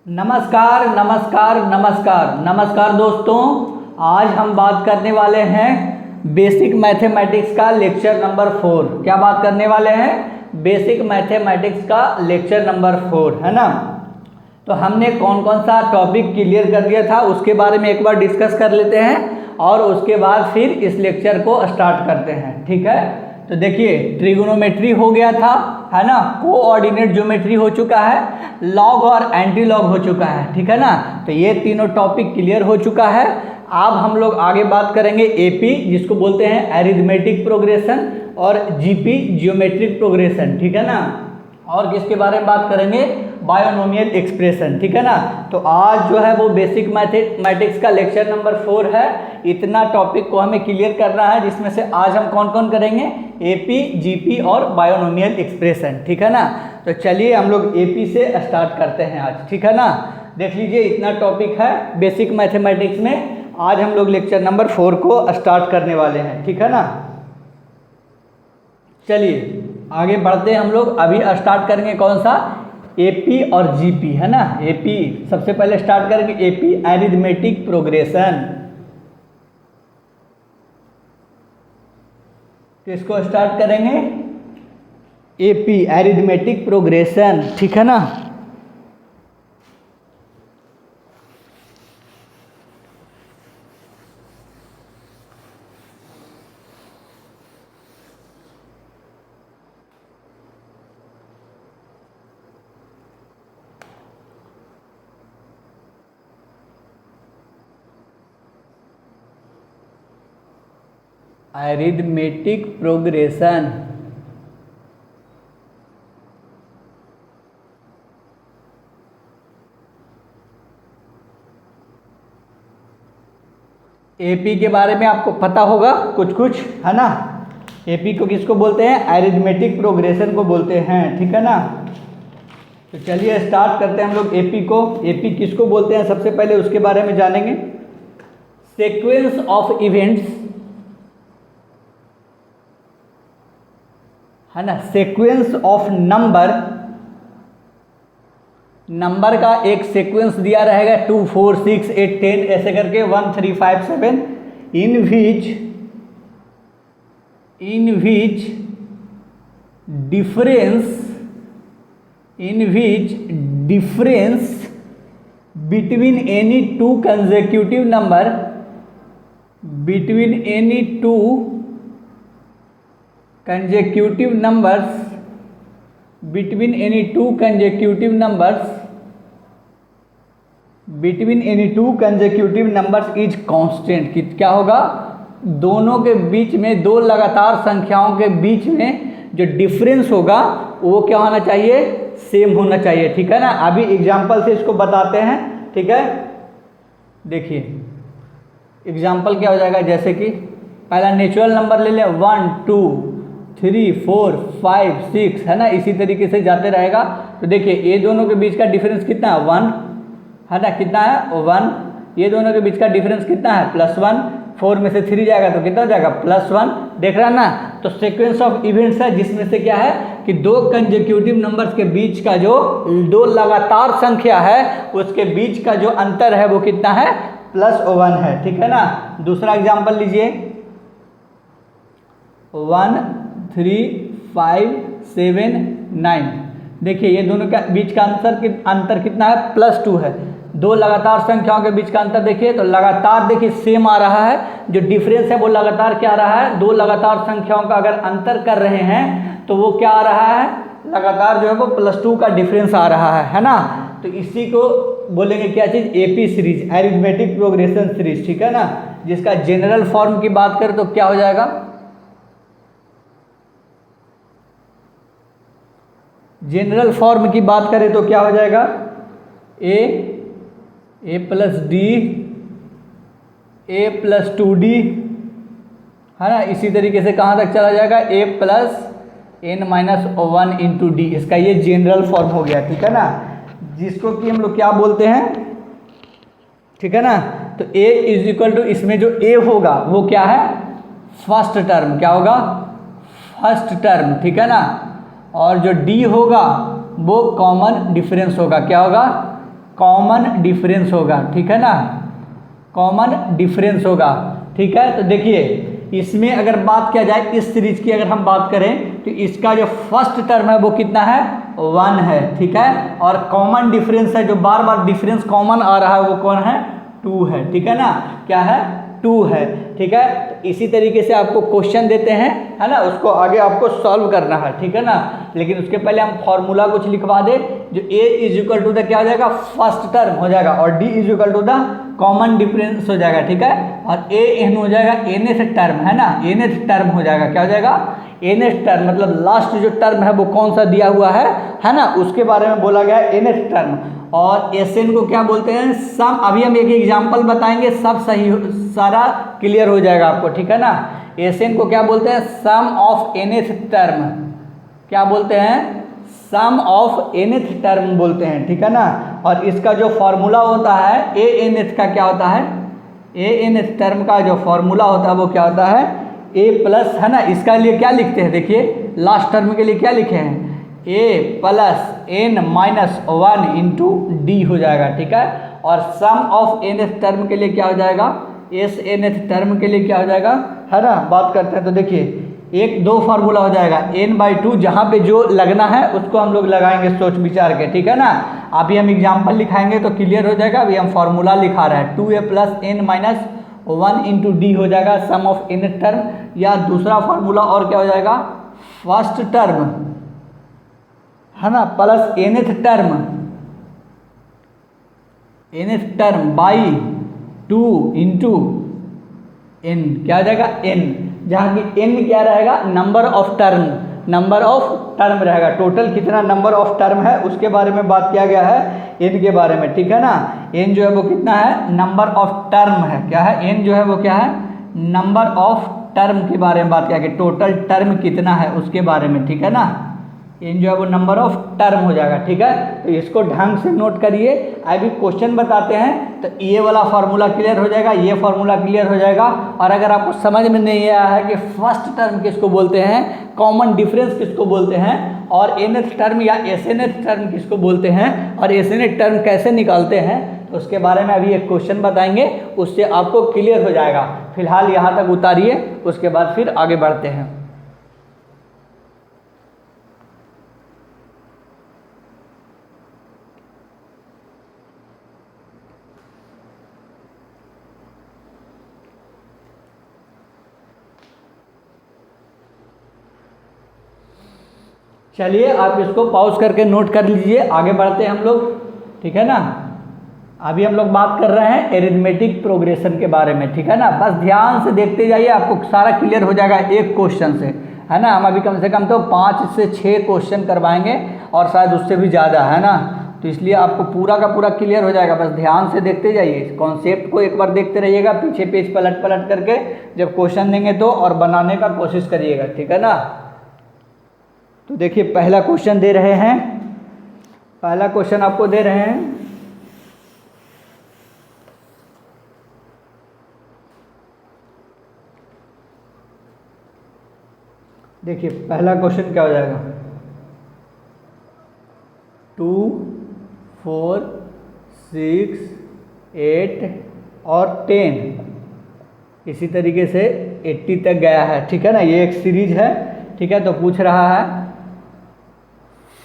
नमस्कार नमस्कार नमस्कार नमस्कार दोस्तों, आज हम बात करने वाले हैं बेसिक मैथमेटिक्स का लेक्चर नंबर 4। क्या बात करने वाले हैं? बेसिक मैथमेटिक्स का लेक्चर नंबर 4, है ना। तो हमने कौन कौन सा टॉपिक क्लियर कर दिया था उसके बारे में एक बार डिस्कस कर लेते हैं और उसके बाद फिर इस लेक्चर को स्टार्ट करते हैं, ठीक है। तो देखिए, ट्रिगोनोमेट्री हो गया था, है ना, कोऑर्डिनेट ज्योमेट्री हो चुका है, लॉग और एंटी लॉग हो चुका है, ठीक है ना। तो ये तीनों टॉपिक क्लियर हो चुका है। अब हम लोग आगे बात करेंगे एपी, जिसको बोलते हैं एरिथमेटिक प्रोग्रेशन, और जीपी जियोमेट्रिक प्रोग्रेशन, ठीक है ना। और किसके बारे में बात करेंगे? बायोनोमियल एक्सप्रेशन, ठीक है ना। तो आज जो है वो बेसिक मैथमेटिक्स का लेक्चर नंबर 4 है। इतना टॉपिक को हमें क्लियर करना है, जिसमें से आज हम कौन कौन करेंगे? एपी, जीपी और बायोनोमियल एक्सप्रेशन, ठीक है ना। तो चलिए हम लोग एपी से स्टार्ट करते हैं आज, ठीक है ना। देख लीजिए, इतना टॉपिक है बेसिक मैथमेटिक्स में। आज हम लोग लेक्चर नंबर 4 को स्टार्ट करने वाले हैं, ठीक है ना। चलिए आगे बढ़ते हैं हम लोग। अभी स्टार्ट करेंगे कौन सा? एपी और जीपी, है ना। एपी सबसे पहले स्टार्ट करेंगे, एपी एरिथमेटिक प्रोग्रेशन। किसको स्टार्ट करेंगे? एपी एरिथमेटिक प्रोग्रेशन, ठीक है ना। Arithmetic progression. एपी के बारे में आपको पता होगा कुछ कुछ, है ना। एपी को किसको बोलते हैं? अरिथमेटिक प्रोग्रेशन को बोलते हैं, ठीक है ना। तो चलिए स्टार्ट करते हैं हम लोग एपी को। एपी किसको बोलते हैं सबसे पहले उसके बारे में जानेंगे। सीक्वेंस ऑफ इवेंट्स, है ना। सीक्वेंस ऑफ नंबर का एक सीक्वेंस दिया रहेगा 2 4 6 8 10 ऐसे करके 1 3 5 7, इन विच difference between any two consecutive numbers is constant. क्या होगा? दोनों के बीच में, दो लगातार संख्याओं के बीच में जो डिफरेंस होगा वो क्या होना चाहिए? सेम होना चाहिए, ठीक है ना। अभी एग्जांपल से इसको बताते हैं, ठीक है। देखिए एग्जांपल क्या हो जाएगा, जैसे कि पहला नेचुरल नंबर ले लें, 1 2 3 4 5 6, है ना। इसी तरीके से जाते रहेगा। तो देखिए ये दोनों के बीच का डिफरेंस कितना है? 1, है ना। कितना है? 1। ये दोनों के बीच का डिफरेंस कितना है? +1। 4 में से 3 जाएगा तो कितना हो जाएगा? +1। देख रहा है ना। तो सीक्वेंस ऑफ इवेंट्स है, जिसमें से क्या है कि दो कंसेक्यूटिव नंबर्स के बीच का जो दो लगातार संख्या है उसके बीच का जो अंतर है वो कितना है? +1 है, ठीक है ना। दूसरा एग्जाम्पल लीजिए, 1 3 5 7 9। देखिए ये दोनों के बीच का अंतर कितना है? +2 है। दो लगातार संख्याओं के बीच का अंतर देखिए, तो लगातार देखिए सेम आ रहा है। जो डिफरेंस है वो लगातार क्या आ रहा है? दो लगातार संख्याओं का अगर अंतर कर रहे हैं तो वो क्या आ रहा है? लगातार जो है वो +2 का डिफरेंस आ रहा है ना। तो इसी को बोलेंगे क्या चीज़? AP series, arithmetic progression series, ठीक है ना। जिसका जनरल फॉर्म की बात करें तो क्या हो जाएगा? जनरल फॉर्म की बात करें तो क्या हो जाएगा? a + d a + 2d, है ना। इसी तरीके से कहाँ तक चला जाएगा? a + n - 1 × d। इसका ये जनरल फॉर्म हो गया, ठीक है ना। जिसको कि हम लोग क्या बोलते हैं, ठीक है ना। तो a = इसमें जो a होगा वो क्या है? First term. क्या होगा? फर्स्ट टर्म, ठीक है ना। और जो d होगा वो कॉमन डिफरेंस होगा। क्या होगा? कॉमन डिफरेंस होगा, ठीक है ना, कॉमन डिफरेंस होगा, ठीक है। तो देखिए इसमें अगर बात किया जाए, इस सीरीज की अगर हम बात करें तो इसका जो फर्स्ट टर्म है वो कितना है, 1 है, ठीक है। और कॉमन डिफरेंस है, जो बार बार डिफरेंस कॉमन आ रहा है वो कौन है, 2 है, ठीक है ना, क्या है, 2 है, ठीक है। तो इसी तरीके से आपको क्वेश्चन देते हैं, है ना, उसको आगे आपको सॉल्व करना है, ठीक है ना। लेकिन उसके पहले हम फॉर्मूला कुछ लिखवा दे, जो a is equal to the क्या हो जाएगा, फर्स्ट टर्म हो जाएगा, और d is equal to the common difference हो जाएगा, ठीक है। और a n हो जाएगा nth टर्म, है ना, nth टर्म हो जाएगा, क्या हो जाएगा, nth टर्म, मतलब लास्ट जो टर्म है वो कौन सा दिया हुआ है ना, उसके बारे में बोला गया है, nth टर्म। और Sn को क्या बोलते हैं, सम। अभी हम एक एग्जांपल बताएंगे, सब सही सारा क्लियर हो जाएगा आपको, ठीक है ना। Sn को क्या बोलते हैं, सम ऑफ nth टर्म, क्या बोलते हैं, सम ऑफ nth टर्म बोलते हैं, ठीक है ना। और इसका जो फॉर्मूला होता है a nth का क्या होता है, a nth टर्म का जो फॉर्मूला होता है वो क्या होता है, a प्लस, है ना, इसका लिए क्या लिखते हैं, देखिए लास्ट टर्म के लिए क्या लिखे हैं, a plus n minus 1 into D हो जाएगा, ठीक है। और सम ऑफ nth टर्म के लिए क्या हो जाएगा, एस nth टर्म के लिए क्या हो जाएगा, है ना, बात करते हैं। तो देखिए एक दो फार्मूला हो जाएगा, n/2 जहाँ पे जो लगना है उसको हम लोग लगाएंगे सोच विचार के, ठीक है ना। अभी हम एग्जाम्पल लिखाएंगे तो क्लियर हो जाएगा। अभी हम फार्मूला लिखा रहे हैं, 2a plus n minus 1 into D हो जाएगा सम ऑफ nth टर्म, या दूसरा फार्मूला और क्या हो जाएगा, फर्स्ट टर्म, है ना, plus nth term by 2 into n, क्या हो जाएगा, n, जहाँ की n क्या रहेगा, number of term, number of term रहेगा, टोटल कितना नंबर ऑफ टर्म है उसके बारे में बात किया गया है, n के बारे में, ठीक है ना। n जो है वो कितना है, नंबर ऑफ टर्म है, क्या है, n जो है वो क्या है, नंबर ऑफ टर्म के बारे में बात किया गया, टोटल टर्म कितना है उसके बारे में, ठीक है ना। n जो है वो नंबर ऑफ टर्म हो जाएगा, ठीक है। तो इसको ढंग से नोट करिए। अभी क्वेश्चन बताते हैं तो ये वाला फार्मूला क्लियर हो जाएगा, ये फार्मूला क्लियर हो जाएगा। और अगर आपको समझ में नहीं आया है कि फर्स्ट टर्म किसको बोलते हैं, कॉमन डिफरेंस किसको बोलते हैं, और nth टर्म या snth टर्म किसको बोलते हैं, और snth टर्म कैसे निकालते हैं, तो उसके बारे में अभी एक क्वेश्चन बताएंगे, उससे आपको क्लियर हो जाएगा। फिलहाल यहाँ तक उतारिए, उसके बाद फिर आगे बढ़ते हैं। चलिए आप इसको पॉज करके नोट कर लीजिए, आगे बढ़ते हैं हम लोग, ठीक है ना। अभी हम लोग बात कर रहे हैं एरिथमेटिक प्रोग्रेशन के बारे में, ठीक है ना। बस ध्यान से देखते जाइए, आपको सारा क्लियर हो जाएगा एक क्वेश्चन से, है ना। हम अभी कम से कम तो 5 से 6 क्वेश्चन करवाएंगे, और शायद उससे भी ज़्यादा, है ना। तो इसलिए आपको पूरा का पूरा क्लियर हो जाएगा, बस ध्यान से देखते जाइए, कॉन्सेप्ट को एक बार देखते रहिएगा, पीछे पेज पलट पलट करके जब क्वेश्चन देंगे तो, और बनाने का कोशिश करिएगा, ठीक है ना। तो देखिए पहला क्वेश्चन दे रहे हैं, पहला क्वेश्चन आपको दे रहे हैं, देखिए पहला क्वेश्चन क्या हो जाएगा, 2, 4, 6, 8 और 10 इसी तरीके से 80 तक गया है, ठीक है ना। ये एक सीरीज है, ठीक है। तो पूछ रहा है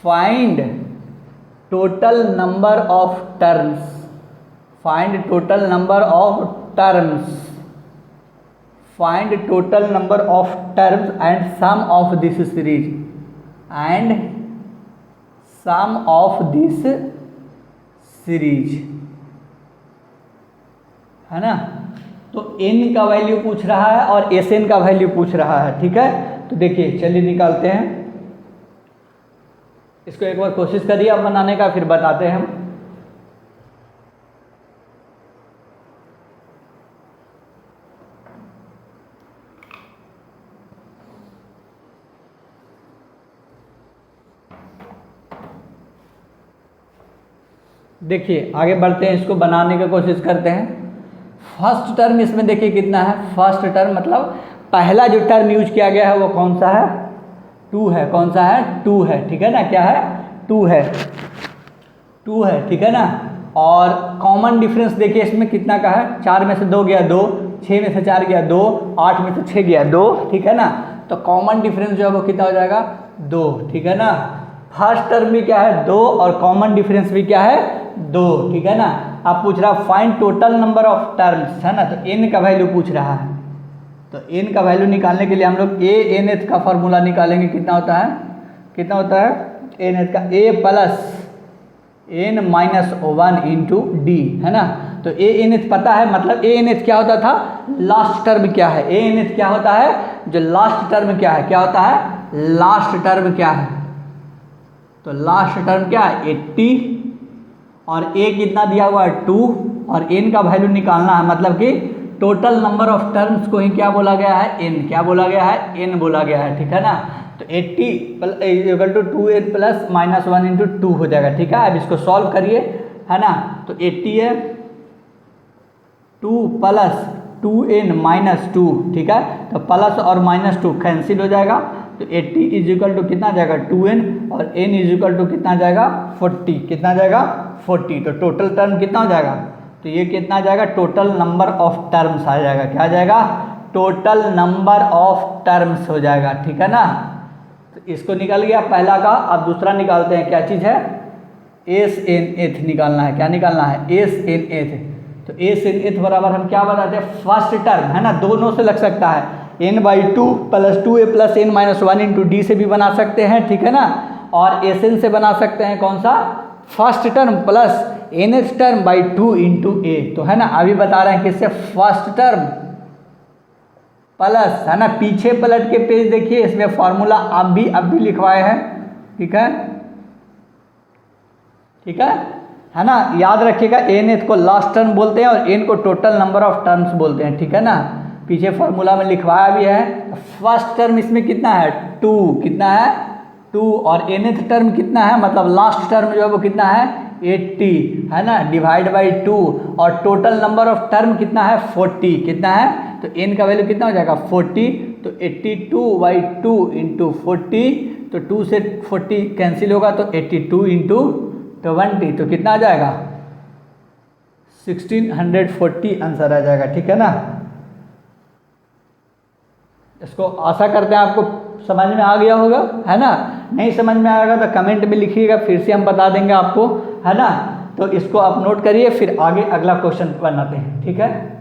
find total number of terms, find total number of terms, find total number of terms and sum of this series, and sum of this series, है ना। तो n का वैल्यू पूछ रहा है और Sn का वैल्यू पूछ रहा है, ठीक है। तो देखिए चलिए निकालते हैं इसको, एक बार कोशिश करिए आप बनाने का, फिर बताते हैं हम। देखिए आगे बढ़ते हैं, इसको बनाने की कोशिश करते हैं। फर्स्ट टर्म इसमें देखिए कितना है, फर्स्ट टर्म मतलब पहला जो टर्म यूज किया गया है वो कौन सा है, 2 है, कौन सा है, 2 है, ठीक है ना। क्या है, 2 है, 2 है, ठीक है ना। और कॉमन डिफरेंस देखिए इसमें कितना का है, 4 में से 2 गया 2, 6 में से 4 गया 2, 8 में से 6 गया 2, ठीक है ना। तो कॉमन डिफरेंस जो है वो कितना हो जाएगा 2, ठीक है ना। फर्स्ट टर्म भी क्या है 2 और कॉमन डिफरेंस भी क्या है 2, ठीक है ना। आप पूछ रहा find total number of terms, है ना, तो n का वैल्यू पूछ रहा है। तो n का वैल्यू निकालने के लिए हम लोग a_nth का फॉर्मूला निकालेंगे। कितना होता है, कितना होता है a_nth का, a plus n minus 1 into D, है ना। तो a_nth पता है, मतलब a_nth क्या होता था, लास्ट टर्म क्या है, a_nth क्या होता है, जो लास्ट टर्म क्या है, क्या होता है लास्ट टर्म क्या है। तो लास्ट टर्म क्या है 80 और a कितना दिया हुआ है 2 और n का वैल्यू निकालना है, मतलब कि टोटल नंबर ऑफ टर्म्स को ही क्या बोला गया है n, क्या बोला गया है n बोला गया है, ठीक है ना। तो 80 equal to 2n plus minus 1 into 2 हो जाएगा, ठीक है। अब इसको सॉल्व करिए, है ना। तो 80 है 2 प्लस 2n माइनस 2, ठीक है। तो प्लस और माइनस 2 कैंसिल हो जाएगा। तो 80 इज इक्वल टू कितना जाएगा 2n और n इज इक्वल टू कितना जाएगा 40, कितना जाएगा 40। तो टोटल टर्म कितना हो जाएगा, तो ये कितना जाएगा टोटल नंबर ऑफ टर्म्स आ जाएगा, क्या आ जाएगा टोटल नंबर ऑफ टर्म्स हो जाएगा, ठीक है ना। तो इसको निकल गया पहला का। अब दूसरा निकालते हैं, क्या चीज़ है s_nth निकालना है, क्या निकालना है s_nth। तो s_nth बराबर हम क्या बताते हैं फर्स्ट टर्म, है ना, दोनों से लग सकता है n/2 plus 2a plus n minus 1 into D से भी बना सकते हैं, ठीक है ना। और sn से बना सकते हैं कौन सा first term plus nth term by 2 into a। तो है ना, अभी बता रहे हैं किससे फर्स्ट टर्म प्लस, है ना, पीछे पलट के पेज देखिए, इसमें फॉर्मूला आप भी अब भी लिखवाए हैं, ठीक है, ठीक है ना। याद रखिएगा n को लास्ट टर्म बोलते हैं और n को टोटल नंबर ऑफ टर्म्स बोलते हैं, ठीक है ना। पीछे फॉर्मूला में लिखवाया भी है। फर्स्ट टर्म इसमें कितना है 2, कितना है 2 और nth टर्म कितना है, मतलब लास्ट टर्म जो है वो कितना है 80, है ना, डिवाइड बाई 2 और टोटल नंबर ऑफ टर्म कितना है 40, कितना है, तो n का वैल्यू कितना हो जाएगा 40। तो 82/2 इंटू 40, तो 2 से 40 कैंसिल होगा, तो 82 इंटू 20, तो कितना आ जाएगा 1640 आंसर आ जाएगा, ठीक है ना। इसको आशा करते हैं आपको समझ में आ गया होगा, है ना। नहीं समझ में आएगा तो कमेंट में लिखिएगा, फिर से हम बता देंगे आपको, है ना। तो इसको आप नोट करिए, फिर आगे अगला क्वेश्चन बनाते हैं, ठीक है।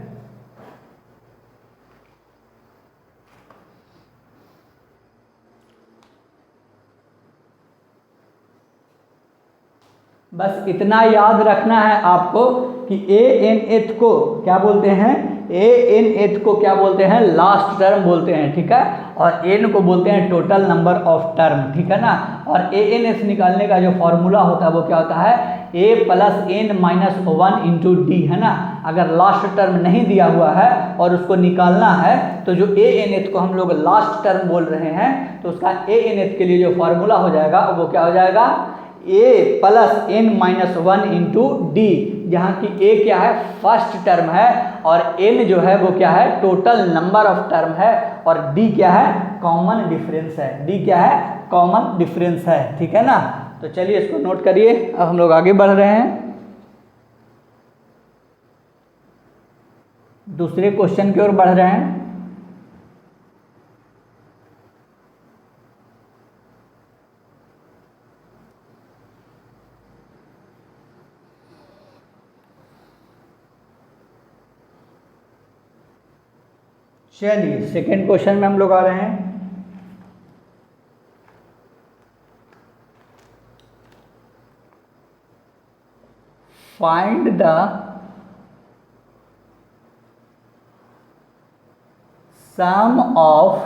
बस इतना याद रखना है आपको कि a_nth को क्या बोलते हैं, a_nth को क्या बोलते हैं लास्ट टर्म बोलते हैं, ठीक है। और n को बोलते हैं टोटल नंबर ऑफ टर्म, ठीक है ना। और a_nth निकालने का जो फॉर्मूला होता है वो क्या होता है a plus n minus 1 into D, है ना। अगर लास्ट टर्म नहीं दिया हुआ है और उसको निकालना है, तो जो a_nth को हम लोग लास्ट टर्म बोल रहे हैं, तो उसका a_nth के लिए जो फॉर्मूला हो जाएगा वो क्या हो जाएगा a plus n minus 1 into D, जहाँ की a क्या है फर्स्ट टर्म है और n जो है वो क्या है टोटल नंबर ऑफ टर्म है और d क्या है कॉमन डिफरेंस है, d क्या है कॉमन डिफरेंस है, ठीक है ना। तो चलिए इसको नोट करिए। अब हम लोग आगे बढ़ रहे हैं दूसरे क्वेश्चन की ओर बढ़ रहे हैं। चलिए सेकेंड क्वेश्चन में हम लोग आ रहे हैं। Find the sum of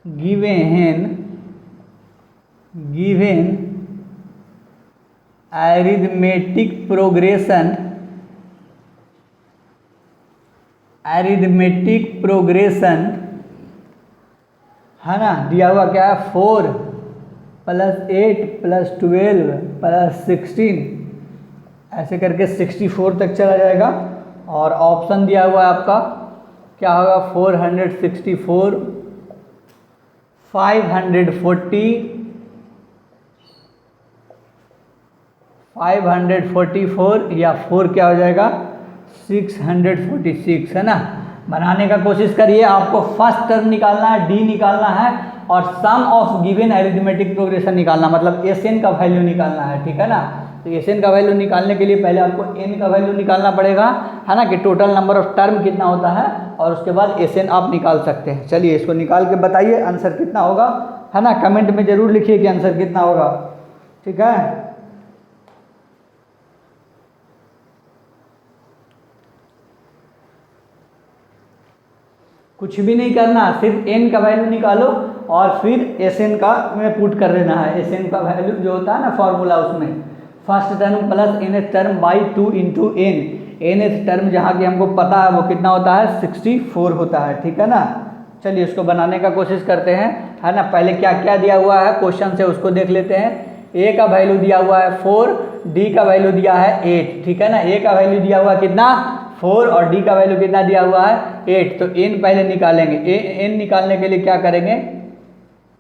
given arithmetic progression, है ना, दिया हुआ क्या है 4 प्लस 8 प्लस 12 प्लस 16, ऐसे करके 64 तक चला जाएगा। और ऑप्शन दिया हुआ है आपका क्या होगा 464, 540, 544 या 4 क्या हो जाएगा 646 है ना। बनाने का कोशिश करिए, आपको फर्स्ट टर्म निकालना है, डी निकालना है और सम ऑफ गिवन अरिथमेटिक प्रोग्रेशन निकालना, मतलब एसएन का वैल्यू निकालना है, ठीक है ना। तो एसएन का वैल्यू निकालने के लिए पहले आपको एन का वैल्यू निकालना पड़ेगा, है ना, कि टोटल नंबर ऑफ टर्म कितना होता है, और उसके बाद एसएन आप निकाल सकते हैं। चलिए इसको निकाल के बताइए आंसर कितना होगा, है ना, कमेंट में जरूर लिखिए कि आंसर कितना होगा, ठीक है। कुछ भी नहीं करना, सिर्फ एन का वैल्यू निकालो और फिर एस एन का में पुट कर देना है। एस एन का वैल्यू जो होता है ना फॉर्मूला, उसमें first term plus nth term by 2 into n. Nth term जहाँ की हमको पता है वो कितना होता है 64 होता है, ठीक है ना। चलिए उसको बनाने का कोशिश करते हैं, है ना। पहले क्या क्या दिया हुआ है क्वेश्चन से उसको देख लेते हैं। ए का वैल्यू दिया हुआ है 4, डी का वैल्यू दिया है 8, ठीक है ना। ए का वैल्यू दिया हुआ कितना 4 और डी का वैल्यू कितना दिया हुआ है 8। तो एन पहले निकालेंगे। एन निकालने के लिए क्या करेंगे,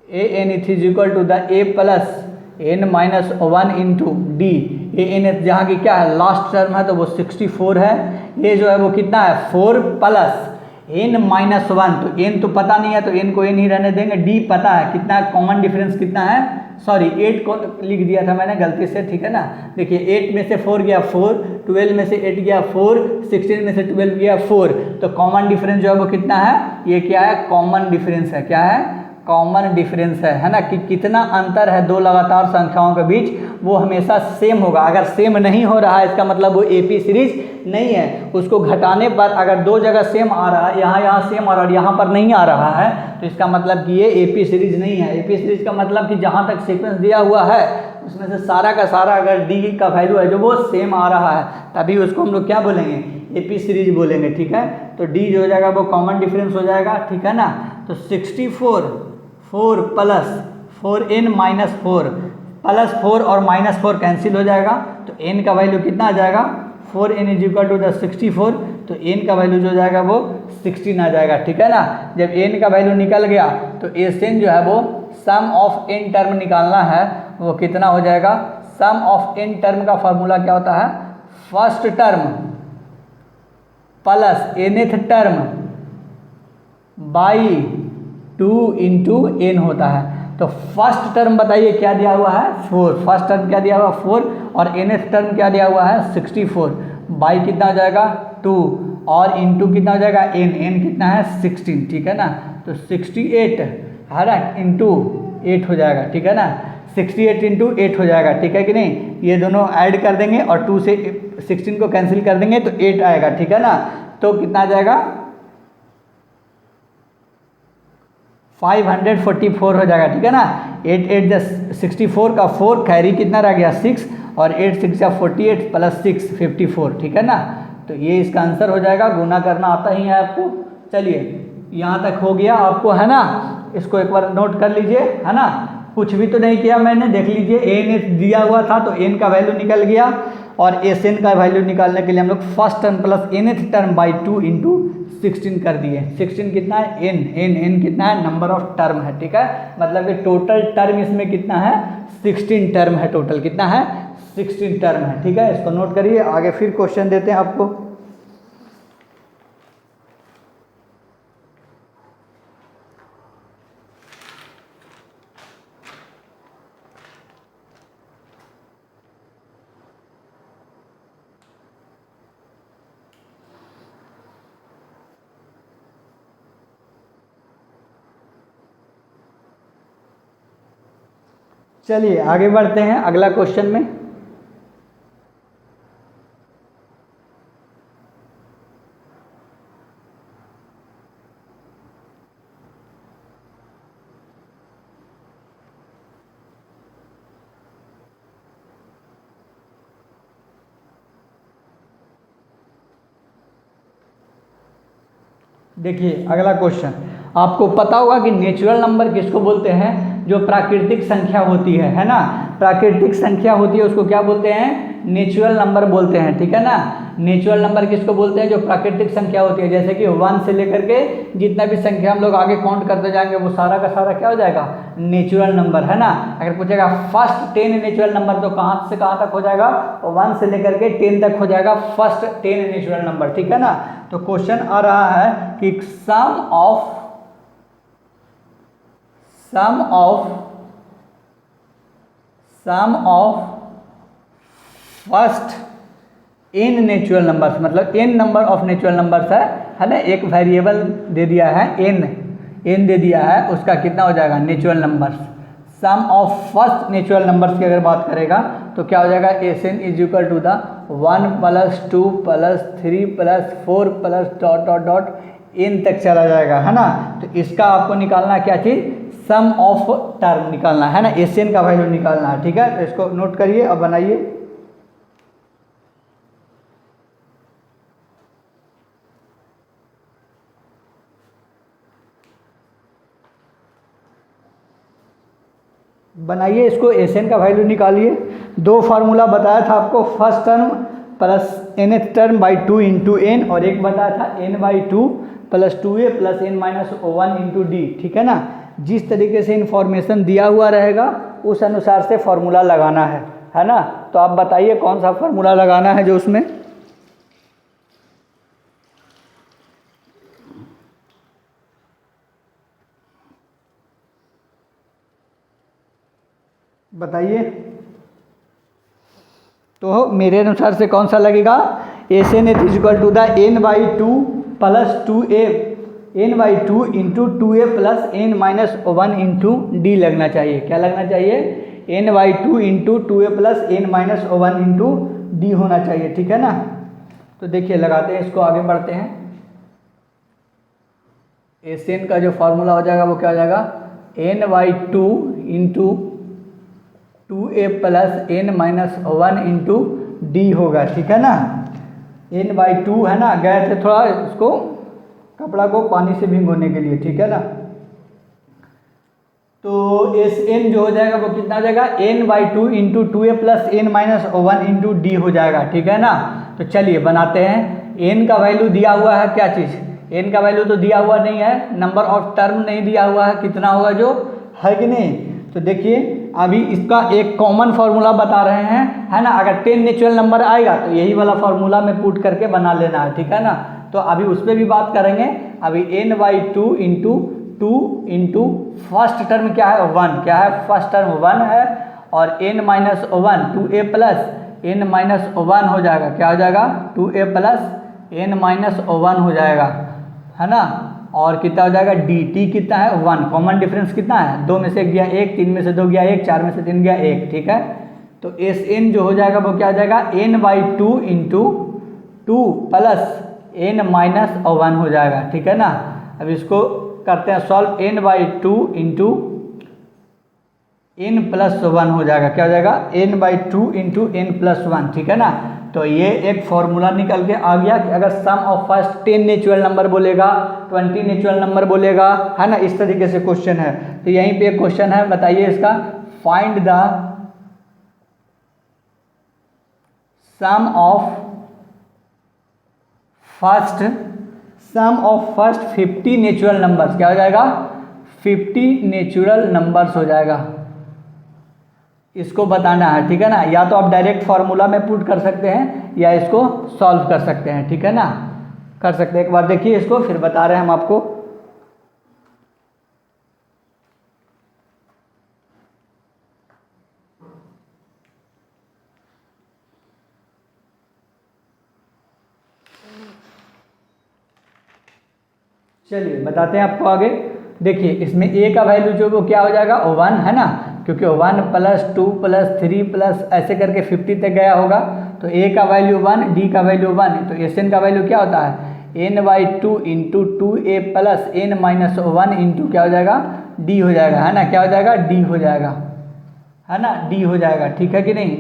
a n is equal to the a plus n minus 1 into d. A n जहाँ की क्या है लास्ट टर्म है तो वो 64 है। ये जो है वो कितना है 4 प्लस एन माइनस 1, तो एन तो पता नहीं है तो एन को एन ही रहने देंगे। डी पता है कितना है, कॉमन डिफरेंस कितना है, सॉरी 8 को लिख दिया था मैंने गलती से, ठीक है ना। देखिए 8 में से 4 गया 4, 12 में से 8 गया 4, 16 में से 12 गया 4, तो कॉमन डिफरेंस जो है वो कितना है, ये क्या है कॉमन डिफरेंस है, क्या है कॉमन डिफरेंस है ना। कि कितना अंतर है दो लगातार संख्याओं के बीच, वो हमेशा सेम होगा। अगर सेम नहीं हो रहा है इसका मतलब वो एपी सीरीज नहीं है। उसको घटाने पर अगर दो जगह सेम आ रहा है, यहाँ सेम आ रहा है और यहाँ पर नहीं आ रहा है, तो इसका मतलब कि ये एपी सीरीज नहीं है। एपी सीरीज का मतलब कि जहाँ तक सीक्वेंस दिया हुआ है उसमें से सारा का सारा अगर डी का वैल्यू है जो वो सेम आ रहा है, तभी उसको हम लोग क्या बोलेंगे, एपी सीरीज बोलेंगे, ठीक है। तो डी जो हो जाएगा वो कॉमन डिफरेंस हो जाएगा, ठीक है ना। तो 64 4 प्लस 4n माइनस 4 प्लस 4 और माइनस 4 कैंसिल हो जाएगा, तो n का वैल्यू कितना आ जाएगा 4n is equal to the 64, तो n का वैल्यू जो हो जाएगा वो 16 आ जाएगा, ठीक है ना। जब n का वैल्यू निकल गया तो एन जो है वो सम ऑफ n टर्म निकालना है, वो कितना हो जाएगा, सम ऑफ n टर्म का फॉर्मूला क्या होता है, first term plus nth term by 2 into n होता है। तो फर्स्ट टर्म बताइए क्या दिया हुआ है 4, फर्स्ट टर्म क्या दिया हुआ है 4 और nth टर्म क्या दिया हुआ है 64, बाई कितना हो जाएगा 2 और इंटू कितना हो जाएगा n कितना है 16, ठीक है ना। तो 68 है ना इंटू 8 हो जाएगा, ठीक है ना। 68 इंटू 8 हो जाएगा, ठीक है कि नहीं। ये दोनों ऐड कर देंगे और 2 से 16 को कैंसिल कर देंगे तो 8 आएगा, ठीक है ना। तो कितना आ जाएगा 544 हो जाएगा, ठीक है ना। 8 8 64 का 4 कैरी कितना रह गया 6 और 8 6 या 48 प्लस 6 54, ठीक है ना। तो ये इसका आंसर हो जाएगा। गुना करना आता ही है आपको। चलिए यहाँ तक हो गया आपको, है ना। इसको एक बार नोट कर लीजिए, है ना। कुछ भी तो नहीं किया मैंने, देख लीजिए एन दिया हुआ था तो एन का वैल्यू निकल गया और एस एन का वैल्यू निकालने के लिए हम लोग first term plus nth term by 2 into 16 कर दिए। 16 कितना है एन कितना है नंबर ऑफ टर्म है, ठीक है। मतलब कि टोटल टर्म इसमें कितना है 16 टर्म है, टोटल कितना है 16 टर्म है, ठीक है। इसको नोट करिए, आगे फिर क्वेश्चन देते हैं आपको। चलिए आगे बढ़ते हैं अगला क्वेश्चन में। देखिए अगला क्वेश्चन, आपको पता होगा कि नेचुरल नंबर किसको बोलते हैं, जो प्राकृतिक संख्या होती है ना। प्राकृतिक संख्या होती है उसको क्या बोलते हैं, नेचुरल नंबर बोलते हैं, ठीक है ना। नेचुरल नंबर किसको बोलते हैं, जो प्राकृतिक संख्या होती है, जैसे कि 1 से लेकर के जितना भी संख्या हम लोग आगे काउंट करते जाएंगे वो सारा का सारा क्या हो जाएगा, नेचुरल नंबर, है ना। अगर पूछेगा फर्स्ट 10 नेचुरल नंबर तो कहाँ से कहाँ तक हो जाएगा, 1 से लेकर के 10 तक हो जाएगा फर्स्ट 10 नेचुरल नंबर, ठीक है ना। तो क्वेश्चन आ रहा है कि sum of first n natural numbers, मतलब n number of natural numbers है ना। एक वेरिएबल दे दिया है n दे दिया है, उसका कितना हो जाएगा, natural numbers. Sum of first natural numbers की अगर बात करेगा तो क्या हो जाएगा, Sn is equal to the 1 + 2 + 3 + 4 + dot dot dot n तक चला जाएगा, है ना। तो इसका आपको निकालना है क्या चीज़, सम ऑफ टर्म निकालना है ना, Sn का वैल्यू निकालना है, ठीक है। तो इसको नोट करिए और बनाइए। बनाइए इसको, Sn का वैल्यू निकालिए। दो फार्मूला बताया था आपको, first term plus nth term by 2 into n, और एक बताया था n/2 + 2a + n-1 into d, ठीक है ना। जिस तरीके से इन्फॉर्मेशन दिया हुआ रहेगा उस अनुसार से फार्मूला लगाना है ना। तो आप बताइए कौन सा फार्मूला लगाना है जो उसमें बताइए। तो मेरे अनुसार से कौन सा लगेगा, Sn is equal to the n/2 + 2a n/2 into 2a + n-1 into d लगना चाहिए। क्या लगना चाहिए, n/2 into 2a + n-1 into d होना चाहिए, ठीक है ना। तो देखिए लगाते हैं इसको, आगे बढ़ते हैं। Sn का जो फार्मूला हो जाएगा वो क्या हो जाएगा, n/2 into 2a + n-1 into d होगा, ठीक है ना। n/2 है ना, गए थे थोड़ा इसको कपड़ा को पानी से भिगोने के लिए, ठीक है ना। तो Sn जो हो जाएगा वो कितना आ जाएगा, n/2 into 2a + n-1 into d हो जाएगा, ठीक है ना। तो चलिए बनाते हैं। n का वैल्यू दिया हुआ है, क्या चीज़, n का वैल्यू तो दिया हुआ नहीं है, नंबर ऑफ टर्म नहीं दिया हुआ है, कितना होगा जो, है कि नहीं। तो देखिए अभी इसका एक कॉमन फार्मूला बता रहे हैं, है ना। अगर 10 नेचुरल नंबर आएगा तो यही वाला फार्मूला में पुट करके बना लेना है, ठीक है ना। तो अभी उस पर भी बात करेंगे। अभी n/2 into 2 into first term क्या है, 1, क्या है, फर्स्ट टर्म 1 है, और n-1 2a + n-1 हो जाएगा, क्या हो जाएगा, 2a + n-1 हो जाएगा, है ना। और कितना हो जाएगा, dt कितना है, 1, कॉमन डिफरेंस कितना है, 2 में से 1 गया 1, 3 में से 2 गया 1, 4 में से 3 गया 1, ठीक है। तो Sn जो हो जाएगा वो क्या हो जाएगा, n/2 इंटू 2 + n-1 हो जाएगा, ठीक है ना। अब इसको करते हैं सॉल्व, n/2 इंटू n+1 हो जाएगा, क्या हो जाएगा, n/2 इंटू n+1, ठीक है ना। तो ये एक फॉर्मूला निकल के आ गया कि अगर सम ऑफ फर्स्ट 10 नेचुरल नंबर बोलेगा, 20 नेचुरल नंबर बोलेगा, है ना, इस तरीके से क्वेश्चन है। तो यहीं पे एक क्वेश्चन है, बताइए इसका, find the sum of first 50 natural numbers, क्या हो जाएगा, 50 नेचुरल नंबर्स हो जाएगा। इसको बताना है, ठीक है ना। या तो आप डायरेक्ट फार्मूला में पुट कर सकते हैं या इसको सॉल्व कर सकते हैं, ठीक है ना, कर सकते हैं। एक बार देखिए इसको, फिर बता रहे हैं हम आपको। चलिए बताते हैं आपको आगे। देखिए इसमें a का वैल्यू जो वो क्या हो जाएगा, 1, है ना, क्योंकि 1 + 2 + 3 प्लस ऐसे करके 50 तक गया होगा। तो a का वैल्यू 1, d का वैल्यू 1, तो Sn का वैल्यू क्या होता है, n/2 into 2a + n-1 into क्या हो जाएगा, d हो जाएगा, है ना, क्या हो जाएगा, d हो जाएगा, है ना, d हो जाएगा, ठीक है कि नहीं।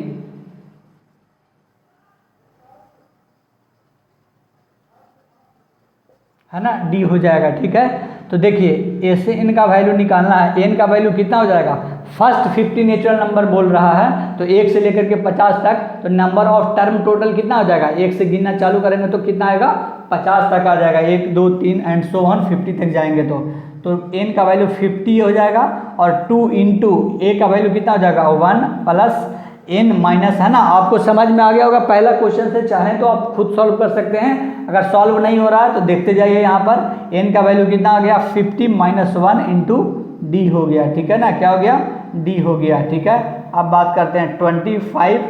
है ना, d हो जाएगा, ठीक है। तो देखिए Sn का वैल्यू निकालना है, n का वैल्यू कितना हो जाएगा, फर्स्ट 50 नेचुरल नंबर बोल रहा है तो 1 से लेकर के 50 तक, तो नंबर ऑफ टर्म टोटल कितना हो जाएगा, 1 से गिनना चालू करेंगे तो कितना आएगा 50 तक आ जाएगा, 1 2 3 एंड सो ऑन 50 तक जाएंगे तो n का वैल्यू 50 हो जाएगा और 2 इंटू a का वैल्यू कितना हो जाएगा 1 प्लस n माइनस, है ना। आपको समझ में आ गया होगा पहला क्वेश्चन से, चाहें तो आप खुद सॉल्व कर सकते हैं, अगर सॉल्व नहीं हो रहा है तो देखते जाइए। यहाँ पर n का वैल्यू कितना आ गया 50 माइनस 1 इंटू डी हो गया, ठीक है ना, क्या हो गया d हो गया, ठीक है। अब बात करते हैं 25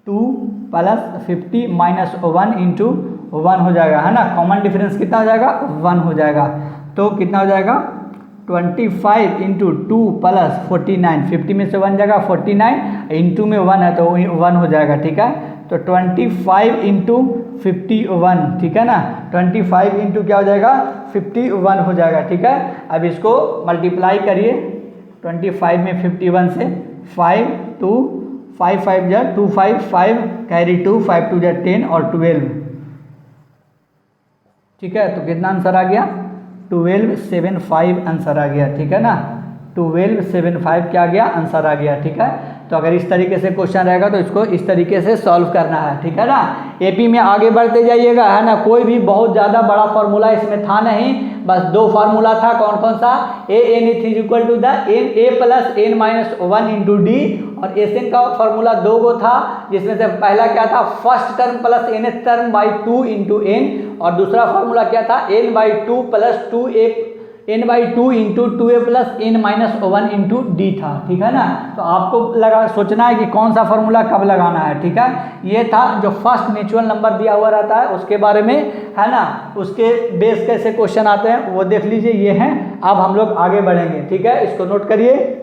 2 प्लस 50 माइनस 1 इंटू 1 हो जाएगा, है ना। कॉमन डिफरेंस कितना हो जाएगा 1 हो जाएगा, तो कितना हो जाएगा 25 इंटू 2 प्लस 49, 50 में से 1 जाएगा 49, इंटू में 1 है तो 1 हो जाएगा, ठीक है। तो 25 इंटू 51, ठीक है ना, 25 इंटू क्या हो जाएगा 51 हो जाएगा, ठीक है। अब इसको मल्टीप्लाई करिए 25 में 51 से, 5 2 5 5 जा 2 5 5 कैरी 2 5 2 जा 10 और 12, ठीक है। तो कितना आंसर आ गया 1275 आंसर आ गया, ठीक है ना, 1275 क्या आ गया आंसर आ गया, ठीक है। तो अगर इस तरीके से क्वेश्चन रहेगा तो इसको इस तरीके से सॉल्व करना है, ठीक है ना। एपी में आगे बढ़ते जाइएगा, है ना, कोई भी बहुत ज़्यादा बड़ा फार्मूला इसमें था नहीं, बस 2 फार्मूला था, कौन कौन सा, a n is equal to the n a plus n minus 1 into d, और एस एन का फार्मूला 2 गो था, जिसमें से पहला क्या था first term plus nth term by 2 into n, और दूसरा फार्मूला क्या था n by 2 plus 2 a n by 2 into 2a plus n minus 1 into d था, ठीक है ना। तो आपको सोचना है कि कौन सा फार्मूला कब लगाना है, ठीक है। ये था जो फर्स्ट नेचुरल नंबर दिया हुआ रहता है उसके बारे में, है ना, उसके बेस कैसे क्वेश्चन आते हैं वो देख लीजिए, ये हैं। अब हम लोग आगे बढ़ेंगे, ठीक है, इसको नोट करिए।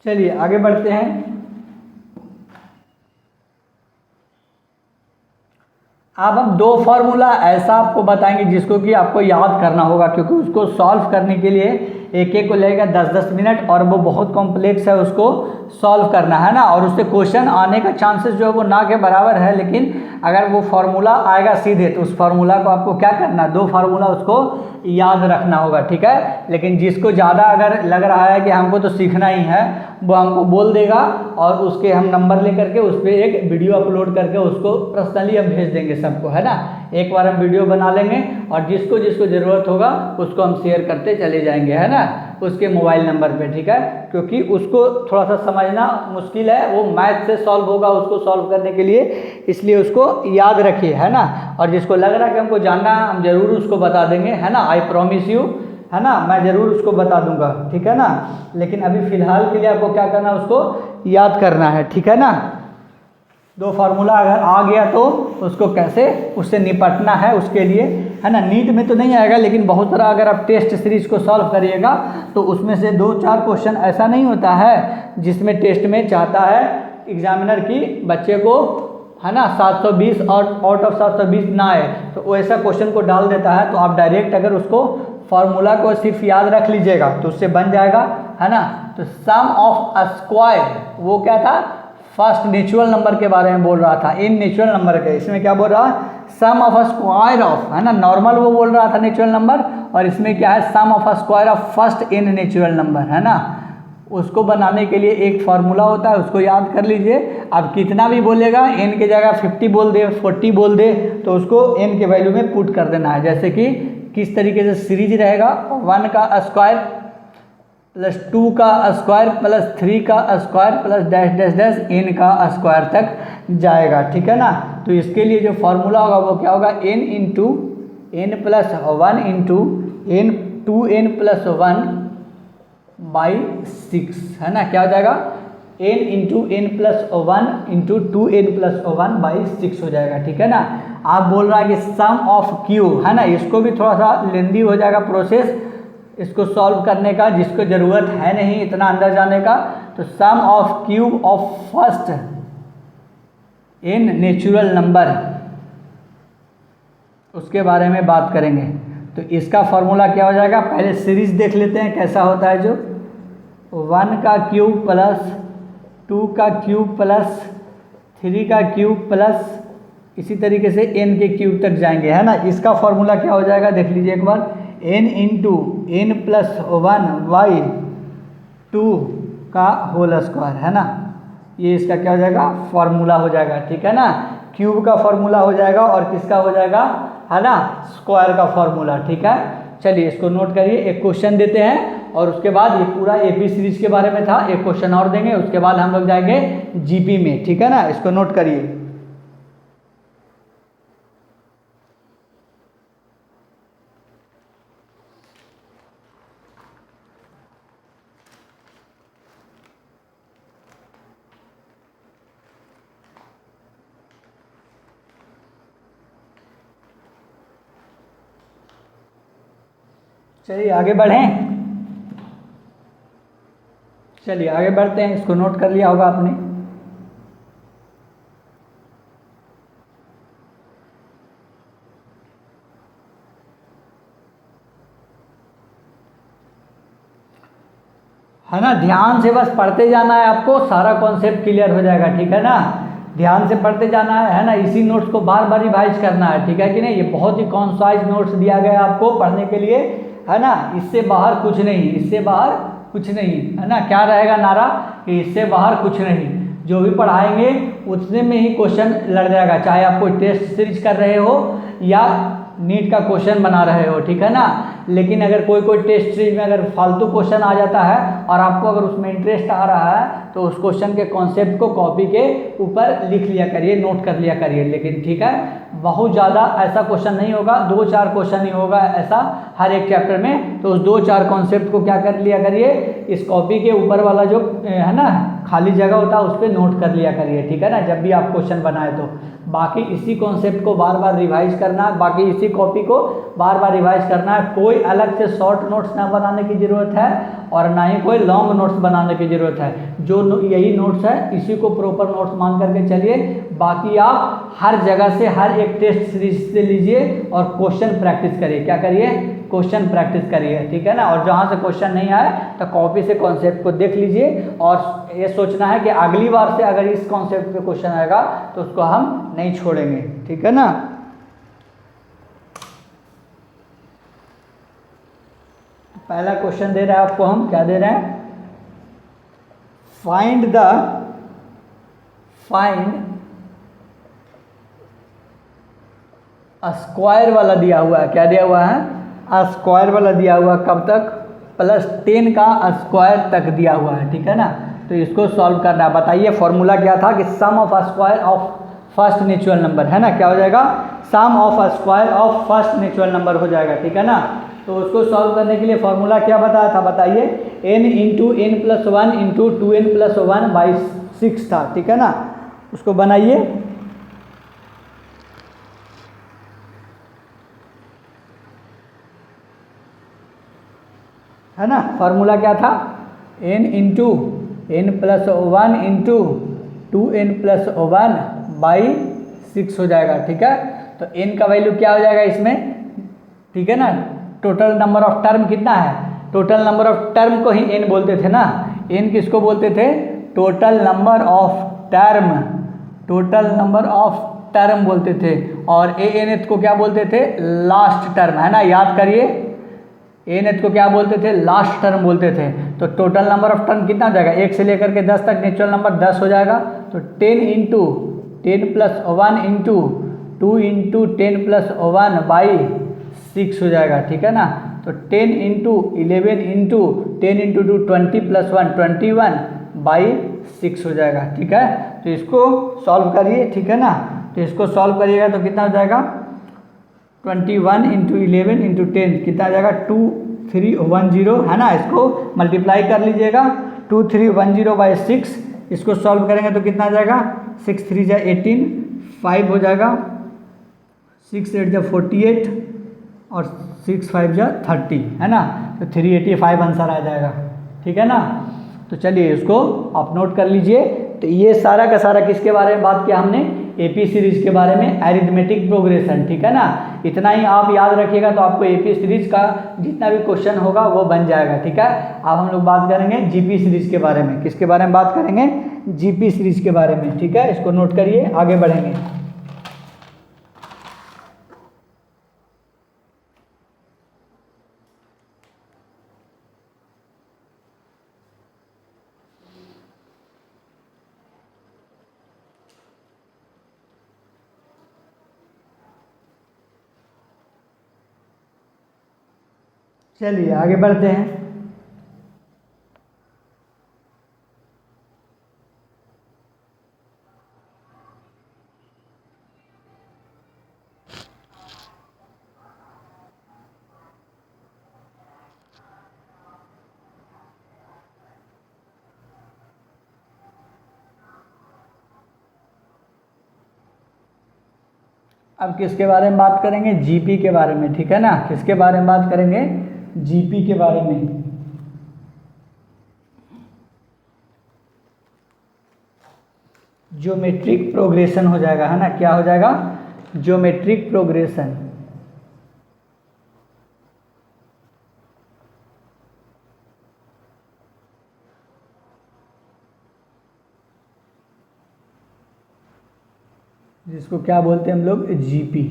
चलिए आगे बढ़ते हैं। अब हम 2 फार्मूला ऐसा आपको बताएंगे जिसको कि आपको याद करना होगा, क्योंकि उसको सॉल्व करने के लिए एक एक को लगेगा 10-10 मिनट, और वो बहुत कॉम्प्लेक्स है, उसको सॉल्व करना है ना। और उससे क्वेश्चन आने का चांसेस जो है वो ना के बराबर है, लेकिन अगर वो फार्मूला आएगा सीधे तो उस फार्मूला को आपको क्या करना, 2 फार्मूला उसको याद रखना होगा, ठीक है। लेकिन जिसको ज़्यादा अगर लग रहा है कि हमको तो सीखना ही है, वो हमको बोल देगा और उसके हम नंबर लेकर के उस पर एक वीडियो अपलोड करके उसको पर्सनली हम भेज देंगे सबको, है ना। एक बार हम वीडियो बना लेंगे और जिसको जिसको ज़रूरत होगा उसको हम शेयर करते चले जाएंगे, है ना, उसके मोबाइल नंबर पे, ठीक है। क्योंकि उसको थोड़ा सा समझना मुश्किल है, वो मैथ से सॉल्व होगा उसको सॉल्व करने के लिए, इसलिए उसको याद रखिए, है ना। और जिसको लग रहा है कि हमको जानना है हम ज़रूर उसको बता देंगे, है ना, आई प्रॉमिस यू, है ना, मैं ज़रूर उसको बता दूंगा, ठीक है ना। लेकिन अभी फ़िलहाल के लिए आपको क्या करना है, उसको याद करना है, ठीक है ना। 2 फार्मूला अगर आ गया तो उसको कैसे उससे निपटना है उसके लिए, है ना। नीट में तो नहीं आएगा, लेकिन बहुत सारा अगर आप टेस्ट सीरीज को सॉल्व करिएगा तो उसमें से 2-4 क्वेश्चन ऐसा नहीं होता है जिसमें टेस्ट में चाहता है एग्जामिनर की बच्चे को, है ना, 720 और आउट ऑफ 720 ना आए, तो वो ऐसा क्वेश्चन को डाल देता है। तो आप डायरेक्ट अगर उसको फार्मूला को सिर्फ याद रख लीजिएगा तो उससे बन जाएगा, है ना। तो सम ऑफ अ स्क्वायर, वो क्या था, फर्स्ट नेचुरल नंबर के बारे में बोल रहा था, इन नेचुरल नंबर के, इसमें क्या बोल रहा है, sum of a square of, है ना, नॉर्मल वो बोल रहा था नेचुरल नंबर, और इसमें क्या है, sum of a square of first n natural number, है ना। उसको बनाने के लिए एक फार्मूला होता है, उसको याद कर लीजिए। अब कितना भी बोलेगा, n के जगह 50 बोल दे, 40 बोल दे, तो उसको n के वैल्यू में पुट कर देना है। जैसे कि किस तरीके से सीरीज रहेगा, 1 का स्क्वायर प्लस 2 का स्क्वायर प्लस 3 का square plus dash dash dash n का स्क्वायर तक जाएगा, ठीक है ना। तो इसके लिए जो फार्मूला होगा वो क्या होगा, n into n plus 1 into n 2n plus 1 by 6, है ना, क्या हो जाएगा, n into n plus 1 into 2n plus 1 by 6 हो जाएगा, ठीक है ना। आप बोल रहा है कि सम ऑफ q, है ना, इसको भी थोड़ा सा लेंदी हो जाएगा प्रोसेस, इसको सॉल्व करने का, जिसको ज़रूरत है नहीं इतना अंदर जाने का, तो sum of cube of first n natural number, उसके बारे में बात करेंगे। तो इसका फॉर्मूला क्या हो जाएगा, पहले सीरीज देख लेते हैं कैसा होता है। जो 1 का क्यूब प्लस 2 का क्यूब प्लस 3 का क्यूब प्लस इसी तरीके से n के क्यूब तक जाएंगे, है ना। इसका फॉर्मूला क्या हो जाएगा, देख लीजिए एक बार, n into n plus 1 by 2 का होल स्क्वायर, है ना। ये इसका क्या हो जाएगा, फॉर्मूला हो जाएगा, ठीक है ना। क्यूब का फॉर्मूला हो जाएगा और किसका हो जाएगा, है ना, स्क्वायर का फॉर्मूला, ठीक है। चलिए इसको नोट करिए। एक क्वेश्चन देते हैं और उसके बाद ये पूरा एपी सीरीज के बारे में था, एक क्वेश्चन और देंगे, उसके बाद हम लोग जाएंगे जीपी में, ठीक है ना। इसको नोट करिए। चलिए आगे बढ़ें, चलिए आगे बढ़ते हैं। इसको नोट कर लिया होगा आपने। है ना, ध्यान से बस पढ़ते जाना है, आपको सारा कॉन्सेप्ट क्लियर हो जाएगा, ठीक है ना। ध्यान से पढ़ते जाना है ना। इसी नोट्स को बार बार रिवाइज करना है, ठीक है कि नहीं। ये बहुत ही कॉन्साइज नोट्स दिया गया है आपको पढ़ने के लिए, है ना। इससे बाहर कुछ नहीं, इससे बाहर कुछ नहीं, है ना। क्या रहेगा नारा कि इससे बाहर कुछ नहीं, जो भी पढ़ाएंगे उतने में ही क्वेश्चन लड़ जाएगा, चाहे आप कोई टेस्ट सीरीज कर रहे हो या नीट का क्वेश्चन बना रहे हो, ठीक है ना। लेकिन अगर कोई टेस्ट सीरीज में अगर फालतू क्वेश्चन आ जाता है और आपको अगर उसमें इंटरेस्ट आ रहा है तो उस क्वेश्चन के कॉन्सेप्ट को कॉपी के ऊपर लिख लिया करिए, नोट कर लिया करिए। लेकिन ठीक है, बहुत ज़्यादा ऐसा क्वेश्चन नहीं होगा, 2-4 क्वेश्चन ही होगा ऐसा हर एक चैप्टर में। तो उस 2-4 कॉन्सेप्ट को क्या कर लिया करिए, इस कॉपी के ऊपर वाला जो है ना खाली जगह होता है उस पर नोट कर लिया करिए, ठीक है ना, जब भी आप क्वेश्चन बनाए तो। बाकी इसी कॉन्सेप्ट को बार बार रिवाइज करना है, बाकी इसी कॉपी को बार बार रिवाइज करना है। कोई अलग से शॉर्ट नोट्स ना बनाने की ज़रूरत है और ना ही कोई लॉन्ग नोट्स बनाने की ज़रूरत है। जो यही नोट्स है इसी को प्रॉपर नोट्स मान करके चलिए। बाकी आप हर जगह से हर एक टेस्ट सीरीज से लीजिए और क्वेश्चन प्रैक्टिस करिए। क्या करिए, क्वेश्चन प्रैक्टिस करिए, ठीक है ना। और जहाँ से क्वेश्चन नहीं आए तो कॉपी से कॉन्सेप्ट को देख लीजिए और ये सोचना है कि अगली बार से अगर इस कॉन्सेप्ट पे क्वेश्चन आएगा तो उसको हम नहीं छोड़ेंगे, ठीक है ना। पहला क्वेश्चन दे रहा है आपको, हम क्या दे रहे हैं, फाइंड स्क्वायर वाला दिया हुआ है। क्या दिया हुआ है, स्क्वायर वाला दिया हुआ, कब तक, +10 का स्क्वायर तक दिया हुआ है, ठीक है ना। तो इसको सॉल्व करना है। बताइए फॉर्मूला क्या था कि sum of square of first natural number, है ना। क्या हो जाएगा, sum of square of first natural number हो जाएगा, ठीक है ना। तो उसको सॉल्व करने के लिए फॉर्मूला क्या बताया था, बताइए, n into n plus 1 into 2n plus 1 by 6 था, ठीक है ना। उसको बनाइए। है ना, फार्मूला क्या था, n into n plus 1 into 2n plus 1 by 6 हो जाएगा, ठीक है। तो n का वैल्यू क्या हो जाएगा इसमें, ठीक है ना। टोटल नंबर ऑफ टर्म कितना है, टोटल नंबर ऑफ टर्म को ही n बोलते थे ना। n किसको बोलते थे, total number of term, total number of term बोलते थे। और nth को क्या बोलते थे, लास्ट टर्म, है ना। याद करिए, nth को क्या बोलते थे, लास्ट टर्म बोलते थे। तो टोटल नंबर ऑफ टर्म कितना हो जाएगा, 1 से लेकर के 10 तक नेचुरल नंबर 10 हो जाएगा। तो 10 into 10 plus 1 into 2 into 10 plus 1 by 6 हो जाएगा, ठीक है ना। तो 10 into 11 into 10 into 2 20 plus 1 21 by 6 हो जाएगा, ठीक है। तो इसको सॉल्व करिए, ठीक है ना। तो इसको सॉल्व करिएगा तो कितना हो जाएगा, 21 इंटू 11 इंटू 10 कितना आ जाएगा, 2310, है ना। इसको मल्टीप्लाई कर लीजिएगा, 2310 बाई 6। इसको सॉल्व करेंगे तो कितना आ जाएगा, 6 3 जा 18, 5 हो जाएगा, 6 8 जा 48 और 6 5 जा 30, है ना। तो तो 385 आंसर आ जाएगा, ठीक है ना। तो चलिए इसको आप नोट कर लीजिए। तो ये सारा का सारा किसके बारे में बात किया हमने, एपी सीरीज के बारे में, एरिथमेटिक प्रोग्रेशन, ठीक है ना। इतना ही आप याद रखिएगा तो आपको एपी सीरीज का जितना भी क्वेश्चन होगा वो बन जाएगा, ठीक है। अब हम लोग बात करेंगे जीपी सीरीज के बारे में। किसके बारे में बात करेंगे, जीपी सीरीज के बारे में, ठीक है। इसको नोट करिए, आगे बढ़ेंगे। चलिए आगे बढ़ते हैं। अब किसके बारे में बात करेंगे, जीपी के बारे में, ठीक है ना। किसके बारे में बात करेंगे, जीपी के बारे में। ज्योमेट्रिक प्रोग्रेशन हो जाएगा, है ना। क्या हो जाएगा, ज्योमेट्रिक प्रोग्रेशन। जिसको क्या बोलते हैं हम लोग, जीपी,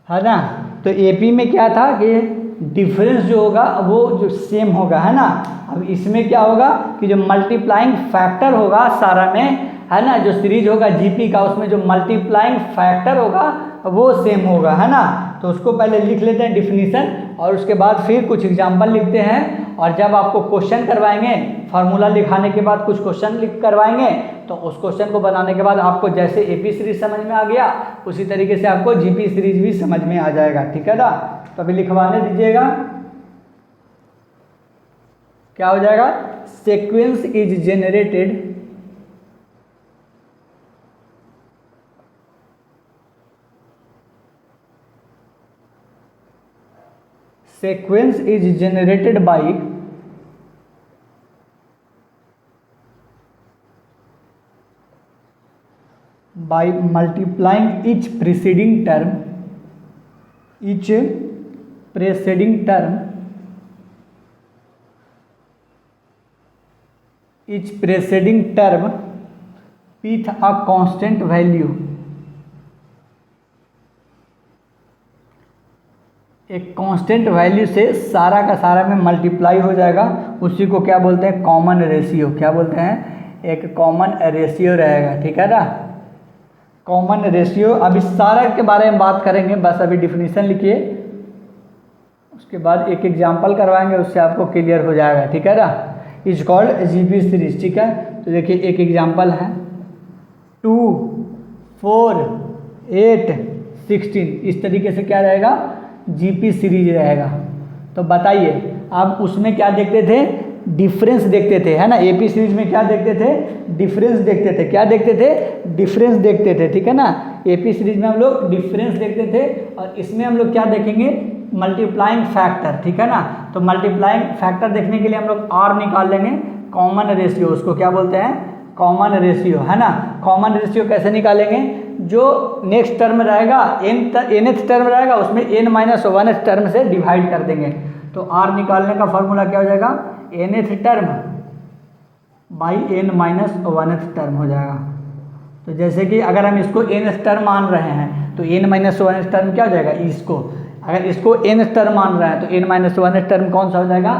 है ना। तो एपी में क्या था कि डिफरेंस जो होगा वो जो सेम होगा, है ना। अब इसमें क्या होगा कि जो मल्टीप्लाइंग फैक्टर होगा सारा में, है ना, जो सीरीज होगा जीपी का, उसमें जो मल्टीप्लाइंग फैक्टर होगा वो सेम होगा, है ना। तो उसको पहले लिख लेते हैं डिफिनीशन, और उसके बाद फिर कुछ एग्जाम्पल लिखते हैं। और जब आपको क्वेश्चन करवाएंगे, फार्मूला लिखाने के बाद कुछ क्वेश्चन लिख करवाएंगे, तो उस क्वेश्चन को बनाने के बाद आपको जैसे एपी सीरीज समझ में आ गया, उसी तरीके से आपको जीपी सीरीज भी समझ में आ जाएगा, ठीक है ना। तो अभी लिखवाने दीजिएगा। क्या हो जाएगा, sequence is generated sequence is generated by multiplying each preceding term with a constant value। एक कांस्टेंट वैल्यू से सारा का सारा में मल्टीप्लाई हो जाएगा, उसी को क्या बोलते हैं, कॉमन रेशियो। क्या बोलते हैं, एक कॉमन रेशियो रहेगा, ठीक है ना, कॉमन रेशियो। अब इस सारा के बारे में बात करेंगे, बस अभी डिफिनीशन लिखिए, उसके बाद एक एग्जांपल करवाएंगे, उससे आपको क्लियर हो जाएगा, ठीक है ना। इज कॉल्ड जीपी सीरीज, ठीक है। तो देखिए एक एग्जांपल है 2, 4, 8, 16, इस तरीके से क्या रहेगा, जीपी सीरीज रहेगा। तो बताइए आप उसमें क्या देखते थे, डिफरेंस देखते थे, है ना। एपी सीरीज में क्या देखते थे, डिफरेंस देखते थे। क्या देखते थे, डिफरेंस देखते थे, ठीक है ना। एपी सीरीज में हम लोग डिफरेंस देखते थे, और इसमें हम लोग क्या देखेंगे, मल्टीप्लाइंग फैक्टर, ठीक है ना। तो मल्टीप्लाइंग फैक्टर देखने के लिए हम लोग आर निकाल लेंगे, कॉमन रेशियो, उसको क्या बोलते हैं, कॉमन रेशियो, है ना। कॉमन रेशियो कैसे निकालेंगे, जो नेक्स्ट टर्म रहेगा, nth टर्म रहेगा, उसमें n-1th टर्म से डिवाइड कर देंगे। तो r निकालने का फॉर्मूला क्या हो जाएगा, nth term by n-1th term हो जाएगा। तो जैसे कि अगर हम इसको nth टर्म मान रहे हैं तो n-1th टर्म क्या हो जाएगा, इसको अगर इसको nth टर्म मान रहे हैं तो n-1th टर्म कौन सा हो जाएगा,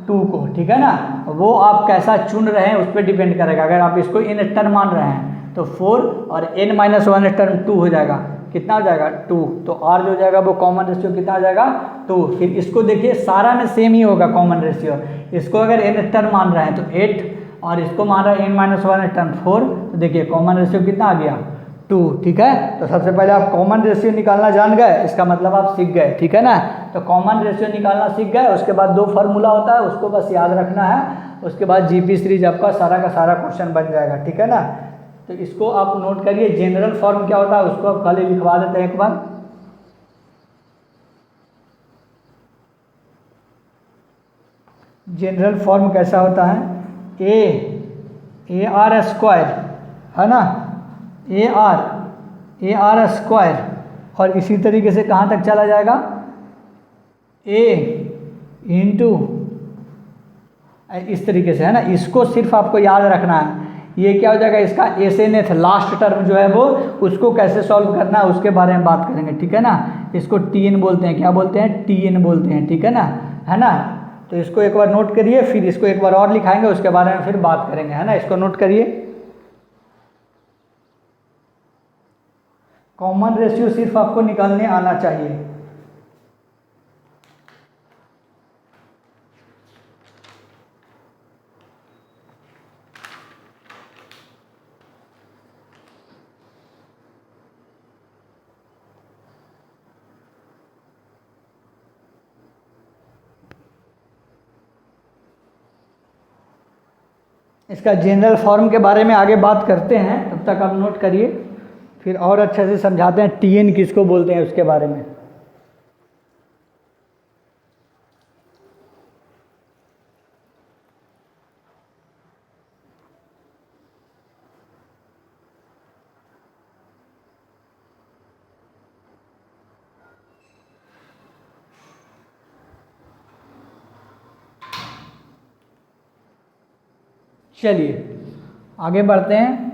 2 को, ठीक है ना। वो आप कैसा चुन रहे हैं उस पर डिपेंड करेगा। अगर आप इसको nth टर्म मान रहे हैं तो 4 और n-1th टर्म 2 हो जाएगा, कितना हो जाएगा, 2। तो r जो हो जाएगा वो कॉमन रेशियो कितना हो जाएगा, 2। फिर इसको देखिए सारा में सेम ही होगा कॉमन रेशियो। इसको अगर nth टर्म मान रहे हैं तो 8, और इसको मान रहा है n-1th टर्म 4, तो देखिए कॉमन रेशियो कितना आ गया, 2, ठीक है। तो सबसे पहले आप कॉमन रेशियो निकालना जान गए, इसका मतलब आप सीख गए, ठीक है ना। तो कॉमन रेशियो निकालना सीख गए, उसके बाद 2 फार्मूला होता है, उसको बस याद रखना है। उसके बाद जीपी सीरीज आपका सारा का सारा क्वेश्चन बन जाएगा, ठीक है ना। तो इसको आप नोट करिए, जनरल फॉर्म क्या होता है उसको आप खाली लिखवा देते हैं एक बार। जनरल फॉर्म कैसा होता है, ए आर स्क्वायर, है ना, ए आर स्क्वायर, और इसी तरीके से कहाँ तक चला जाएगा, ए इंटू, इस तरीके से, है ना। इसको सिर्फ आपको याद रखना है। ये क्या हो जाएगा, इसका एसएनएथ लास्ट टर्म जो है वो, उसको कैसे सॉल्व करना है उसके बारे में बात करेंगे, ठीक है ना। इसको टीएन बोलते हैं, क्या बोलते हैं, टीएन बोलते हैं, ठीक है ना, है ना। तो इसको एक बार नोट करिए, फिर इसको एक बार और लिखाएंगे, उसके बारे में फिर बात करेंगे, है ना। इसको नोट करिए। कॉमन रेशियो सिर्फ आपको निकालने आना चाहिए। इसका जनरल फॉर्म के बारे में आगे बात करते हैं, तब तक आप नोट करिए, फिर और अच्छे से समझाते हैं टीएन किसको बोलते हैं उसके बारे में। चलिए आगे बढ़ते हैं।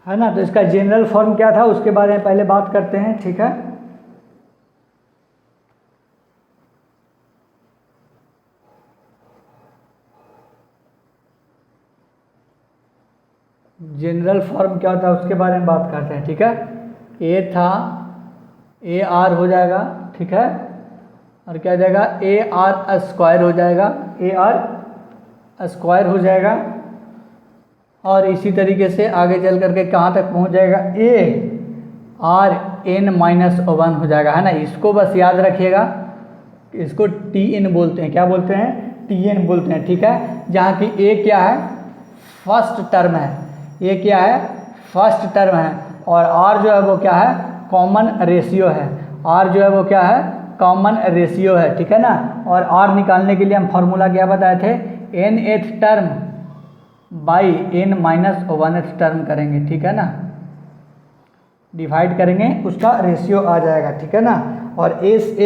है ना, तो इसका जनरल फॉर्म क्या था उसके बारे में पहले बात करते हैं, ठीक है। जनरल फॉर्म क्या होता है उसके बारे में बात करते हैं, ठीक है। ए था, ए आर हो जाएगा, ठीक है, और क्या हो जाएगा, ए आर स्क्वायर हो जाएगा, ए आर स्क्वायर हो जाएगा, और इसी तरीके से आगे चल करके कहाँ तक पहुँच जाएगा, ए आर एन माइनस 1 हो जाएगा, है ना। इसको बस याद रखिएगा, इसको टी एन बोलते हैं, क्या बोलते हैं, टी एन बोलते हैं, ठीक है। जहाँ की ए क्या है, फर्स्ट टर्म है, ए क्या है, फर्स्ट टर्म है, और आर जो है वो क्या है, कॉमन रेशियो है, आर जो है वो क्या है, कॉमन रेशियो है, ठीक है ना। और आर निकालने के लिए हम फॉर्मूला क्या बताए थे, nth term by n minus 1th term करेंगे, ठीक है ना, डिवाइड करेंगे, उसका रेशियो आ जाएगा, ठीक है ना। और S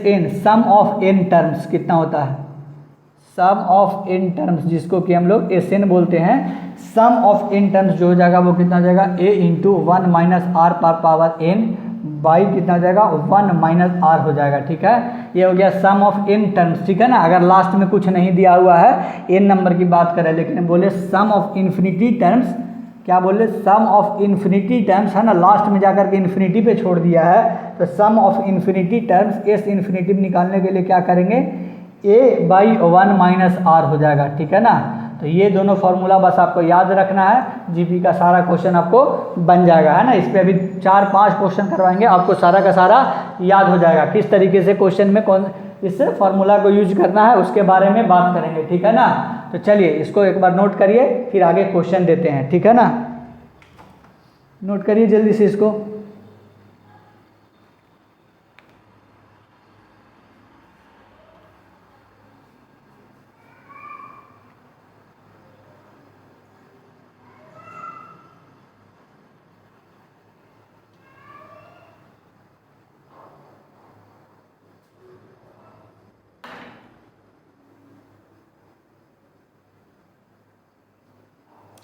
n sum of n terms कितना होता है, सम ऑफ एन टर्म्स, जिसको कि हम लोग एस एन बोलते हैं, सम ऑफ एन टर्म्स जो हो जाएगा वो कितना हो जाएगा, ए इंटू 1 माइनस आर पर पावर एन बाई कितना हो जाएगा, 1 माइनस आर हो जाएगा, ठीक है। ये हो गया सम ऑफ एन टर्म्स, ठीक है ना। अगर लास्ट में कुछ नहीं दिया हुआ है, एन नंबर की बात करें, लेकिन बोले सम ऑफ इन्फिनिटी टर्म्स, क्या बोले, सम ऑफ इन्फिनिटी टर्म्स, है ना, लास्ट में जाकर के इन्फिनिटी पे छोड़ दिया है, तो sum of infinity terms, s infinity निकालने के लिए क्या करेंगे, ए बाई 1 माइनस आर हो जाएगा, ठीक है ना। तो ये दोनों फार्मूला बस आपको याद रखना है, जीपी का सारा क्वेश्चन आपको बन जाएगा, है ना। इस पे अभी 4-5 क्वेश्चन करवाएंगे, आपको सारा का सारा याद हो जाएगा, किस तरीके से क्वेश्चन में कौन इस फार्मूला को यूज करना है उसके बारे में बात करेंगे, ठीक है ना। तो चलिए इसको एक बार नोट करिए, फिर आगे क्वेश्चन देते हैं, ठीक है ना। नोट करिए जल्दी से इसको।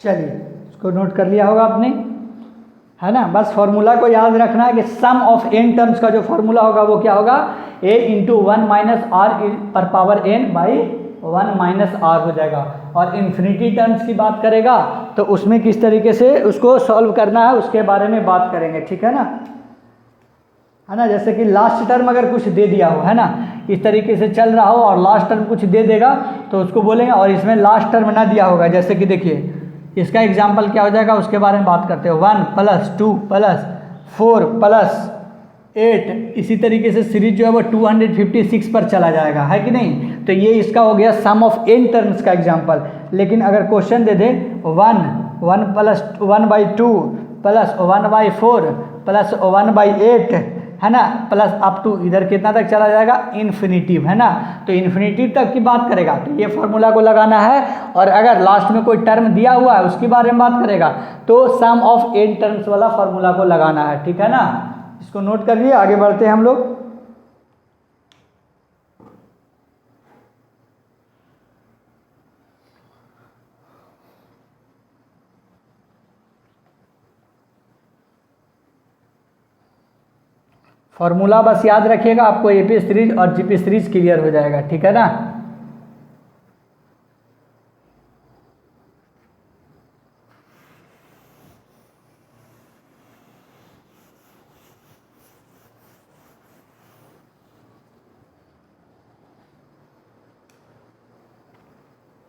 चलिए इसको नोट कर लिया होगा आपने, है ना। बस फॉर्मूला को याद रखना है कि सम ऑफ एन टर्म्स का जो फॉर्मूला होगा वो क्या होगा, ए इंटू 1 माइनस आर पर power n by 1 minus r हो जाएगा। और इन्फिनिटी टर्म्स की बात करेगा तो उसमें किस तरीके से उसको सॉल्व करना है उसके बारे में बात करेंगे, ठीक है ना। जैसे कि लास्ट टर्म अगर कुछ दे दिया हो, है ना, इस तरीके से चल रहा हो और लास्ट टर्म कुछ दे देगा तो उसको बोलेंगे, और इसमें लास्ट टर्म ना दिया होगा, जैसे कि देखिए इसका एग्जाम्पल क्या हो जाएगा उसके बारे में बात करते हो। 1 + 2 + 4 + 8, इसी तरीके से सीरीज जो है वो 256 पर चला जाएगा, है कि नहीं। तो ये इसका हो गया सम ऑफ n टर्म्स का एग्जाम्पल। लेकिन अगर क्वेश्चन दे दे 1 + 1/2 + 1/4 + 1/8, है ना, प्लस अप टू इधर कितना तक चला जाएगा, इन्फिनिटिव, है ना। तो इन्फिनिटिव तक की बात करेगा तो ये फॉर्मूला को लगाना है, और अगर लास्ट में कोई टर्म दिया हुआ है उसके बारे में बात करेगा तो सम ऑफ n टर्म्स वाला फॉर्मूला को लगाना है, ठीक है ना। इसको नोट कर लिए, आगे बढ़ते हैं हम लोग। फॉर्मूला बस याद रखिएगा, आपको एपी सीरीज और जीपी सीरीज क्लियर हो जाएगा, ठीक है ना।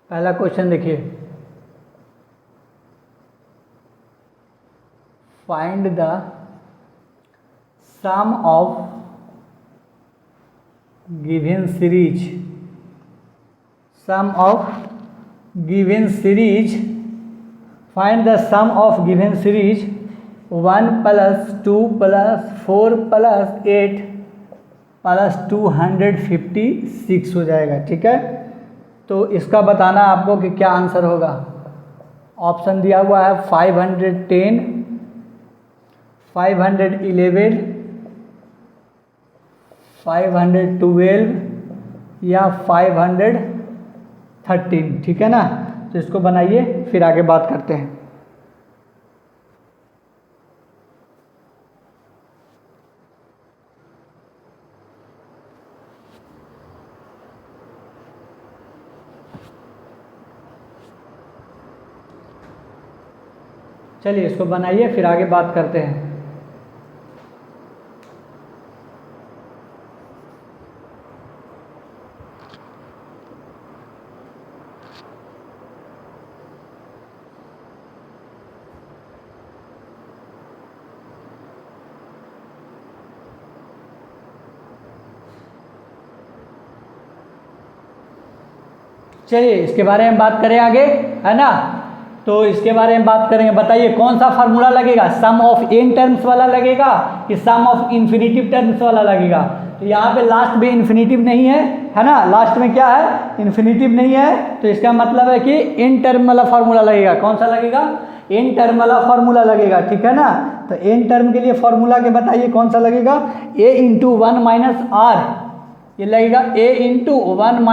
पहला क्वेश्चन देखिए, find the sum of given series, sum of given series, find the sum of given series 1 + 2 + 4 + 8 + 256 हो जाएगा, ठीक है। तो इसका बताना है आपको कि क्या आंसर होगा। ऑप्शन दिया हुआ है 510, 511, 512 या 513, ठीक है ना। तो इसको बनाइए, फिर आगे बात करते हैं। चलिए इसको बनाइए, फिर आगे बात करते हैं। चलिए इसके बारे में बात करें आगे, है ना। तो इसके बारे में बात करेंगे, बताइए कौन सा फार्मूला लगेगा, सम ऑफ n टर्म्स वाला लगेगा कि सम ऑफ इन्फिनिटिव टर्म्स वाला लगेगा। तो यहाँ पे लास्ट में इन्फिनिटिव नहीं है ना, लास्ट में क्या है, इन्फिनिटिव नहीं है। तो इसका मतलब है कि n टर्म वाला फार्मूला लगेगा। कौन सा लगेगा, n टर्म वाला फार्मूला लगेगा, ठीक है ना। तो n टर्म के लिए फार्मूला के बताइए कौन सा लगेगा, a × 1 - r, ये लगेगा a × 1 - r⁴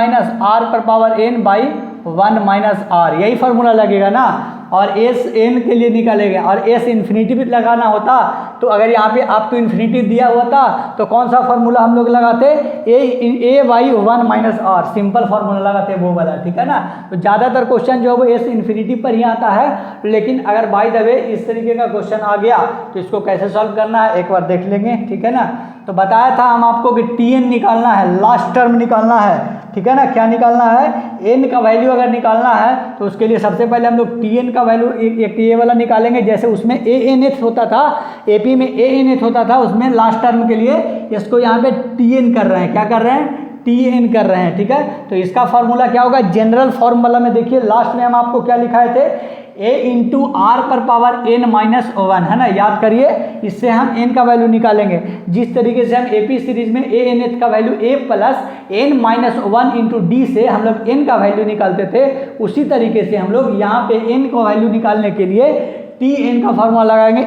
n/1 - r, यही फार्मूला लगेगा ना। और एस एन के लिए निकालेंगे, और एस इन्फिनिटी भी लगाना होता तो अगर यहाँ पे आप तो इन्फिनिटी दिया हुआ था तो कौन सा फार्मूला हम लोग लगाते, a/1 - r, सिंपल फार्मूला लगाते वो वाला, ठीक है ना। तो ज़्यादातर क्वेश्चन जो है वो एस इन्फिनिटी पर ही आता है। लेकिन अगर बाय द वे इस तरीके का क्वेश्चन आ गया तो इसको कैसे सॉल्व करना है एक बार देख लेंगे, ठीक है ना। तो बताया था हम आपको कि Tn निकालना है, लास्ट टर्म निकालना है, ठीक है ना। क्या निकालना है, n का वैल्यू अगर निकालना है तो उसके लिए सबसे पहले हम लोग Tn का वैल्यू एक ये वाला निकालेंगे, जैसे उसमें anth होता था, AP में anth होता था, उसमें लास्ट टर्म के लिए इसको यहाँ पे Tn कर रहे हैं, क्या कर रहे हैं, Tn कर रहे हैं, ठीक है। तो इसका फॉर्मूला क्या होगा, जनरल फॉर्मूला में देखिए लास्ट में हम आपको क्या लिखाए थे, a × r⁻n - 1, है ना, याद करिए। इससे हम n का वैल्यू निकालेंगे, जिस तरीके से हम AP सीरीज में anth का वैल्यू a + n - 1 × d से हम लोग n का वैल्यू निकालते थे, उसी तरीके से हम लोग यहाँ पे n का वैल्यू निकालने के लिए Tn का फॉर्मूला लगाएंगे a ×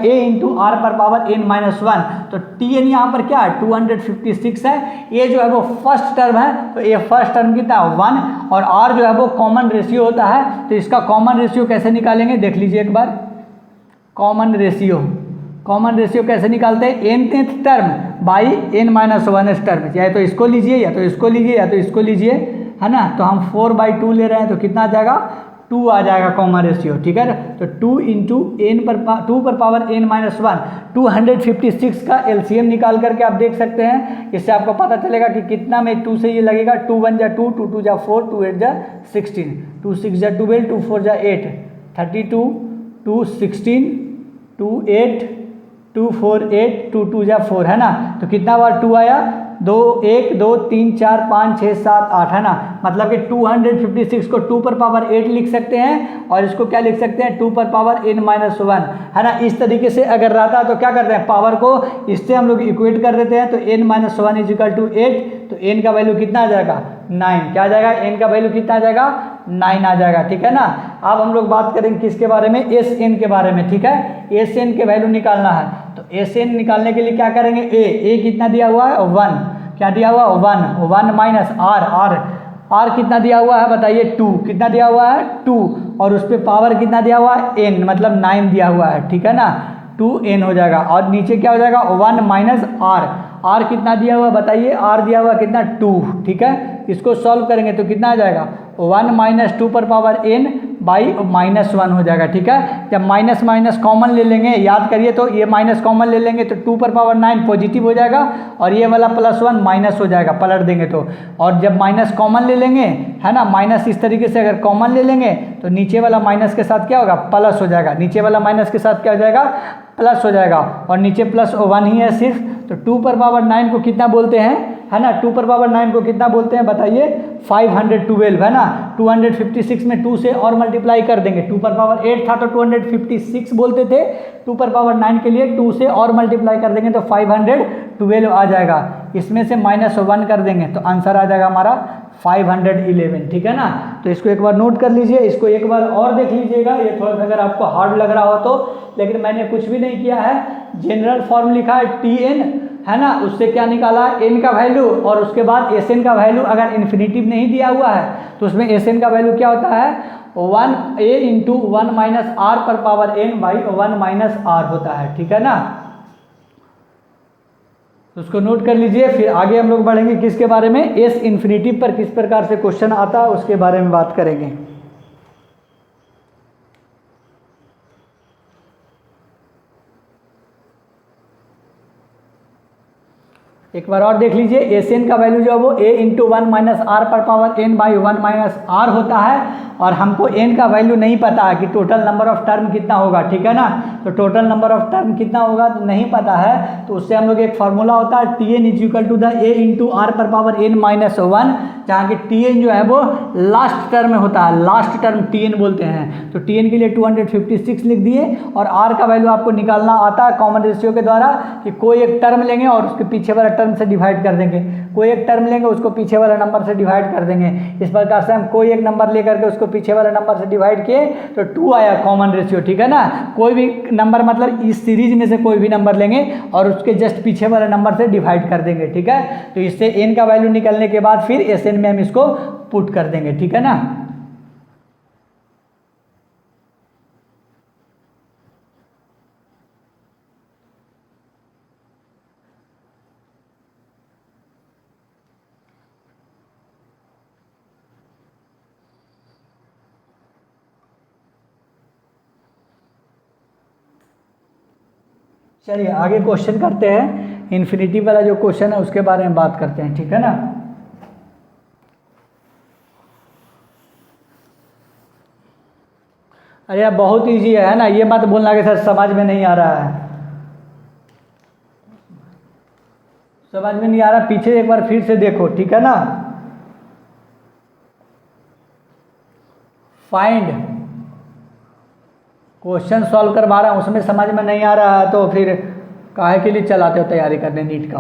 r⁻n - 1। तो Tn यहाँ पर क्या है, 256 है। ये जो है वो फर्स्ट टर्म है, तो ये फर्स्ट टर्म कितना है 1, और r जो है वो कॉमन रेशियो होता है। तो इसका कॉमन रेशियो कैसे निकालेंगे देख लीजिए एक बार। कॉमन रेशियो कैसे निकालते हैं, nth term by n - 1 term, या तो इसको लीजिए या तो इसको लीजिए या तो इसको लीजिए, है ना। तो हम 4/2 ले रहे हैं तो कितना आ जाएगा, 2 आ जाएगा कॉमन रेशियो, ठीक है ना। तो 2 इंटू एन पर 2 पर पावर n-1 256 का एलसीएम निकाल करके आप देख सकते हैं। इससे आपको पता चलेगा कि कितना में 2 से ये लगेगा। 2 1 जा 2, 2 2 जा 4, 2 8 जा 16, 2 6 जा 12, 2 4 जा 8, 32, 2 16, 2 8, 2 4 8, 2 2 जा 4, है ना। तो कितना बार 2 आया, 2 1 2 3 4 5 6 7 8, है ना। मतलब कि 256 को 2 पर पावर 8 लिख सकते हैं और इसको क्या लिख सकते हैं, 2 पर पावर n-1, है ना। इस तरीके से अगर रहता तो क्या करते हैं, पावर को इससे हम लोग इक्वेट कर देते हैं। तो n-1 = 8, तो n का वैल्यू कितना आ जाएगा, 9। क्या आ जाएगा, n का वैल्यू कितना आ जाएगा, 9 आ जाएगा, ठीक है ना। अब हम लोग बात करेंगे किसके बारे में, Sn के बारे में, ठीक है। Sn के वैल्यू निकालना है। तो Sn निकालने के लिए क्या करेंगे, a कितना दिया हुआ है, 1। क्या दिया हुआ, 1 माइनस r कितना दिया हुआ है बताइए, 2। कितना दिया हुआ है, 2। और उस पर पावर कितना दिया हुआ है, n, मतलब 9 दिया हुआ है, ठीक है ना। 2n हो जाएगा। और नीचे क्या हो जाएगा, 1 माइनस r कितना दिया हुआ बताइए, r दिया हुआ कितना, 2, ठीक है। इसको सॉल्व करेंगे तो कितना आ जाएगा, 1 माइनस 2 पर पावर n बाई -1 हो जाएगा, ठीक है। जब माइनस माइनस कॉमन ले लेंगे, याद करिए, तो ये माइनस कॉमन ले लेंगे तो 2 पर पावर 9 पॉजिटिव हो जाएगा और ये वाला +1 माइनस हो जाएगा, पलट देंगे तो। और जब माइनस कॉमन ले लेंगे, है ना, माइनस इस तरीके से अगर कॉमन ले लेंगे तो नीचे वाला माइनस के साथ क्या होगा, प्लस हो जाएगा। नीचे वाला माइनस के साथ क्या हो जाएगा, प्लस हो जाएगा। और नीचे +1 ही है सिर्फ। तो 2 पर पावर 9 को कितना बोलते हैं, है ना, 2 पर पावर 9 को कितना बोलते हैं बताइए, 512, है ना। 256 में 2 से और मल्टीप्लाई कर देंगे। 2 पर पावर 8 था तो 256 बोलते थे। 2 पर पावर 9 के लिए 2 से और मल्टीप्लाई कर देंगे तो 512 आ जाएगा। इसमें से -1 कर देंगे तो आंसर आ जाएगा हमारा 511, ठीक है ना। तो इसको एक बार नोट कर लीजिए, इसको एक बार और देख लीजिएगा। ये थोड़ा सा अगर आपको हार्ड लग रहा हो तो, लेकिन मैंने कुछ भी नहीं किया है। जनरल फॉर्म लिखा है Tn, है ना, उससे क्या निकाला, n का वैल्यू, और उसके बाद Sn का वैल्यू अगर इन्फिनिटिव नहीं दिया हुआ है तो उसमें Sn का वैल्यू क्या होता है, 1a इंटू 1 माइनस r पर power n by 1 minus r होता है, ठीक है ना। तो उसको नोट कर लीजिए। फिर आगे हम लोग बढ़ेंगे किसके बारे में, S इन्फिनिटिव पर किस प्रकार से क्वेश्चन आता है उसके बारे में बात करेंगे। एक बार और देख लीजिए, Sn का वैल्यू जो है वो a इंटू 1 माइनस आर पर power n by 1 minus r होता है। और हमको n का वैल्यू नहीं पता है कि टोटल नंबर ऑफ टर्म कितना होगा, ठीक है ना। तो टोटल नंबर ऑफ टर्म कितना होगा तो नहीं पता है, तो उससे हम लोग एक फार्मूला होता है Tn equal to the a into r पर पावर n माइनस 1, जहाँ की Tn जो है वो लास्ट टर्म में होता है, लास्ट टर्म Tn बोलते हैं। तो Tn के लिए 256 लिख दिए। और r का वैल्यू आपको निकालना आता है कॉमन रेशियो के द्वारा, कि कोई एक टर्म लेंगे और उसके पीछे वाला टर्म से डिवाइड कर देंगे। कोई एक टर्म लेंगे उसको पीछे वाला नंबर से डिवाइड कर देंगे। इस प्रकार से हम कोई एक नंबर लेकर के उसको पीछे वाले नंबर से डिवाइड किए तो 2 आया कॉमन रेशियो, ठीक है ना। कोई भी नंबर, मतलब इस सीरीज में से कोई भी नंबर लेंगे और उसके जस्ट पीछे वाले नंबर से डिवाइड कर देंगे, ठीक है। तो इससे n का वैल्यू निकलने के बाद फिर Sn में हम इसको पुट कर देंगे, ठीक है ना। चलिए आगे क्वेश्चन करते हैं। इन्फिनिटी वाला जो क्वेश्चन है उसके बारे में बात करते हैं, ठीक है ना। अरे यार बहुत इजी है ना, ये मत बोलना कि सर समझ में नहीं आ रहा है। समझ में नहीं आ रहा, पीछे एक बार फिर से देखो, ठीक है ना। फाइंड, क्वेश्चन सॉल्व करवा रहा हूँ, उसमें समझ में नहीं आ रहा है तो फिर काहे के लिए चलाते हो तैयारी करने नीट का।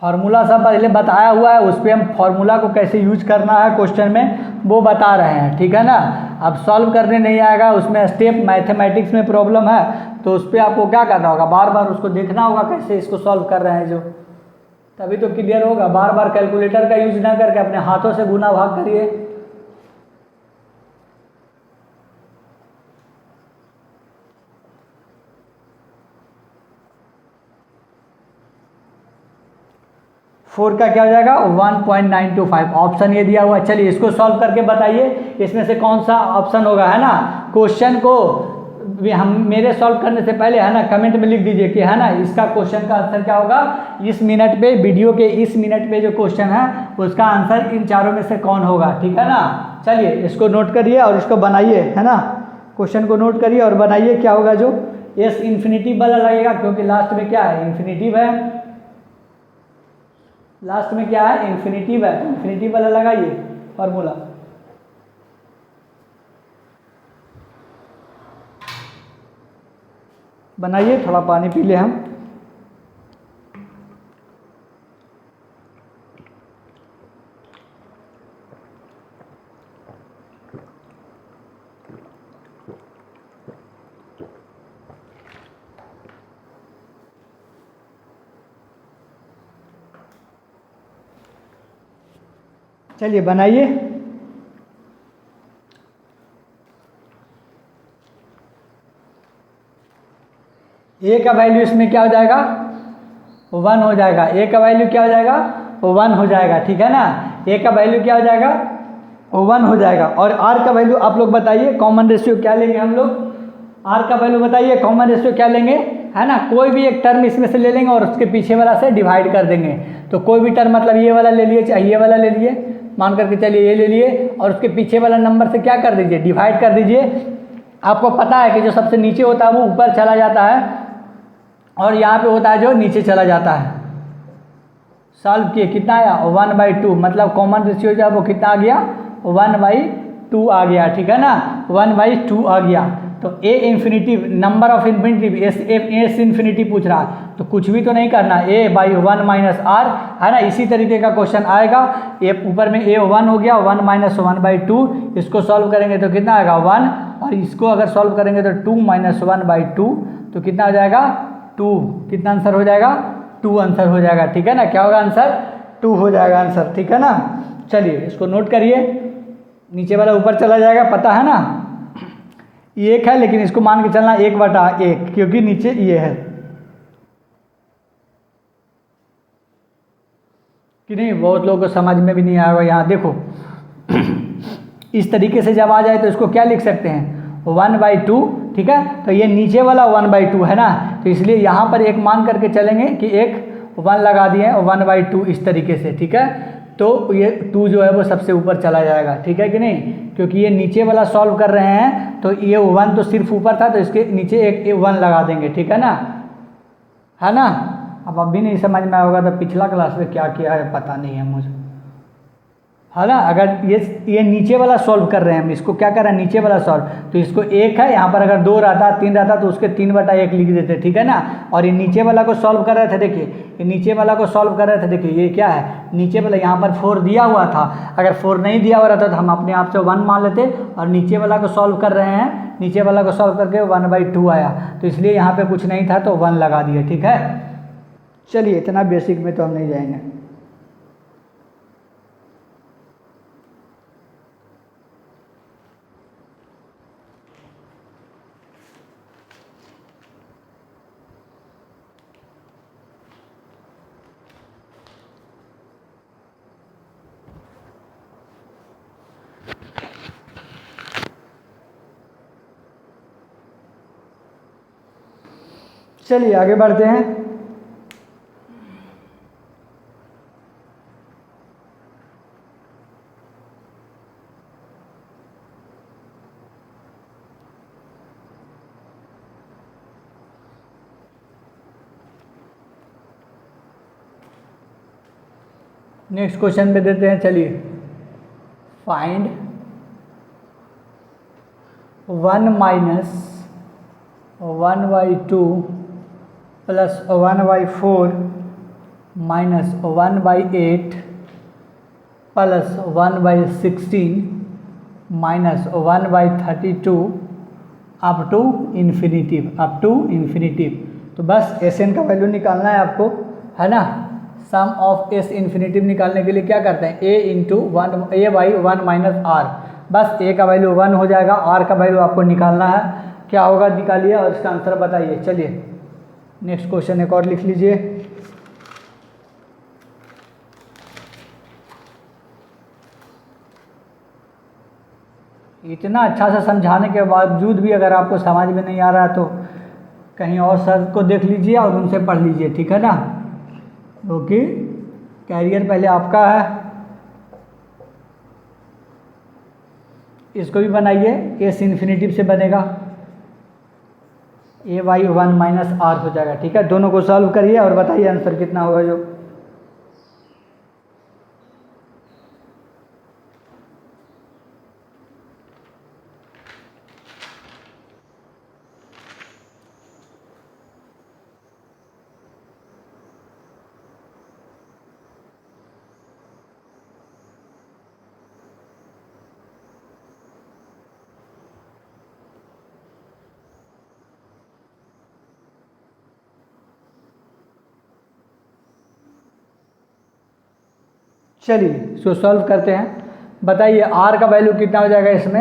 फार्मूला सब पहले बताया हुआ है, उस पर हम फार्मूला को कैसे यूज करना है क्वेश्चन में वो बता रहे हैं, ठीक है ना। अब सॉल्व करने नहीं आएगा, उसमें स्टेप मैथमेटिक्स में प्रॉब्लम है तो उस पर आपको क्या करना होगा, बार बार उसको देखना होगा कैसे इसको सॉल्व कर रहे हैं, जो तभी तो क्लियर होगा। बार बार कैलकुलेटर का यूज ना करके अपने हाथों से गुना भाग करिए। 4 का क्या हो जाएगा 1.925, ऑप्शन ये दिया हुआ है। चलिए इसको सॉल्व करके बताइए इसमें से कौन सा ऑप्शन होगा, है ना। क्वेश्चन को हम मेरे सॉल्व करने से पहले, है ना, कमेंट में लिख दीजिए कि, है ना, इसका क्वेश्चन का आंसर क्या होगा। इस मिनट पे, वीडियो के इस मिनट पे जो क्वेश्चन है उसका आंसर इन चारों में से कौन होगा, ठीक है ना। चलिए इसको नोट करिए और इसको बनाइए, है ना, क्वेश्चन को नोट करिए और बनाइए क्या होगा। जो एस इन्फिनिटिव वाला लगेगा, क्योंकि लास्ट में क्या है, इन्फिनिटिव है, लास्ट में क्या है, इन्फिनिटिव है, तो इन्फिनिटिव वाला लगाइए फॉर्मूला। बनाइए, थोड़ा पानी पी ले हम। चलिए बनाइए। ए का वैल्यू इसमें क्या हो जाएगा, 1 हो जाएगा। ए का वैल्यू क्या हो जाएगा, 1 हो जाएगा, ठीक है ना। ए का वैल्यू क्या हो जाएगा, 1 हो जाएगा। और आर का वैल्यू आप लोग बताइए, कॉमन रेशियो क्या लेंगे हम लोग, आर का वैल्यू बताइए, कॉमन रेशियो क्या लेंगे, है ना। कोई भी एक टर्म इसमें से ले लेंगे और उसके पीछे वाला से डिवाइड कर देंगे। तो कोई भी टर्म, मतलब ये वाला ले लिए चाहे ये वाला ले लिए, मान करके चलिए ये ले लिए, और उसके पीछे वाला नंबर से क्या कर दीजिए, डिवाइड कर दीजिए। आपको पता है कि जो सबसे नीचे होता है वो ऊपर चला जाता है, और यहाँ पे होता है जो नीचे चला जाता है। सॉल्व किए, कितना आया 1/2, मतलब कॉमन रेशियो जो है वो कितना आ गया, 1/2 आ गया, ठीक है ना, 1/2 आ गया। तो a infinitive, number of infinitive, s infinity पूछ रहा है, तो कुछ भी तो नहीं करना, a/1 माइनस आर, है ना। इसी तरीके का क्वेश्चन आएगा, ए ऊपर में a 1 हो गया, 1 माइनस 1/2, इसको सॉल्व करेंगे तो कितना आएगा 1, और इसको अगर सॉल्व करेंगे तो 2 माइनस 1/2, तो कितना हो जाएगा 2, कितना आंसर हो जाएगा 2 आंसर हो जाएगा, ठीक है ना। क्या होगा आंसर, 2 हो जाएगा आंसर, ठीक है ना। चलिए इसको नोट करिए, नीचे वाला ऊपर चला जाएगा, पता है ना, ये 1 है, लेकिन इसको मान के चलना 1/1, क्योंकि नीचे ये है कि नहीं। बहुत लोगों को समझ में भी नहीं आएगा। यहाँ देखो इस तरीके से जब आ जाए तो इसको क्या लिख सकते हैं, 1/2, ठीक है। तो ये नीचे वाला 1/2 है ना, तो इसलिए यहाँ पर एक मान करके चलेंगे कि एक 1 लगा दिए हैं, 1/2 इस तरीके से, ठीक है। तो ये 2 जो है वो सबसे ऊपर चला जाएगा, ठीक है कि नहीं, क्योंकि ये नीचे वाला सॉल्व कर रहे हैं, तो ये 1 तो सिर्फ ऊपर था, तो इसके नीचे एक 1 लगा देंगे, ठीक है ना, है ना। अब भी नहीं समझ में आएगा तो पिछला क्लास में क्या किया है पता नहीं है मुझे, है ना। अगर ये नीचे वाला सॉल्व कर रहे हैं हम, इसको क्या कर रहे हैं, नीचे वाला सॉल्व, तो इसको 1 है, यहाँ पर अगर 2 रहता 3 रहता तो उसके 3/1 लिख देते, ठीक है ना। और ये नीचे वाला को सॉल्व कर रहे थे, देखिए ये नीचे वाला को सॉल्व कर रहे थे, देखिए ये क्या है, नीचे वाला यहाँ पर 4 दिया हुआ था, अगर 4 नहीं दिया हुआ रहता तो हम अपने आप से 1 मान लेते, और नीचे वाला को सॉल्व कर रहे हैं, नीचे वाला को सॉल्व करके 1/2 आया, तो इसलिए यहाँ पर कुछ नहीं था तो 1 लगा दिए, ठीक है। चलिए इतना बेसिक में तो हम नहीं जाएंगे। चलिए आगे बढ़ते हैं। नेक्स्ट क्वेश्चन पे देते हैं, चलिए find 1 minus 1/2 plus 1/4 minus 1/8 plus 1/16 minus 1/32 up to infinitive. तो बस एस एन का वैल्यू निकालना है आपको, है ना। सम ऑफ एस इन्फिनिटिव निकालने के लिए क्या करते हैं, a/1 माइनस आर, बस ए का वैल्यू 1 हो जाएगा, आर का वैल्यू आपको निकालना है, क्या होगा निकालिए और इसका आंसर बताइए। चलिए नेक्स्ट क्वेश्चन एक और लिख लीजिए। इतना अच्छा से समझाने के बावजूद भी अगर आपको समझ में नहीं आ रहा है तो कहीं और सर को देख लीजिए और उनसे पढ़ लीजिए, ठीक है ना, क्योंकि कैरियर पहले आपका है। इसको भी बनाइए, एस इन्फिनेटिव से बनेगा, ए वाई 1 माइनस आर हो जाएगा, ठीक है। दोनों को सॉल्व करिए और बताइए आंसर कितना होगा जो। चलिए इसको सॉल्व करते हैं। बताइए आर का वैल्यू कितना हो जाएगा इसमें।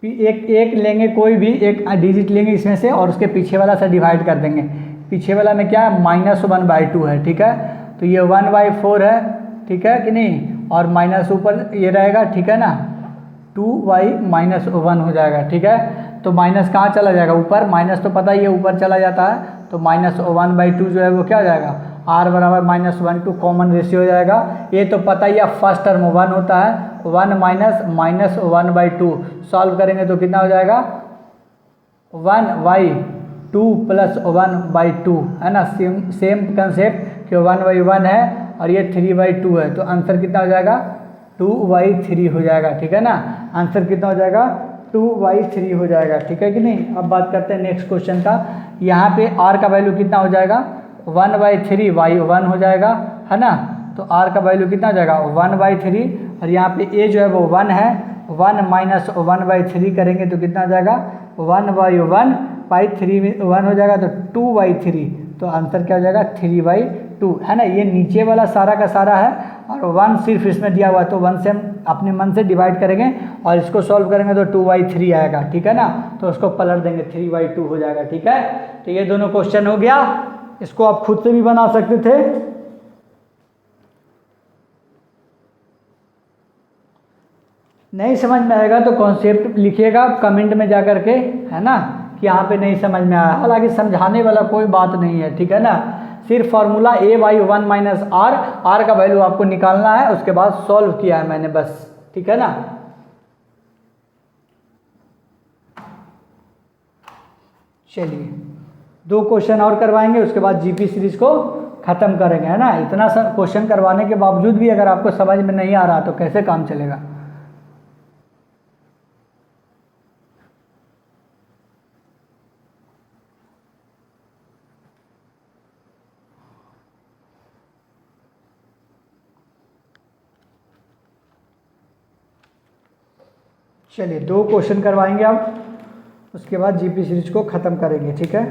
एक लेंगे, कोई भी एक डिजिट लेंगे इसमें से और उसके पीछे वाला से डिवाइड कर देंगे। पीछे वाला में क्या है, -1/2 है, ठीक है। तो ये 1/4 है, ठीक है कि नहीं, और माइनस ऊपर ये रहेगा, ठीक है ना, 2y-1 हो जाएगा, ठीक है। तो माइनस कहाँ चला जाएगा, ऊपर। माइनस तो पता ही है ऊपर चला जाता है, तो -1/2 जो है वो क्या हो जाएगा, r बराबर -1/2 कॉमन रेशियो हो जाएगा। ये तो पता ही है, फर्स्ट टर्म 1 होता है, 1 माइनस -1/2 सॉल्व करेंगे तो कितना हो जाएगा, 1/2 + 1/2 है ना। सेम कंसेप्ट कि 1/1 है और ये 3/2 है, तो आंसर कितना हो जाएगा, 2/3 हो जाएगा, ठीक है ना। आंसर कितना हो जाएगा, 2/3 हो जाएगा, ठीक है कि नहीं। अब बात करते हैं नेक्स्ट क्वेश्चन का। यहाँ पे r का वैल्यू कितना हो जाएगा, 1/3 y1 हो जाएगा, है ना। तो r का वैल्यू कितना हो जाएगा, 1/3, और यहाँ पे a जो है वो 1 है, 1 माइनस 1/3 करेंगे तो कितना हो जाएगा, 1/1/3 में 1 हो जाएगा तो 2/3, तो आंसर क्या हो जाएगा, 3/2 है ना। ये नीचे वाला सारा का सारा है और 1 सिर्फ इसमें दिया हुआ है, तो 1 से हम अपने मन से डिवाइड करेंगे और इसको सॉल्व करेंगे तो 2/3 आएगा, ठीक है ना। तो उसको पलट देंगे, 3/2 हो जाएगा, ठीक है। तो ये दोनों क्वेश्चन हो गया। इसको आप खुद से भी बना सकते थे। नहीं समझ में आएगा तो कॉन्सेप्ट लिखिएगा कमेंट में जा करके, है ना, कि यहाँ पे नहीं समझ में आया। हालांकि समझाने वाला कोई बात नहीं है, ठीक है ना। सिर्फ फार्मूला a/1 माइनस r का वैल्यू आपको निकालना है, उसके बाद सॉल्व किया है मैंने बस, ठीक है ना। चलिए 2 क्वेश्चन और करवाएंगे, उसके बाद जीपी सीरीज को खत्म करेंगे, है ना। इतना सा क्वेश्चन करवाने के बावजूद भी अगर आपको समझ में नहीं आ रहा तो कैसे काम चलेगा। चलिए 2 क्वेश्चन करवाएंगे अब, उसके बाद जीपी सीरीज को ख़त्म करेंगे, ठीक है।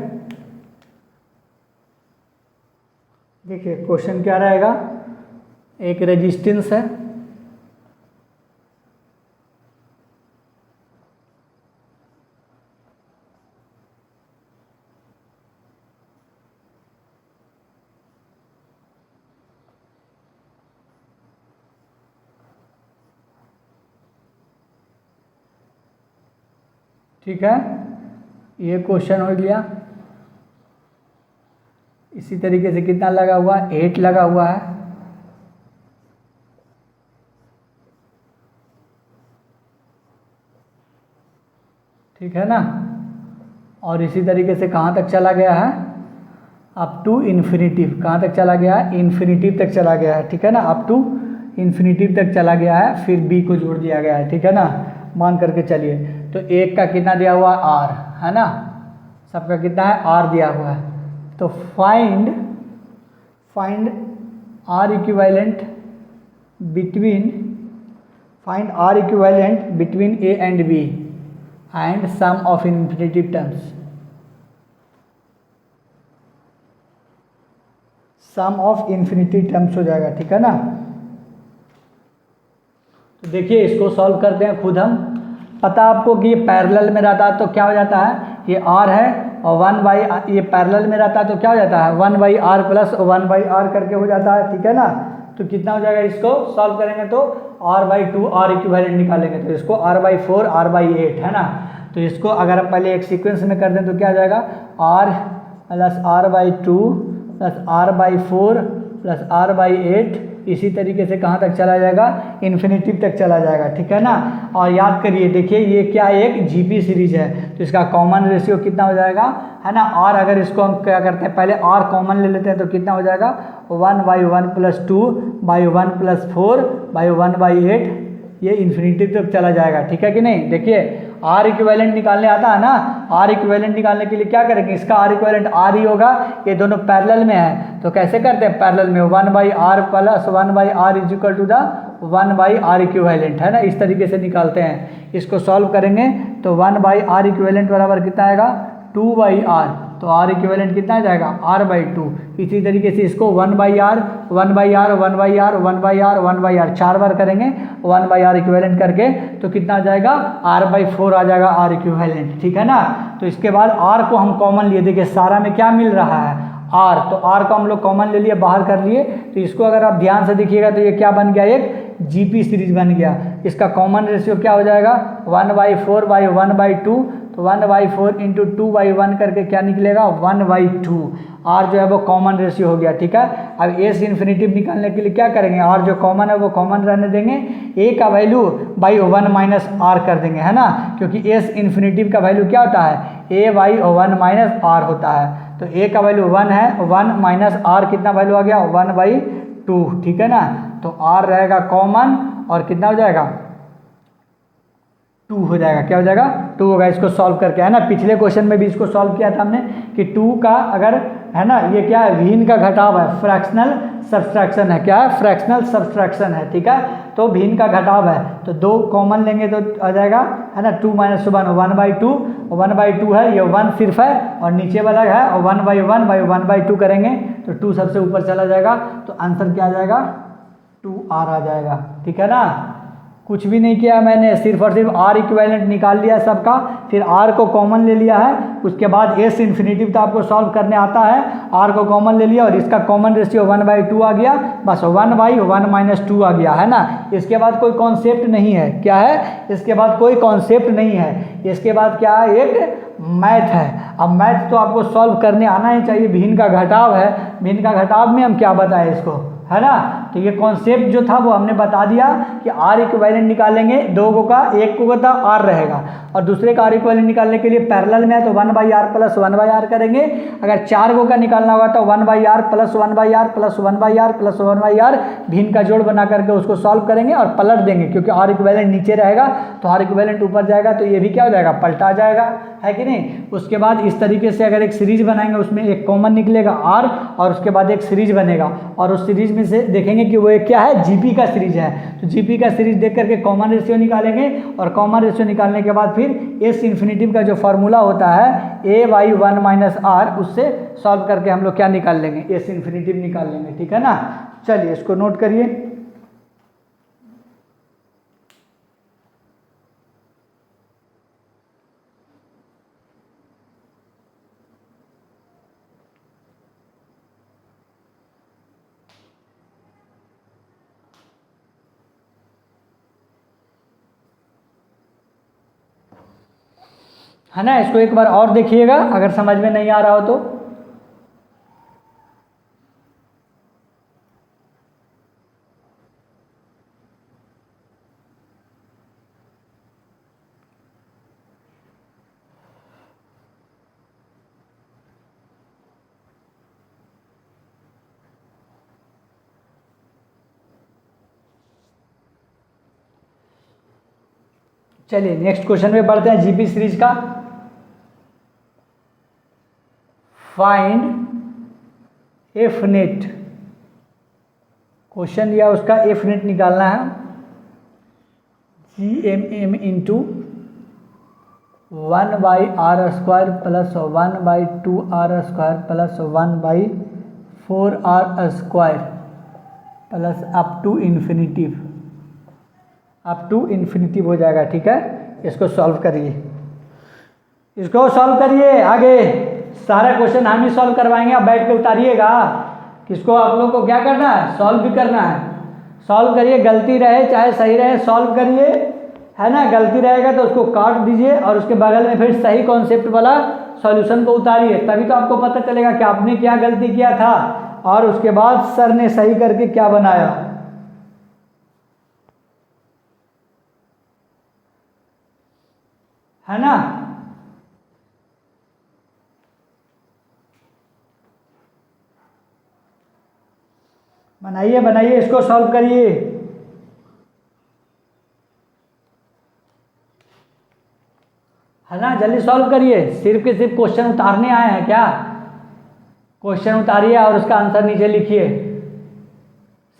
देखिए क्वेश्चन क्या रहेगा, एक रेजिस्टेंस है, ठीक है। ये क्वेश्चन हो गया। इसी तरीके से कितना लगा हुआ है, 8 लगा हुआ है, ठीक है ना। और इसी तरीके से कहाँ तक चला गया है, अप टू इन्फिनिटिव। कहाँ तक चला गया है, इन्फिनिटिव तक चला गया है, ठीक है ना। अप टू इन्फिनिटिव तक चला गया है, फिर b को जोड़ दिया गया है, ठीक है ना। मान करके चलिए, तो एक का कितना दिया हुआ है, r, है ना। सबका कितना है, r दिया हुआ है। तो find r equivalent between a and b and sum of infinitive terms. Sum of infinitive terms हो जाएगा, ठीक है ना। तो देखिए इसको सॉल्व करते हैं खुद हम। पता आपको कि ये पैरेलल में रहता है तो क्या हो जाता है, ये r है और 1/, ये पैरेलल में रहता है तो क्या हो जाता है, 1/r + 1/r करके हो जाता है, ठीक है ना। तो कितना हो जाएगा, इसको सॉल्व करेंगे तो r/2 आर इक्विवेलेंट निकालेंगे तो इसको r/4 r/8 है ना। तो इसको अगर हम पहले एक सीक्वेंस में कर दें तो क्या आ जाएगा, r plus r/2 plus r/4 plus r/8, इसी तरीके से कहाँ तक चला जाएगा, इन्फिनिटी तक चला जाएगा, ठीक है ना। और याद करिए, देखिए ये क्या एक जीपी सीरीज है तो इसका कॉमन रेशियो कितना हो जाएगा, है ना। और अगर इसको हम क्या करते हैं, पहले r कॉमन ले लेते हैं तो कितना हो जाएगा, 1/1 + 2/1 + 4/1/8, ये इन्फिनिटी तक चला जाएगा, ठीक है कि नहीं। देखिए आर इक्विवेलेंट निकालने आता है ना, आर इक्विवेलेंट निकालने के लिए क्या करेंगे, इसका आर इक्विवेलेंट आर ही होगा, ये दोनों पैरेलल में है तो कैसे करते हैं, पैरेलल में 1/r + 1/r = 1/r इक्विवेलेंट, है ना। इस तरीके से निकालते हैं। इसको सॉल्व करेंगे तो 1/r इक्विवेलेंट बराबर कितना आएगा, 2/r, तो r इक्विवेलेंट कितना आ जाएगा, r/2। इसी तरीके से इसको 1/r 1/r 1/r 1/r 1/r 4 बार करेंगे 1/r इक्विवेलेंट करके तो कितना आ जाएगा, r/4 आ जाएगा r इक्विवेलेंट, ठीक है ना। तो इसके बाद r को हम कॉमन लिए, देखिए सारा में क्या मिल रहा है, r, तो r को हम लोग कॉमन ले लिए, बाहर कर लिए। तो इसको अगर आप ध्यान से देखिएगा तो ये क्या बन गया, एक जीपी सीरीज बन गया। इसका कॉमन रेशियो क्या हो जाएगा, 1/4/1/2, तो 1/4 × 2/1 करके क्या निकलेगा, 1/2। r जो है वो कॉमन रेशियो हो गया, ठीक है। अब s इन्फिनिटिव निकालने के लिए क्या करेंगे, r जो कॉमन है वो कॉमन रहने देंगे, a का वैल्यू /1 - r कर देंगे, है ना, क्योंकि s इन्फिनिटिव का वैल्यू क्या होता है, a/1 - r होता है। तो a का वैल्यू 1 है, 1 - r कितना वैल्यू आ गया, 1/2, ठीक है ना। तो r रहेगा कॉमन और कितना हो जाएगा, 2 हो जाएगा, क्या हो जाएगा, 2 होगा। इसको सॉल्व करके, है ना, पिछले क्वेश्चन में भी इसको सॉल्व किया था हमने कि 2 का अगर, है ना, ये क्या है, भिन्न का घटाव है, फ्रैक्शनल सब्सट्रैक्शन है, क्या है, फ्रैक्शनल सब्सट्रैक्शन है, ठीक है। तो भिन्न का घटाव है तो 2 कॉमन लेंगे तो आ जाएगा, है ना, 2 - 1 1/2, 1/2 है, ये 1 सिर्फ है और नीचे वाला है, और 1/1/1/2 करेंगे तो 2 सबसे ऊपर चला जाएगा, तो आंसर क्या आ जाएगा, 2r आ जाएगा, ठीक है ना। कुछ भी नहीं किया मैंने, सिर्फ और सिर्फ r इक्विवेलेंट निकाल लिया सबका, फिर r को कॉमन ले लिया है, उसके बाद s इन्फिनिटिव तो आपको सॉल्व करने आता है, r को कॉमन ले लिया और इसका कॉमन रेशियो 1/2 आ गया, बस 1/1 - 2 आ गया, है ना। इसके बाद कोई कॉन्सेप्ट नहीं है, क्या है, इसके बाद कोई कॉन्सेप्ट नहीं है, इसके बाद क्या है, एक मैथ है। अब मैथ तो आपको सॉल्व करने आना ही चाहिए, भिन्न का घटाव है, भिन्न का घटाव में हम क्या बताएं इसको, है ना। तो ये कॉन्सेप्ट जो था वो हमने बता दिया कि r इक्विवेलेंट निकालेंगे, दो को का, एक को का r रहेगा और दूसरे का r इक्विवेलेंट निकालने के लिए पैरेलल में है तो 1/r + 1/r करेंगे। अगर 4 को का निकालना होगा तो 1/r + 1/r + 1/r + 1/r भिन्न का जोड़ बना करके उसको सॉल्व करेंगे और पलट देंगे, क्योंकि r इक्विवेलेंट नीचे रहेगा तो r इक्विवेलेंट ऊपर जाएगा, तो ये भी क्या हो जाएगा, पलटा जाएगा, है कि नहीं। उसके बाद इस तरीके से अगर एक सीरीज बनाएंगे, उसमें एक कॉमन निकलेगा r और उसके बाद एक सीरीज बनेगा और उस सीरीज में से देखेंगे कि वो एक क्या है, जीपी का सीरीज है। तो जीपी का सीरीज देख करके कॉमन रेशियो निकालेंगे और कॉमन रेशियो निकालने के बाद फिर s इन्फिनिटिव का जो फार्मूला होता है a/1 - r, उससे सॉल्व करके हम लोग क्या निकाल लेंगे, s इन्फिनिटिव निकाल लेंगे, ठीक है ना। चलिए इसको नोट करिए। है ना, इसको एक बार और देखिएगा अगर समझ में नहीं आ रहा हो तो। चलिए नेक्स्ट क्वेश्चन में बढ़ते हैं, जीपी सीरीज का। फाइंड एफ नेट, क्वेश्चन दिया उसका एफ नेट निकालना है, GMM × 1/r² + 1/2r² + 1/4r² plus up to infinitive हो जाएगा, ठीक है। इसको सॉल्व करिए, इसको सॉल्व करिए, आगे सारा क्वेश्चन हम ही सॉल्व करवाएंगे, आप बैठ के उतारिएगा। किसको, आप लोग को क्या करना है, सॉल्व भी करना है। सॉल्व करिए, गलती रहे चाहे सही रहे सॉल्व करिए, है ना। गलती रहेगा तो उसको काट दीजिए और उसके बगल में फिर सही कॉन्सेप्ट वाला सॉल्यूशन को उतारिए, तभी तो आपको पता चलेगा कि आपने क्या गलती किया था और उसके बाद सर ने सही करके क्या बनाया, है ना। बनाइए बनाइए, इसको सॉल्व करिए। है ना, जल्दी सॉल्व करिए। सिर्फ के सिर्फ क्वेश्चन उतारने आए हैं क्या? क्वेश्चन उतारिए और उसका आंसर नीचे लिखिए।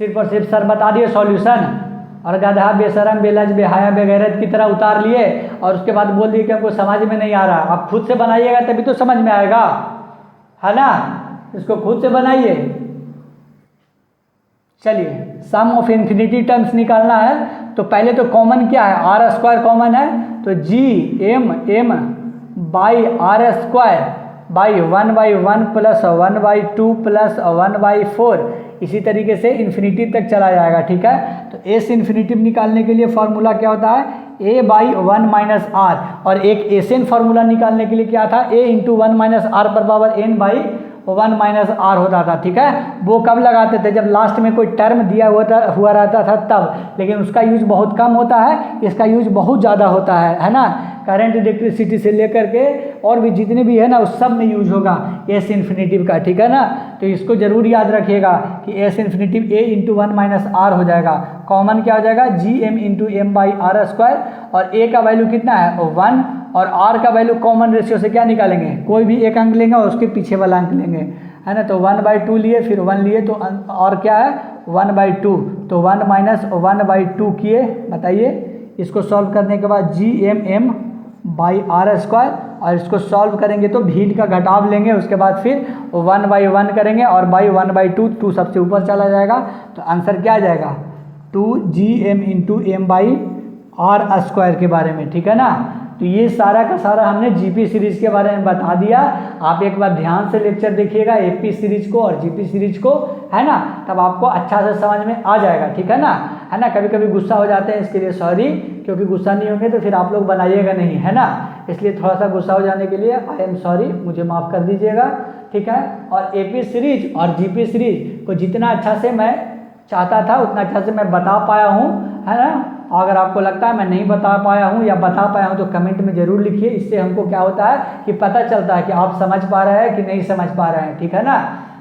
सिर्फ और सिर्फ सर बता दिए सॉल्यूशन और गधा बेशरम बेलज बेहाया बेगैरत की तरह उतार लिए और उसके बाद बोल दिए कि हमको समझ में नहीं आ रहा। आप खुद से बनाइएगा तभी तो समझ में आएगा, है ना। इसको खुद से बनाइए। चलिए, सम ऑफ इन्फिनिटी टर्म्स निकालना है तो पहले तो कॉमन क्या है, आर स्क्वायर कॉमन है, तो G M m by r square by 1/1 plus 1/2 plus 1/4, इसी तरीके से इन्फिनिटी तक चला जाएगा। ठीक है, तो एस इन्फिनिटी निकालने के लिए फॉर्मूला क्या होता है, a बाई 1 माइनस आर, और एक एसएन फार्मूला निकालने के लिए क्या था, a इंटू 1 माइनस आर पर power n by 1 minus r होता था। ठीक है, वो कब लगाते थे, जब लास्ट में कोई टर्म दिया हुआ रहता था तब, लेकिन उसका यूज बहुत कम होता है, इसका यूज बहुत ज़्यादा होता है ना। करंट इलेक्ट्रिसिटी से लेकर के और भी जितने भी है ना उस सब में यूज होगा एस इन्फिनिटिव का। ठीक है ना, तो इसको जरूर याद रखिएगा कि S infinitive a into 1 minus r हो जाएगा। कॉमन क्या हो जाएगा, G M into m by r square, और a का वैल्यू कितना है 1, और r का वैल्यू कॉमन रेशियो से क्या निकालेंगे, कोई भी एक अंक लेंगे और उसके पीछे वाला अंक लेंगे, है ना। तो 1/2 लिए, फिर 1 लिए, तो और क्या है 1/2, तो 1 माइनस 1/2 किए। बताइए, इसको सॉल्व करने के बाद G M m by r square, और इसको सॉल्व करेंगे तो भीड़ का घटाव लेंगे, उसके बाद फिर 1/1 करेंगे और बाई 1/2, 2 सबसे ऊपर चला जाएगा, तो आंसर क्या आ जाएगा 2gm into m by r square के बारे में। ठीक है ना, तो ये सारा का सारा हमने जीपी सीरीज के बारे में बता दिया। आप एक बार ध्यान से लेक्चर देखिएगा एपी सीरीज को और जीपी सीरीज को, है ना, तब आपको अच्छा से समझ में आ जाएगा। ठीक है ना, है ना। कभी कभी गुस्सा हो जाते हैं, इसके लिए सॉरी, क्योंकि गुस्सा नहीं होंगे तो फिर आप लोग बनाइएगा नहीं, है ना। इसलिए थोड़ा सा गुस्सा हो जाने के लिए आई एम सॉरी, मुझे माफ़ कर दीजिएगा। ठीक है, और एपी सीरीज और जीपी सीरीज को जितना अच्छा से मैं चाहता था उतना अच्छा से मैं बता पाया हूँ, है ना। अगर आपको लगता है मैं नहीं बता पाया हूँ या बता पाया हूँ तो कमेंट में ज़रूर लिखिए। इससे हमको क्या होता है कि पता चलता है कि आप समझ पा रहे हैं कि नहीं समझ पा रहे हैं। ठीक है ना,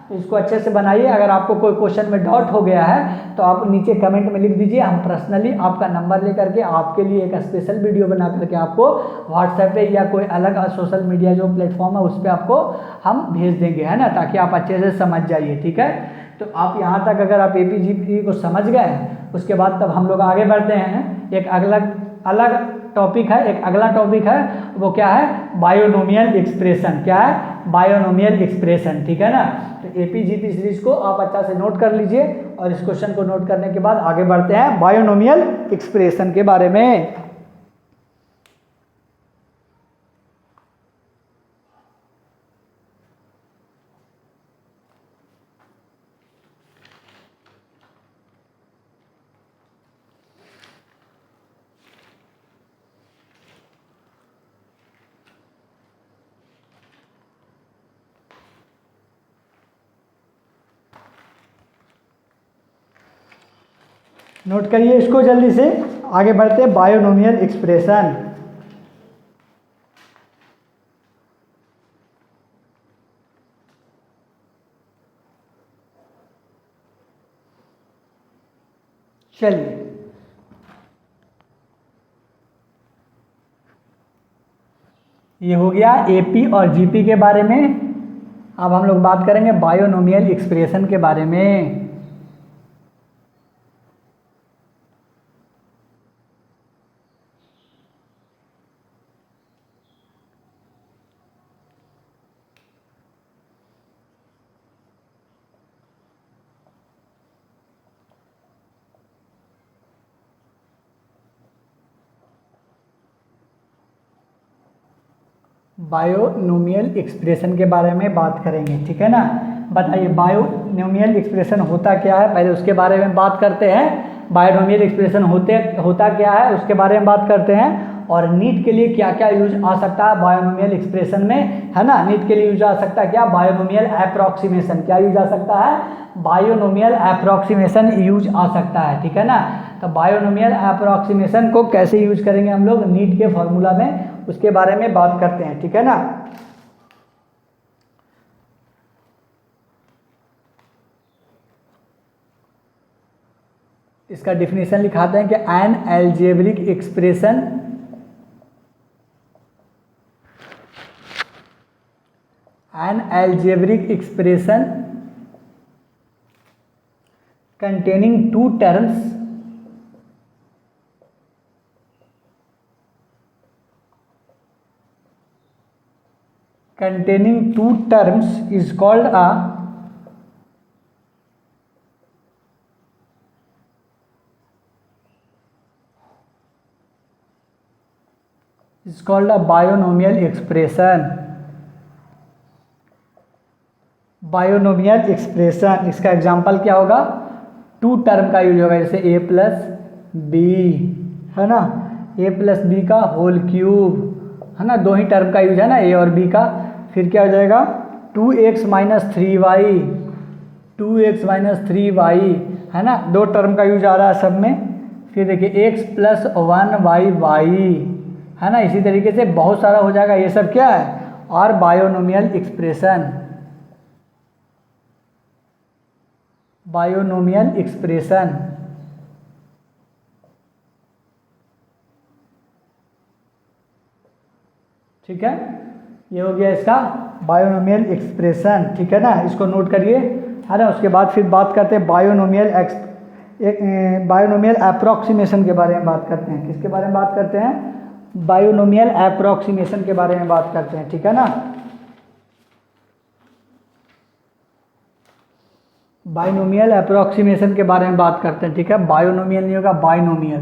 तो इसको अच्छे से बनाइए। अगर आपको कोई क्वेश्चन में डाउट हो गया है तो आप नीचे कमेंट में लिख दीजिए, हम पर्सनली आपका नंबर लेकर के आपके लिए एक स्पेशल वीडियो बना करके आपको व्हाट्सएप पे या कोई अलग सोशल मीडिया जो प्लेटफॉर्म है उस पर आपको हम भेज देंगे, है ना, ताकि आप अच्छे से समझ जाइए। ठीक है, तो आप यहाँ तक अगर आप एपीजीपी को समझ गए हैं, उसके बाद तब हम लोग आगे बढ़ते हैं। एक अलग टॉपिक है, एक अगला टॉपिक है, वो क्या है, बायोनोमियल एक्सप्रेशन। क्या है, बायोनोमियल एक्सप्रेशन। ठीक है ना, तो एपीजीपी सीरीज को आप अच्छा से नोट कर लीजिए और इस क्वेश्चन को नोट करने के बाद आगे बढ़ते हैं बायोनोमियल एक्सप्रेशन के बारे में। नोट करिए इसको जल्दी से, आगे बढ़ते हैं बायोनोमियल एक्सप्रेशन। चलिए, ये हो गया एपी और जीपी के बारे में। अब हम लोग बात करेंगे बायोनोमियल एक्सप्रेशन के बारे में। बायोनोमियल एक्सप्रेशन के बारे में बात करेंगे। ठीक है ना, बताइए बायोनोमियल एक्सप्रेशन होता क्या है, पहले उसके बारे में बात करते हैं। बायोनोमियल एक्सप्रेशन होता क्या है उसके बारे में बात करते हैं, और नीट के लिए क्या क्या यूज आ सकता है बायोनोमियल एक्सप्रेशन में, है ना। नीट के लिए यूज आ सकता है क्या, बायोनोमियल अप्रोक्सीमेशन। क्या यूज आ सकता है, बायोनोमियल अप्रोक्सीमेशन यूज आ सकता है, ठीक है ना। तो बायोनोमियल अप्रोक्सीमेशन को कैसे यूज करेंगे हम लोग नीट के फॉर्मूला में, उसके बारे में बात करते हैं, ठीक है ना। इसका डिफिनीशन लिखाते हैं कि an algebraic expression containing two terms is called a binomial expression. इसका एग्जांपल क्या होगा, टू टर्म का यूज होगा, जैसे a प्लस बी, है ना, a प्लस बी का होल क्यूब, है ना, दो ही टर्म का यूज है ना a और b का। फिर क्या हो जाएगा 2x minus 3y, 2x minus 3y, है ना, दो टर्म का यूज आ रहा है सब में। फिर देखिए x प्लस 1y, है ना, इसी तरीके से बहुत सारा हो जाएगा। ये सब क्या है, और बायोनोमियल एक्सप्रेशन, ठीक है। ये हो गया इसका बायोनोमियल एक्सप्रेशन, ठीक है ना, इसको नोट करिए, है ना। उसके बाद फिर बात करते हैं बायोनोमियल अप्रोक्सीमेशन के बारे में बात करते हैं। किसके बारे में बात करते हैं, बायोनोमियल अप्रोक्सीमेशन के बारे में बात करते हैं, ठीक है ना। बायोनोमियल अप्रोक्सीमेशन के बारे में बात करते हैं, ठीक है। बायोनोमियल नहीं होगा, बाइनोमियल।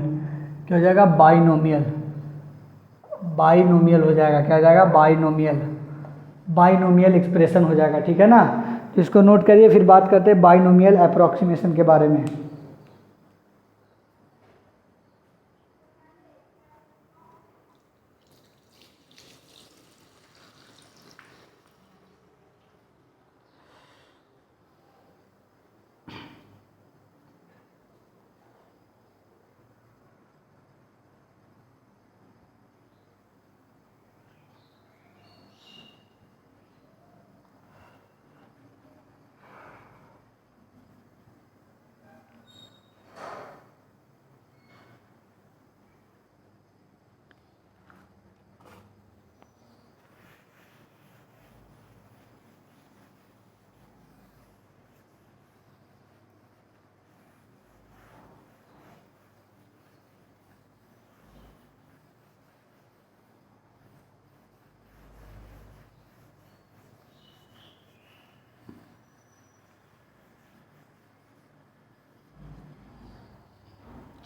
क्या हो जाएगा, बाइनोमियल हो जाएगा। क्या हो जाएगा, बाइनोमियल एक्सप्रेशन हो जाएगा, ठीक है ना। तो इसको नोट करिए, फिर बात करते हैं बाइनोमियल अप्रोक्सीमेशन के बारे में।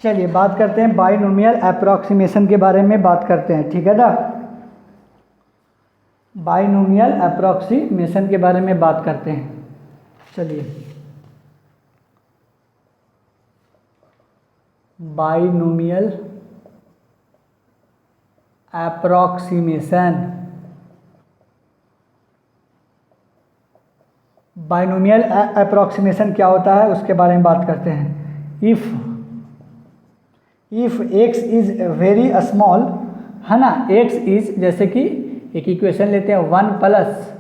चलिए बात करते हैं बाइनोमियल अप्रोक्सीमेशन के बारे में बात करते हैं, ठीक है ना। बाइनोमियल अप्रोक्सीमेशन के बारे में बात करते हैं। चलिए बाइनोमियल अप्रोक्सीमेशन, बाइनोमियल अप्रोक्सीमेशन क्या होता है उसके बारे में बात करते हैं। If x is very small, है ना, x इज, जैसे कि एक इक्वेशन लेते हैं 1 प्लस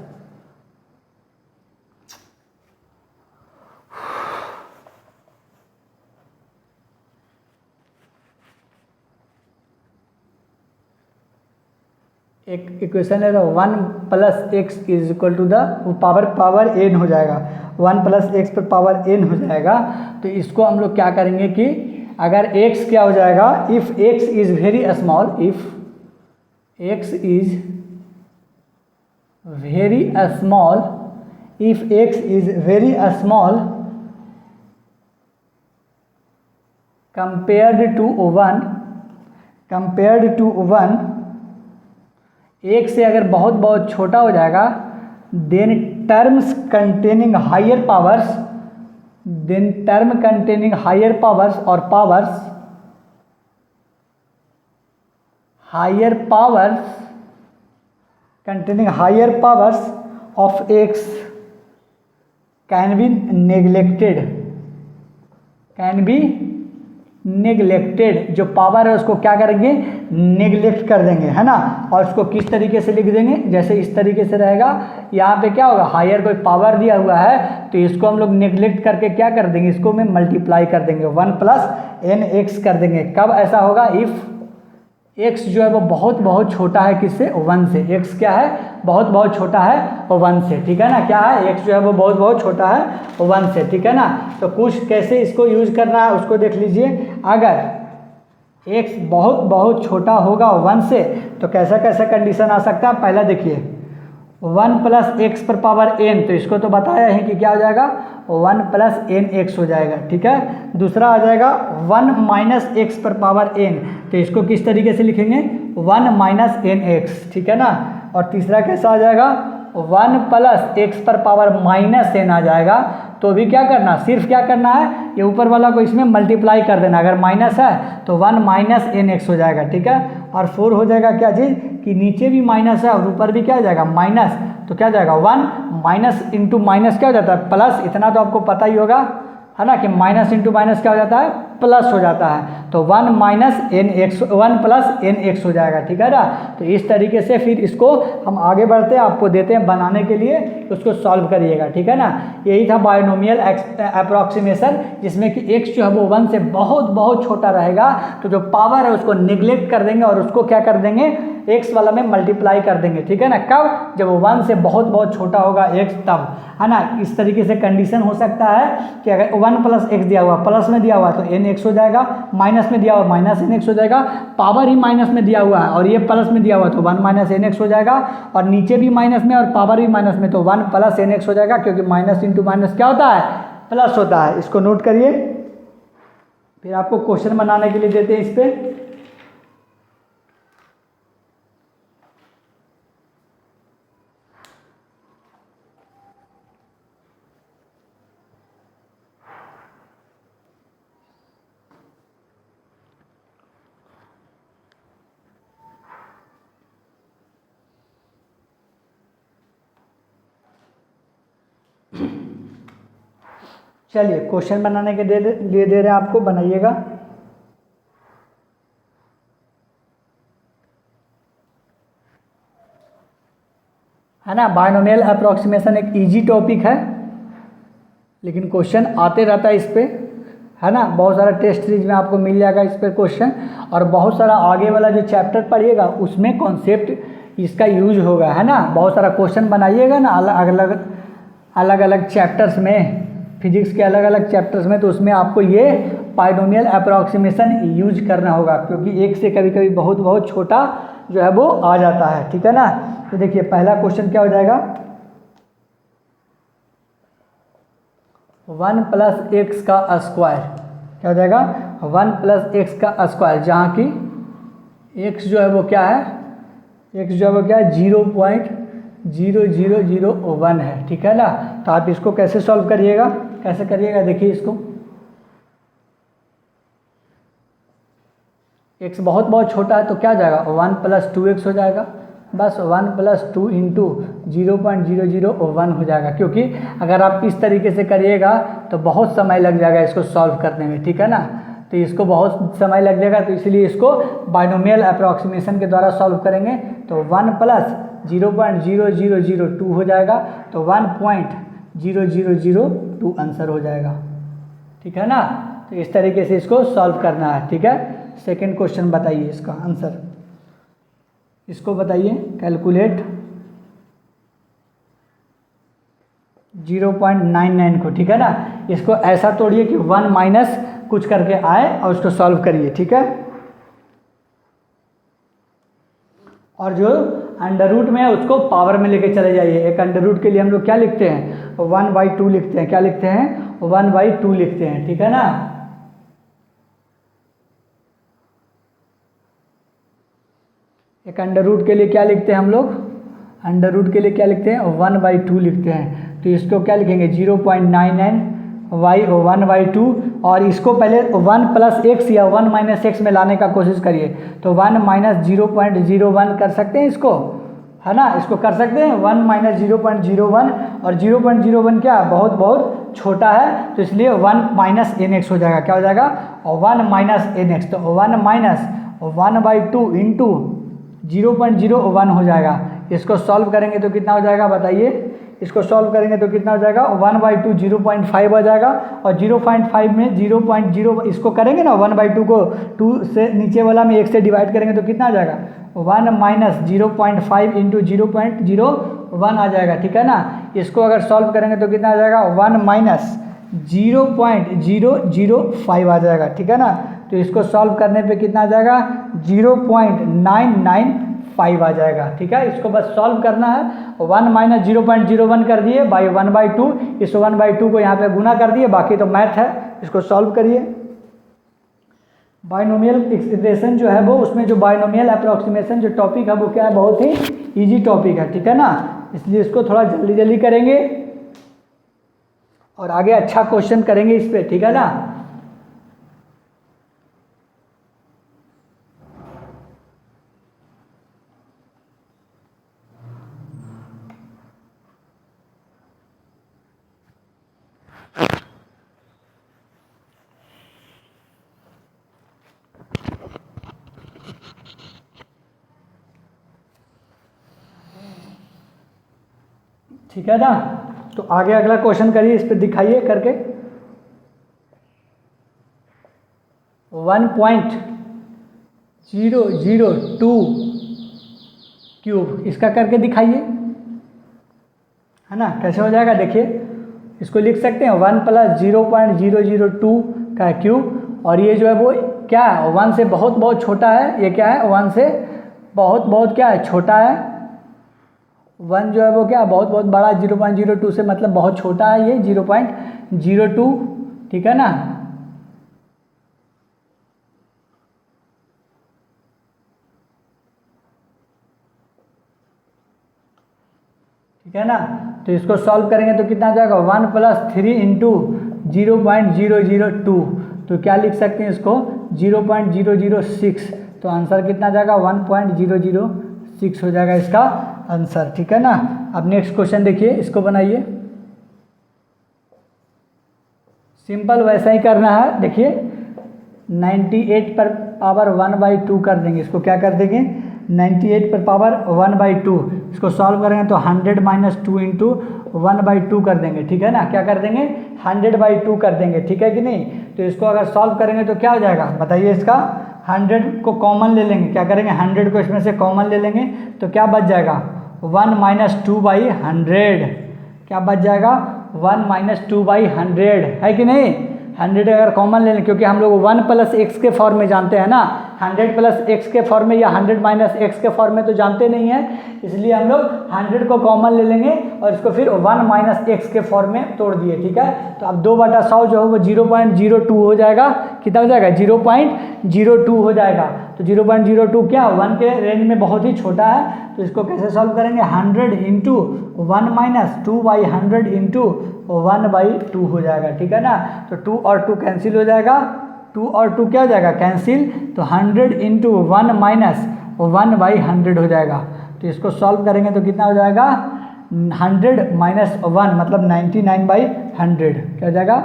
एक इक्वेशन है 1 plus x is equal to the power n हो जाएगा, 1 प्लस एक्स पर पावर n हो जाएगा। तो इसको हम लोग क्या करेंगे कि अगर x क्या हो जाएगा, if x is very small, if x is very small, if x is very small compared to 1, एक से अगर बहुत बहुत छोटा हो जाएगा, then terms containing higher powers then term containing higher powers और powers containing higher powers of x can be neglected, जो पावर है उसको क्या करेंगे, नेग्लेक्ट कर देंगे, है ना। और उसको किस तरीके से लिख देंगे, जैसे इस तरीके से रहेगा। यहाँ पे क्या होगा, हायर कोई पावर दिया हुआ है तो इसको हम लोग नेग्लेक्ट करके क्या कर देंगे, इसको में मल्टीप्लाई कर देंगे, 1 + nx कर देंगे। कब ऐसा होगा, इफ़ x जो है वो बहुत छोटा है किससे, 1 से। x क्या है, बहुत छोटा है 1 से, ठीक है ना। क्या है, x जो है वो बहुत छोटा है 1 से, ठीक है ना। तो कुछ कैसे इसको यूज करना है उसको देख लीजिए। अगर x बहुत छोटा होगा 1 से तो कैसा कंडीशन आ सकता है। पहला देखिए 1 + x⁴n, तो इसको तो बताया है कि क्या हो जाएगा, 1 + nx हो जाएगा, ठीक है। दूसरा आ जाएगा 1 - x⁴n, तो इसको किस तरीके से लिखेंगे, 1 - nx, ठीक है ना। और तीसरा कैसा आ जाएगा, 1 + x⁻n आ जाएगा। तो भी क्या करना, सिर्फ क्या करना है, ये ऊपर वाला को इसमें मल्टीप्लाई कर देना। अगर माइनस है तो 1 - nx हो जाएगा, ठीक है। और 4 हो जाएगा क्या चीज़, कि नीचे भी माइनस है और ऊपर भी क्या हो जाएगा, माइनस। तो क्या हो जाएगा, 1 माइनस इंटू माइनस क्या हो जाता है, प्लस। इतना तो आपको पता ही होगा, है ना, कि माइनस इंटू माइनस क्या हो जाता है, प्लस हो जाता है। तो 1 + nx हो जाएगा, ठीक है ना। तो इस तरीके से फिर इसको हम आगे बढ़ते हैं, आपको देते हैं बनाने के लिए, उसको सॉल्व करिएगा, ठीक है ना। यही था बायनोमियल अप्रॉक्सीमेशन, जिसमें कि x जो है वो 1 से बहुत छोटा रहेगा, तो जो पावर है उसको निगलेक्ट कर देंगे और उसको क्या कर देंगे, x वाला में मल्टीप्लाई कर देंगे, ठीक है ना। कब, जब 1 से बहुत छोटा होगा x, तब, है ना। इस तरीके से कंडीशन हो सकता है कि अगर 1 + x दिया हुआ, प्लस में दिया हुआ तो nx हो जाएगा, माइनस में दिया हुआ माइनस nx हो जाएगा। पावर ही माइनस में दिया हुआ है और ये प्लस में दिया हुआ तो 1 - nx हो जाएगा। और नीचे भी माइनस में और पावर भी माइनस में, तो 1 + nx हो जाएगा, क्योंकि माइनस इंटू माइनस क्या होता है, प्लस होता है। इसको नोट करिए, फिर आपको क्वेश्चन बनाने के लिए देते हैं इस पर। चलिए क्वेश्चन बनाने के लिए दे रहे हैं आपको, बनाइएगा। है ना। बायनोमियल अप्रॉक्सीमेशन एक इजी टॉपिक है, लेकिन क्वेश्चन आते रहता है इस पे, है ना। बहुत सारा टेस्ट सीरीज में आपको मिल जाएगा इस पर क्वेश्चन, और बहुत सारा आगे वाला जो चैप्टर पढ़िएगा उसमें कॉन्सेप्ट इसका यूज होगा, है ना। बहुत सारा क्वेश्चन बनाइएगा ना अलग अलग चैप्टर्स में, फिजिक्स के अलग अलग चैप्टर्स में, तो उसमें आपको ये बायनोमियल अप्रॉक्सीमेशन यूज करना होगा, क्योंकि एक से कभी कभी बहुत छोटा जो है वो आ जाता है, ठीक है ना। तो देखिए पहला क्वेश्चन क्या हो जाएगा, 1 + x का स्क्वायर, क्या हो जाएगा, 1 + x का स्क्वायर, जहाँ की x जो है वो क्या है, x जो है वो क्या है, 0.0001 है, ठीक है ना। तो आप इसको कैसे सॉल्व करिएगा, कैसे करिएगा, देखिए इसको, x बहुत छोटा है तो क्या हो जाएगा, 1 + 2x हो जाएगा, बस 1 + 2 × 0.001 हो जाएगा। क्योंकि अगर आप इस तरीके से करिएगा तो बहुत समय लग जाएगा इसको सॉल्व करने में, ठीक है ना। तो इसको बहुत समय लग जाएगा, तो इसलिए इसको बायनोमियल अप्रॉक्सीमेशन के द्वारा सॉल्व करेंगे। तो 1 + 0.0002 हो जाएगा, तो 1.0002 आंसर हो जाएगा, ठीक है ना। तो इस तरीके से इसको सॉल्व करना है, ठीक है। सेकंड क्वेश्चन बताइए इसका आंसर, इसको बताइए, कैलकुलेट 0.99 को, ठीक है ना। इसको ऐसा तोड़िए कि 1 माइनस कुछ करके आए और उसको सॉल्व करिए, ठीक है। और जो अंडर रूट में है उसको पावर में लेके चले जाइए। एक अंडर रूट के लिए हम लोग क्या लिखते हैं, 1/2 लिखते हैं, क्या लिखते हैं, 1/2 लिखते हैं, ठीक है ना। एक अंडर रूट के लिए क्या लिखते हैं हम लोग, अंडर रूट के लिए क्या लिखते हैं, 1/2 लिखते हैं। तो इसको क्या लिखेंगे, 0.99 वाई 1/2 और इसको पहले 1 + x या 1 - x में लाने का कोशिश करिए तो 1 - 0.01 कर सकते हैं इसको, है ना, इसको कर सकते हैं 1 - 0.01 और 0.01 क्या बहुत बहुत छोटा है तो इसलिए 1 - nx हो जाएगा। क्या हो जाएगा 1 - nx, तो 1 - 1/2 इंटू 0.01 हो जाएगा। इसको सॉल्व करेंगे तो कितना हो जाएगा बताइए, इसको सॉल्व करेंगे तो कितना हो जाएगा 1/2 0.5 आ जाएगा और 0.5 में 0.0 इसको करेंगे ना 1/2 को 2 से नीचे वाला में 1 से डिवाइड करेंगे तो कितना आ जाएगा 1 - 0.5 इंटू 0.01 आ जाएगा, ठीक है ना। इसको अगर सॉल्व करेंगे तो कितना आ जाएगा 1 - 0.005 आ जाएगा, ठीक है ना। तो इसको सॉल्व करने पे कितना आ जाएगा 0.995 आ जाएगा, ठीक है। इसको बस सॉल्व करना है 1 - 0.01 कर दिए बाई 1/2, इस 1/2 को यहाँ पे गुना कर दिए, बाकी तो मैथ है। इसको सॉल्व करिए। बाइनोमियल एक्सप्रेशन जो है वो उसमें जो बाइनोमियल अप्रोक्सीमेशन जो टॉपिक है वो क्या है बहुत ही इजी टॉपिक है, ठीक है ना, इसलिए इसको थोड़ा जल्दी जल्दी करेंगे और आगे अच्छा क्वेश्चन करेंगे इस पे, ठीक है ना। ठीक है ना, तो आगे अगला क्वेश्चन करिए, इस पे दिखाइए करके 1.002 क्यूब इसका करके दिखाइए, है ना। कैसे हो जाएगा देखिए, इसको लिख सकते हैं 1 + 0.002 का क्यूब और ये जो है वो क्या है 1 से बहुत बहुत छोटा है, ये क्या है 1 से बहुत बहुत क्या है छोटा है। 1 जो है वो क्या बहुत बहुत बड़ा 0.02 से मतलब बहुत छोटा है ये 0.02, ठीक है ना। ठीक है ना, तो इसको सॉल्व करेंगे तो कितना आ जाएगा 1 + 3 इंटू 0.002, तो क्या लिख सकते हैं इसको 0.006, तो आंसर कितना आ जाएगा 1.006 हो जाएगा इसका आंसर, ठीक है ना। अब नेक्स्ट क्वेश्चन देखिए, इसको बनाइए। सिंपल वैसा ही करना है, देखिए 98 पर पावर 1/2 कर देंगे, इसको क्या कर देंगे 98 पर पावर 1/2, इसको सॉल्व करेंगे तो 100 - 2 इंटू 1/2 कर देंगे, ठीक है ना। क्या कर देंगे 100/2 कर देंगे, ठीक है कि नहीं। तो इसको अगर सॉल्व करेंगे तो क्या हो जाएगा बताइए, इसका 100 को कॉमन ले लेंगे, क्या करेंगे 100 को इसमें से कॉमन ले लेंगे तो क्या बच जाएगा 1 - 2/100, क्या बच जाएगा 1 - 2/100 है कि नहीं। 100 अगर कॉमन ले लें, क्योंकि हम लोग 1 + x के फॉर्म में जानते हैं ना, 100 + x के फॉर्म में या 100 - x के फॉर्म में तो जानते नहीं हैं, इसलिए हम लोग 100 को कॉमन ले लेंगे और इसको फिर 1 - x के फॉर्म में तोड़ दिए, ठीक है। तो अब 2/100 जो है वो 0.02 हो जाएगा, कितना हो जाएगा 0.02 हो जाएगा। तो 0.02 क्या 1 के रेंज में बहुत ही छोटा है, तो इसको कैसे सॉल्व करेंगे 100 इंटू 1 - 2/100 इंटू 1/2 हो जाएगा, ठीक है ना। तो 2 और 2 कैंसिल हो जाएगा, 2 और 2 क्या हो जाएगा कैंसिल, तो 100 इंटू 1 - 1/100 हो जाएगा। तो इसको सॉल्व करेंगे तो कितना हो जाएगा 100 - 1 मतलब 99/100, क्या हो जाएगा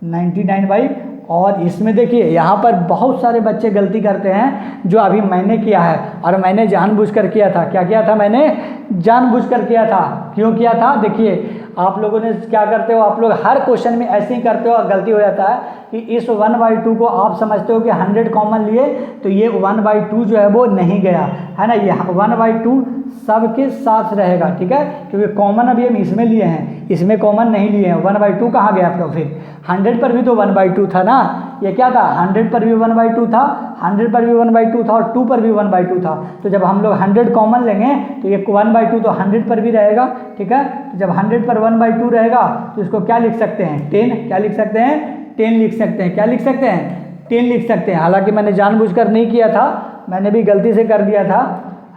99 और इसमें देखिए यहाँ पर बहुत सारे बच्चे गलती करते हैं, जो अभी मैंने किया है और मैंने जानबूझकर किया था। क्या किया था मैंने जानबूझकर किया था, क्यों किया था देखिए, आप लोगों ने क्या करते हो, आप लोग हर क्वेश्चन में ऐसे ही करते हो और गलती हो जाता है कि इस 1/2 को आप समझते हो कि 100 कॉमन लिए तो ये 1/2 जो है वो नहीं गया, है ना। ये 1/2 सबके साथ रहेगा, ठीक है, क्योंकि कॉमन अभी हम इसमें लिए हैं, इसमें कॉमन नहीं लिए हैं। 1/2 कहाँ गया आप लोग, फिर 100 पर भी तो 1/2 था ना, ये क्या था 100 पर भी 1/2 था, 100 पर भी 1/2 था और 2 पर भी 1/2 था। तो जब हम लोग 100 कॉमन लेंगे तो ये 1/2 तो 100 पर भी रहेगा, ठीक है। तो जब 100 पर 1/2 रहेगा तो इसको क्या लिख सकते हैं 10, क्या लिख सकते हैं 10 लिख सकते हैं, क्या लिख सकते हैं 10 लिख सकते हैं। हालांकि मैंने जानबूझकर नहीं किया था, मैंने भी गलती से कर दिया था,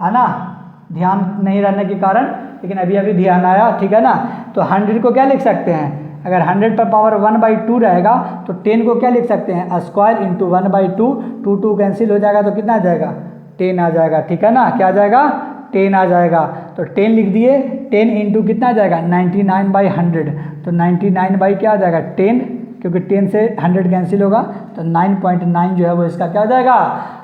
है ना, ध्यान नहीं रहने के कारण, लेकिन अभी अभी ध्यान आया, ठीक है ना। तो 100 को क्या लिख सकते हैं अगर 100 पर पावर 1/2 रहेगा तो 10 को क्या लिख सकते हैं, स्क्वायर इंटू 1/2, 2 कैंसिल हो जाएगा तो कितना आ जाएगा, 10 आ जाएगा, ठीक है ना, क्या आ जाएगा, 10 आ जाएगा। तो 10 लिख दिए, 10 इंटू कितना आ जाएगा, 99/100, तो 99 बाई क्या आ जाएगा 10, क्योंकि 10 से 100 कैंसिल होगा तो 9.9 जो है वो इसका क्या हो जाएगा,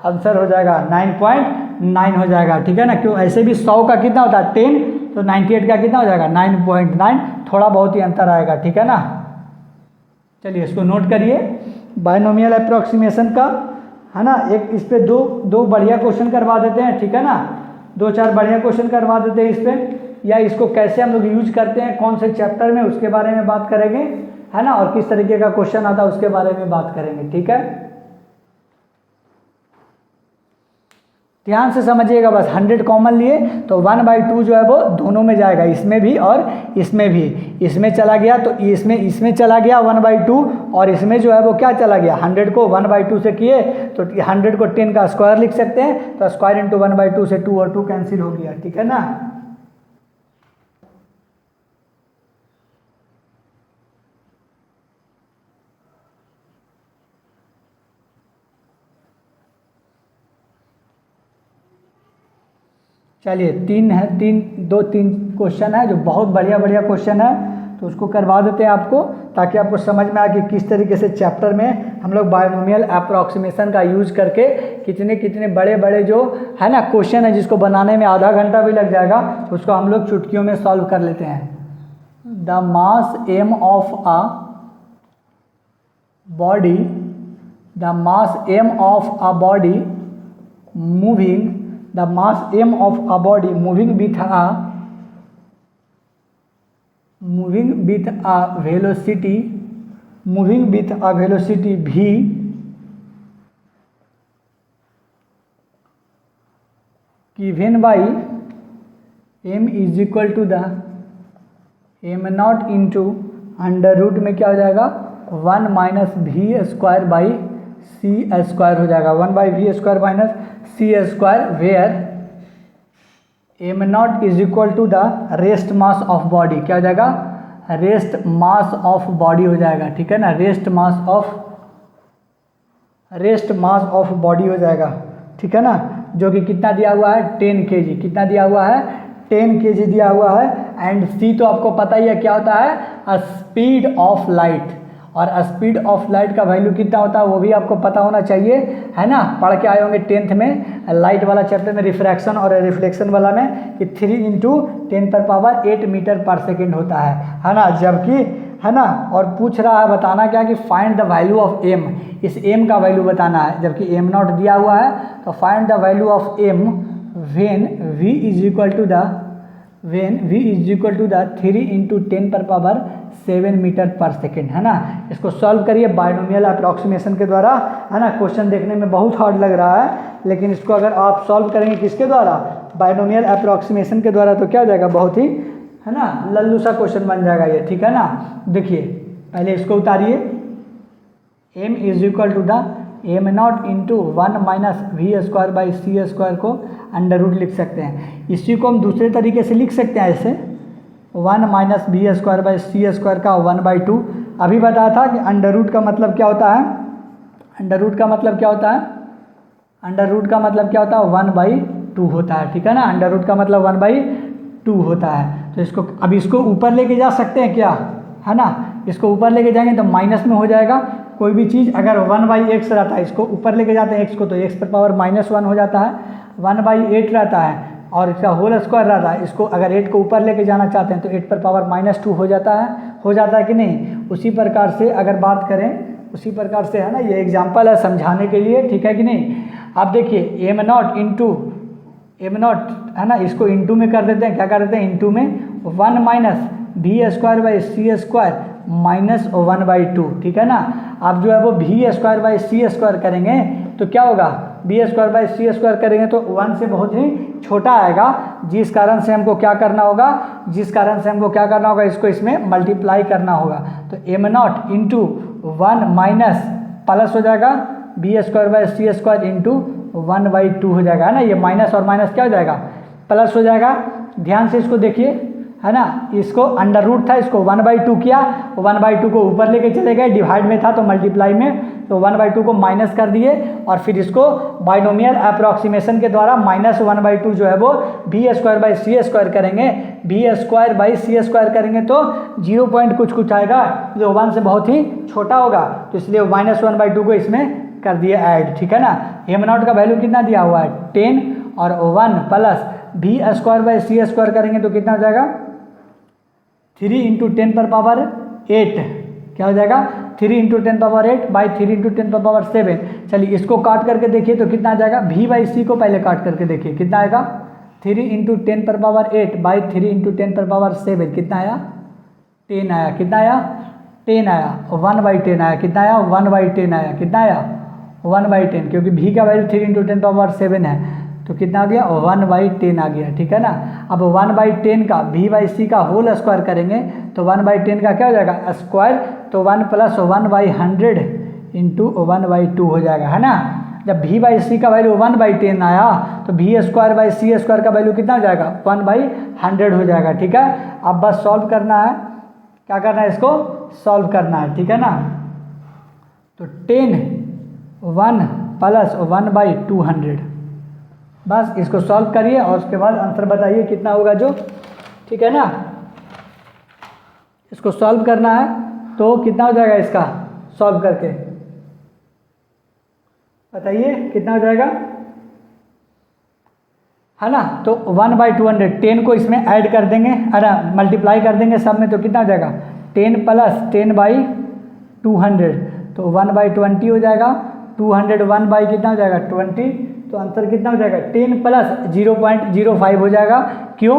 आंसर हो जाएगा, 9.9 हो जाएगा, ठीक है ना। क्यों, ऐसे भी 100 का कितना होता है 10, तो 98 का कितना हो जाएगा 9.9, थोड़ा बहुत ही अंतर आएगा, ठीक है ना। चलिए इसको नोट करिए, बायनोमियल अप्रोक्सीमेशन का, है ना। एक इस पे दो बढ़िया क्वेश्चन करवा देते हैं, ठीक है ना, 2-4 बढ़िया क्वेश्चन करवा देते हैं इस पे, या इसको कैसे हम लोग यूज करते हैं कौन से चैप्टर में उसके बारे में बात करेंगे, है ना, और किस तरीके का क्वेश्चन आता है उसके बारे में बात करेंगे, ठीक है। ध्यान से समझिएगा बस, 100 कॉमन लिए तो 1/2 जो है वो दोनों में जाएगा, इसमें भी और इसमें भी, इसमें चला गया तो इसमें चला गया 1/2, और इसमें जो है वो क्या चला गया, 100 को 1/2 से किए तो 100 को 10 का स्क्वायर लिख सकते हैं, तो स्क्वायर इंटू 1/2 से 2 और 2 कैंसिल हो गया, ठीक है ना। चलिए 3 क्वेश्चन है जो बहुत बढ़िया क्वेश्चन है, तो उसको करवा देते हैं आपको, ताकि आपको समझ में आए कि किस तरीके से चैप्टर में हम लोग बायनोमियल अप्रॉक्सीमेशन का यूज करके कितने बड़े जो है ना क्वेश्चन है, जिसको बनाने में आधा घंटा भी लग जाएगा, उसको हम लोग चुटकियों में सॉल्व कर लेते हैं। The mass m of a body, the mass m of a body moving, the mass m of a body moving with a velocity v given by m is equal to the m naught into under root में क्या हो जाएगा 1 minus v square by c square हो जाएगा, 1/v² minus c square, where m naught is equal to the rest mass of body, क्या हो जाएगा, rest mass of body हो जाएगा, ठीक है ना, रेस्ट मास ऑफ बॉडी हो जाएगा, ठीक है ना, जो कि कितना दिया हुआ है 10 kg, कितना दिया हुआ है 10 kg दिया हुआ है। एंड सी तो आपको पता ही है क्या होता है, स्पीड ऑफ लाइट, और स्पीड ऑफ लाइट का वैल्यू कितना होता है वो भी आपको पता होना चाहिए, है ना, पढ़ के आए होंगे 10th में लाइट वाला चैप्टर में, रिफ्रैक्शन और रिफ्लेक्शन वाला में, कि 3 × 10⁻8 मीटर पर सेकेंड होता है ना, जबकि, है ना, और पूछ रहा है बताना क्या कि find the value of m, इस एम का वैल्यू बताना है, जबकि एम नॉट दिया हुआ है, तो find the value of m when v is equal to the 3 × 10⁻7 metre per second, है ना। इसको सॉल्व करिए बायनोमियल अप्रॉक्सीमेशन के द्वारा, है ना। क्वेश्चन देखने में बहुत हार्ड लग रहा है, लेकिन इसको अगर आप सॉल्व करेंगे किसके द्वारा, बायनोमियल अप्रॉक्सीमेशन के द्वारा, तो क्या हो जाएगा, बहुत ही, है ना, लल्लू सा क्वेश्चन बन जाएगा ये, ठीक है ना। देखिए पहले इसको उतारिए, m is equal to the m naught into 1 minus v² by c square को अंडर रूट लिख सकते हैं। इसी को हम दूसरे तरीके से लिख सकते हैं ऐसे, 1 minus v² by c square का 1/2। अभी बताया था कि अंडर रूट का मतलब क्या होता है, अंडर रूट का मतलब क्या होता है, अंडर रूट का मतलब क्या होता है 1/2 होता है, ठीक है ना, अंडर रूट का मतलब 1/2 होता है। तो इसको अब इसको ऊपर लेके जा सकते हैं क्या, है ना, इसको ऊपर लेके जाएंगे तो माइनस में हो जाएगा, कोई भी चीज़ अगर 1/x रहता है, इसको ऊपर लेके जाते हैं x को, तो x पर पावर -1 हो जाता है, 1/8 रहता है और इसका होल स्क्वायर रहता है, इसको अगर 8 को ऊपर लेके जाना चाहते हैं तो 8 पर पावर -2 हो जाता है कि नहीं। उसी प्रकार से अगर बात करें, उसी प्रकार से, है ना, ये एग्जाम्पल है समझाने के लिए, ठीक है कि नहीं। आप देखिए m not into m not, है ना, इसको इंटू में कर देते हैं, क्या कर देते हैं इंटू में 1 minus v² by c square minus 1/2, ठीक है ना। आप जो है वो v² बाई सी स्क्वायर करेंगे तो क्या होगा, v² बाई सी स्क्वायर करेंगे तो 1 से बहुत ही छोटा आएगा, जिस कारण से हमको क्या करना होगा, इसको इसमें मल्टीप्लाई करना होगा। तो m not into 1 minus plus हो जाएगा v² by c square into 1/2 हो जाएगा, है ना। ये माइनस और माइनस क्या हो जाएगा, प्लस हो जाएगा। ध्यान से इसको देखिए, है ना, इसको अंडर रूट था, इसको 1/2 किया, 1/2 को ऊपर लेके चले गए, डिवाइड में था तो मल्टीप्लाई में, तो 1/2 को माइनस कर दिए और फिर इसको बाइनोमियल अप्रॉक्सीमेशन के द्वारा -1/2 जो है वो b² करेंगे, b² करेंगे तो 0 पॉइंट कुछ आएगा जो 1 से बहुत ही छोटा होगा, तो इसलिए -1/2 को इसमें कर दिए ऐड, ठीक है ना। m0 का वैल्यू कितना दिया हुआ है 10 और 1 प्लस b² करेंगे तो कितना हो जाएगा 3 × 10⁸, क्या हो जाएगा 3 × 10⁸ बाई 3 × 10⁷। चलिए इसको काट करके देखिए तो कितना आ जाएगा, v/c को पहले काट करके देखिए कितना आएगा 3 × 10⁸ बाई 3 × 10⁷, कितना आया 10 आया, कितना आया 10 आया, 1/10 आया, कितना आया 1/10 आया, कितना आया 1/10, क्योंकि v का वैल्यू 3 × 10⁷ है तो कितना आ गया 1/10 आ गया, ठीक है ना। अब 1/10 का v/c का होल स्क्वायर करेंगे तो 1/10 का क्या हो जाएगा स्क्वायर, तो 1 + 1/100 × 1/2 हो जाएगा, है ना। जब v/c का वैल्यू 1/10 आया तो v²/c² का वैल्यू कितना हो जाएगा 1/100 हो जाएगा, ठीक है। अब बस सॉल्व करना है, क्या करना है इसको सॉल्व करना है, ठीक है ना। तो 10 1 + 1/200, बस इसको सॉल्व करिए और उसके बाद आंसर बताइए कितना होगा जो, ठीक है ना। इसको सॉल्व करना है तो कितना हो जाएगा इसका सॉल्व करके बताइए कितना हो जाएगा, है ना। तो 1/200 10 को इसमें ऐड कर देंगे, अरे मल्टीप्लाई कर देंगे सब में तो कितना हो जाएगा 10 + 10/200 तो 1/20 हो जाएगा, 201 बाई कितना हो जाएगा 20, तो आंसर कितना हो जाएगा 10 + 0.05 हो जाएगा। क्यों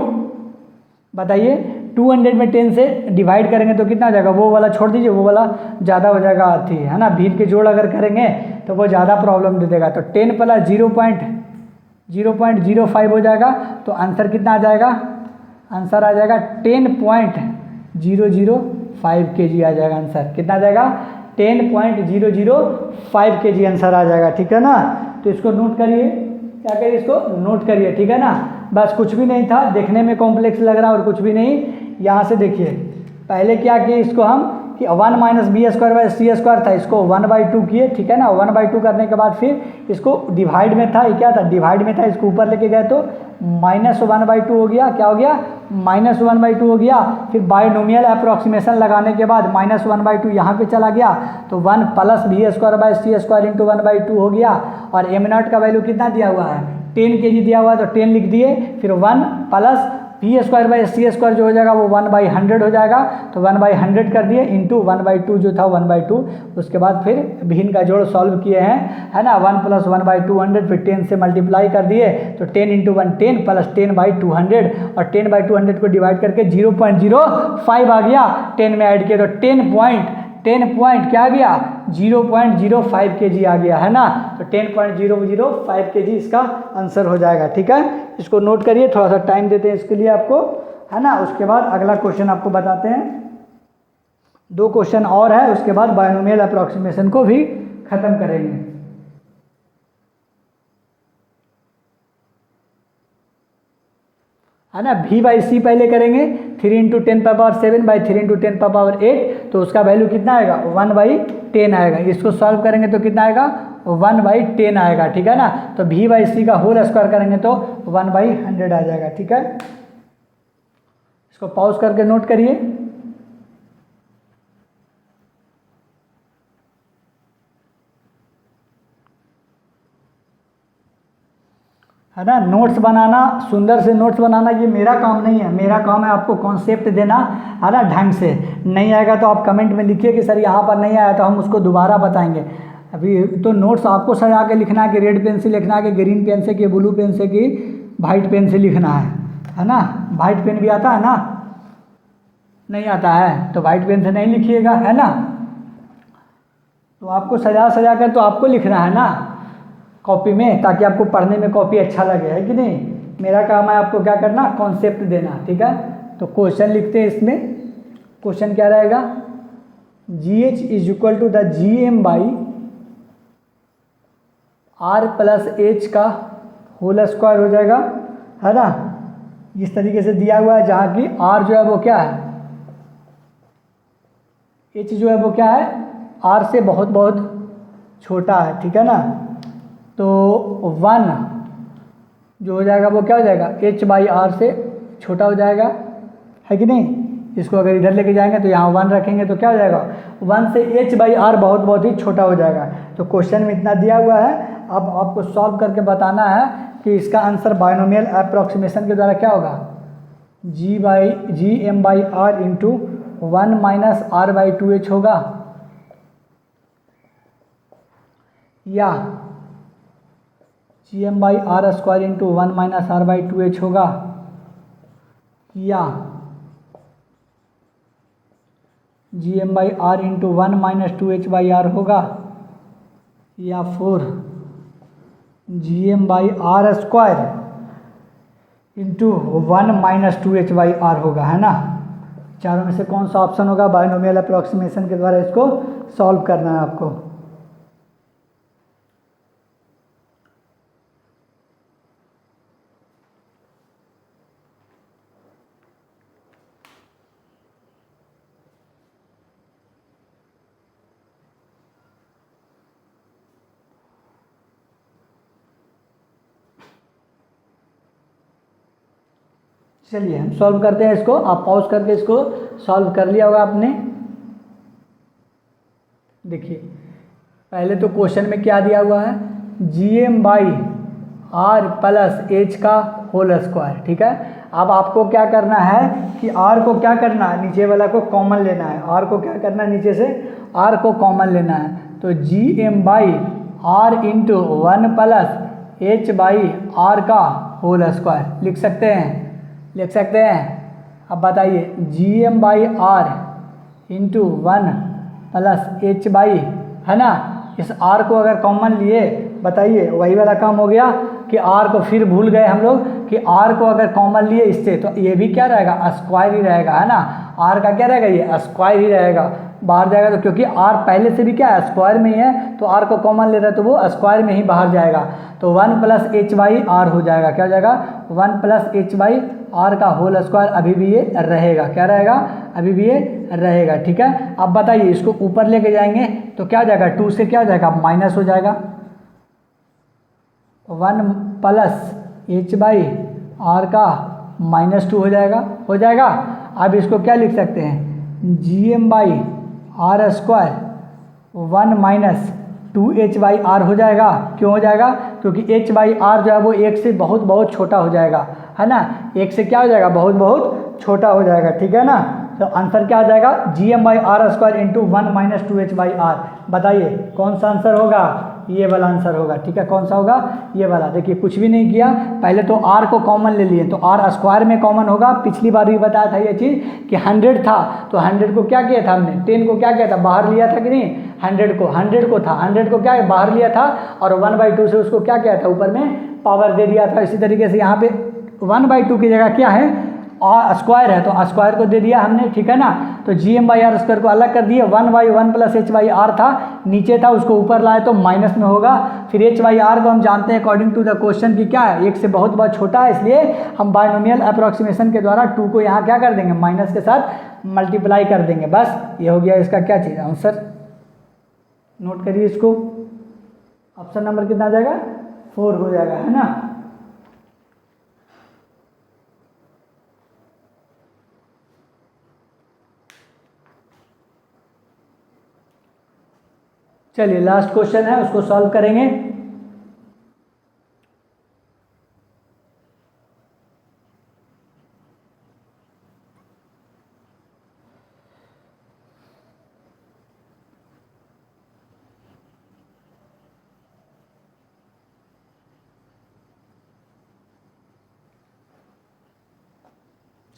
बताइए, 200 में 10 से डिवाइड करेंगे तो कितना हो जाएगा, वो वाला छोड़ दीजिए, वो वाला ज़्यादा हो जाएगा आती है ना, भीड़ के जोड़ अगर करेंगे तो वो ज़्यादा प्रॉब्लम दे देगा, तो 10 + 0.05 हो जाएगा, तो आंसर कितना आ जाएगा, आंसर आ जाएगा 10.005 kg आ जाएगा आंसर, कितना आ जाएगा 10.005 kg आंसर आ जाएगा, ठीक है ना। तो इसको नोट करिए, क्या करिए इसको नोट करिए, ठीक है ना। बस कुछ भी नहीं था, देखने में कॉम्प्लेक्स लग रहा और कुछ भी नहीं। यहाँ से देखिए पहले क्या किए इसको हम कि 1 - b² था, इसको 1/2 किए, ठीक है ना। 1/2 करने के बाद फिर इसको डिवाइड में था, ये क्या था डिवाइड में था, इसको ऊपर लेके गए तो -1/2 हो गया, क्या हो गया -1/2 हो गया। फिर बाइनोमियल अप्रॉक्सीमेशन लगाने के बाद -1/2 यहाँ पे चला गया तो 1 + b² / c² × 1/2 हो गया। और m0 का वैल्यू कितना दिया हुआ है 10 kg दिया हुआ है तो 10 लिख दिए, फिर 1 + b² / c² जो हो जाएगा वो 1/100 हो जाएगा, तो 1/100 कर दिए इंटू 1/2 जो था 1/2, उसके बाद फिर भिन्न का जोड़ सॉल्व किए हैं, है ना। 1 + 1/200 फिर 10 से मल्टीप्लाई कर दिए तो 10 × 1 10 + 10/200 और 10/200 को डिवाइड करके 0.05 आ गया, 10 में ऐड किया तो 10 क्या आ गया 0.05 kg आ गया, है ना। तो 10.005 kg इसका आंसर हो जाएगा, ठीक है। इसको नोट करिए, थोड़ा सा टाइम देते हैं इसके लिए आपको, है ना। उसके बाद अगला क्वेश्चन आपको बताते हैं, 2 क्वेश्चन और है, उसके बाद बाइनोमियल अप्रॉक्सीमेशन को भी खत्म करेंगे। है ना। v/c पहले करेंगे 3 × 10⁷ बाई 3 × 10⁸, तो उसका वैल्यू कितना आएगा 1/10 आएगा। इसको सॉल्व करेंगे तो कितना आएगा 1/10 आएगा, ठीक है ना। तो v/c का होल स्क्वायर करेंगे तो 1/100 आ जाएगा, ठीक है। इसको पॉज करके नोट करिए। है ना। नोट्स बनाना, सुंदर से नोट्स बनाना ये मेरा काम नहीं है, मेरा काम है आपको कॉन्सेप्ट देना, है ना, ढंग से। नहीं आएगा तो आप कमेंट में लिखिए कि सर यहाँ पर नहीं आया, तो हम उसको दोबारा बताएंगे। अभी तो नोट्स आपको सजा के लिखना है कि रेड पेन से लिखना है कि ग्रीन पेन से कि ब्लू पेन से कि वाइट पेन से लिखना है ना। वाइट पेन भी आता है ना, नहीं आता है तो वाइट पेन से नहीं लिखिएगा, है ना। तो आपको सजा कर तो आपको लिखना है ना कॉपी में, ताकि आपको पढ़ने में कॉपी अच्छा लगे, है कि नहीं। मेरा काम है आपको क्या करना कॉन्सेप्ट देना, ठीक है। तो क्वेश्चन लिखते हैं, इसमें क्वेश्चन क्या रहेगा, GH = द GM/R + H का होल स्क्वायर हो जाएगा, है ना, इस तरीके से दिया हुआ है, जहाँ की आर जो है वो क्या है, एच जो है वो क्या है, आर से बहुत बहुत छोटा है, ठीक है ना। तो 1 जो हो जाएगा वो क्या हो जाएगा, एच बाई आर से छोटा हो जाएगा, है कि नहीं। इसको अगर इधर लेके जाएंगे तो यहाँ 1 रखेंगे तो क्या हो जाएगा, 1 से एच बाई आर बहुत बहुत ही छोटा हो जाएगा। तो क्वेश्चन में इतना दिया हुआ है, अब आपको सॉल्व करके बताना है कि इसका आंसर बाइनोमियल अप्रोक्सीमेशन के द्वारा क्या होगा, G M by r into 1 minus r by 2h होगा, या G M by r square into 1 minus r by 2h होगा, या G M by r into 1 minus 2h by r होगा, या फिर G M by r square into 1 minus 2h by r होगा, है ना। चारों में से कौन सा ऑप्शन होगा, बाइनोमियल अप्रोक्सीमेशन के द्वारा इसको सॉल्व करना है आपको। चलिए हम सॉल्व करते हैं इसको, आप पॉज करके इसको सॉल्व कर लिया होगा आपने। देखिए पहले तो क्वेश्चन में क्या दिया हुआ है, G M by r plus h का होल स्क्वायर, ठीक है। अब आपको क्या करना है कि आर को क्या करना है, नीचे वाला को कॉमन लेना है, आर को क्या करना है, नीचे से आर को कॉमन लेना है। तो G M by r into 1 plus h by r का होल स्क्वायर लिख सकते हैं, लिख सकते हैं। अब बताइए G M by r into 1 plus h by, है ना। इस आर को अगर कॉमन लिए, बताइए वही वाला काम हो गया कि आर को फिर भूल गए हम लोग कि आर को अगर कॉमन लिए इससे, तो ये भी क्या रहेगा, स्क्वायर ही रहेगा, है ना। आर का क्या रहेगा, ये स्क्वायर ही रहेगा, बाहर जाएगा तो, क्योंकि आर पहले से भी क्या है, स्क्वायर में ही है, तो आर को कॉमन ले रहा है तो वो स्क्वायर में ही बाहर जाएगा। तो 1 प्लस एच बाई आर हो जाएगा, क्या हो जाएगा, 1 प्लस एच बाई आर का होल स्क्वायर अभी भी ये रहेगा, क्या रहेगा, अभी भी ये रहेगा, ठीक है। अब बताइए इसको ऊपर लेके जाएंगे तो क्या हो जाएगा, 2 से क्या हो जाएगा, माइनस हो जाएगा, 1 प्लस एच बाई आर का -2 हो जाएगा, हो जाएगा। अब इसको क्या लिख सकते हैं, G M by r square 1 minus 2h by r हो जाएगा। क्यों हो जाएगा, क्योंकि h बाई आर जो है वो 1 से बहुत बहुत छोटा हो जाएगा, है ना। 1 से क्या हो जाएगा, बहुत बहुत छोटा हो जाएगा, ठीक है ना। तो आंसर क्या आ जाएगा, G M by r square into 1 minus 2h by r. बताइए कौन सा आंसर होगा, ये वाला आंसर होगा, ठीक है। कौन सा होगा, ये वाला। देखिए कुछ भी नहीं किया, पहले तो आर को कॉमन ले लिए, तो आर स्क्वायर में कॉमन होगा। पिछली बार भी बताया था ये चीज़ कि 100 था, तो 100 को क्या किया था हमने, 10 को क्या किया था, बाहर लिया था कि नहीं, 100 को था, 100 को क्या बाहर लिया था, और 1/2 से उसको क्या किया था, ऊपर में पावर दे दिया था। इसी तरीके से यहाँ पे 1/2 की जगह क्या है, और स्क्वायर है, तो स्क्वायर को दे दिया हमने, ठीक है ना। तो G M by r square को अलग कर दिए, 1/1 प्लस एच बाई आर था, नीचे था, उसको ऊपर लाए तो माइनस में होगा। फिर एच बाई आर को हम जानते हैं अकॉर्डिंग टू द क्वेश्चन की क्या है, 1 से बहुत बहुत छोटा है, इसलिए हम बाइनोमियल अप्रोक्सीमेशन के द्वारा 2 को यहाँ क्या कर देंगे, माइनस के साथ मल्टीप्लाई कर देंगे। बस ये हो गया इसका क्या चीज़, आंसर। नोट करिए इसको, ऑप्शन नंबर कितना आ जाएगा, 4 हो जाएगा, है ना। चलिए लास्ट क्वेश्चन है, उसको सॉल्व करेंगे।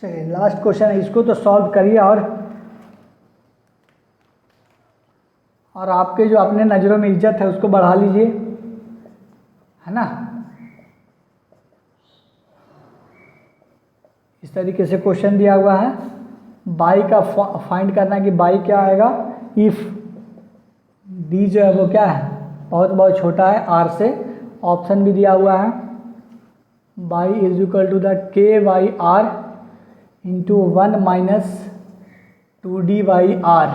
चलिए लास्ट क्वेश्चन है, इसको तो सॉल्व करिए, और आपके जो अपने नज़रों में इज्जत है उसको बढ़ा लीजिए, है ना। इस तरीके से क्वेश्चन दिया हुआ है, बाई का फाइंड करना है कि बाई क्या आएगा, इफ़ बी जो है वो क्या है, बहुत बहुत छोटा है आर से, ऑप्शन भी दिया हुआ है by is equal to the k by r into 1 minus 2d by r.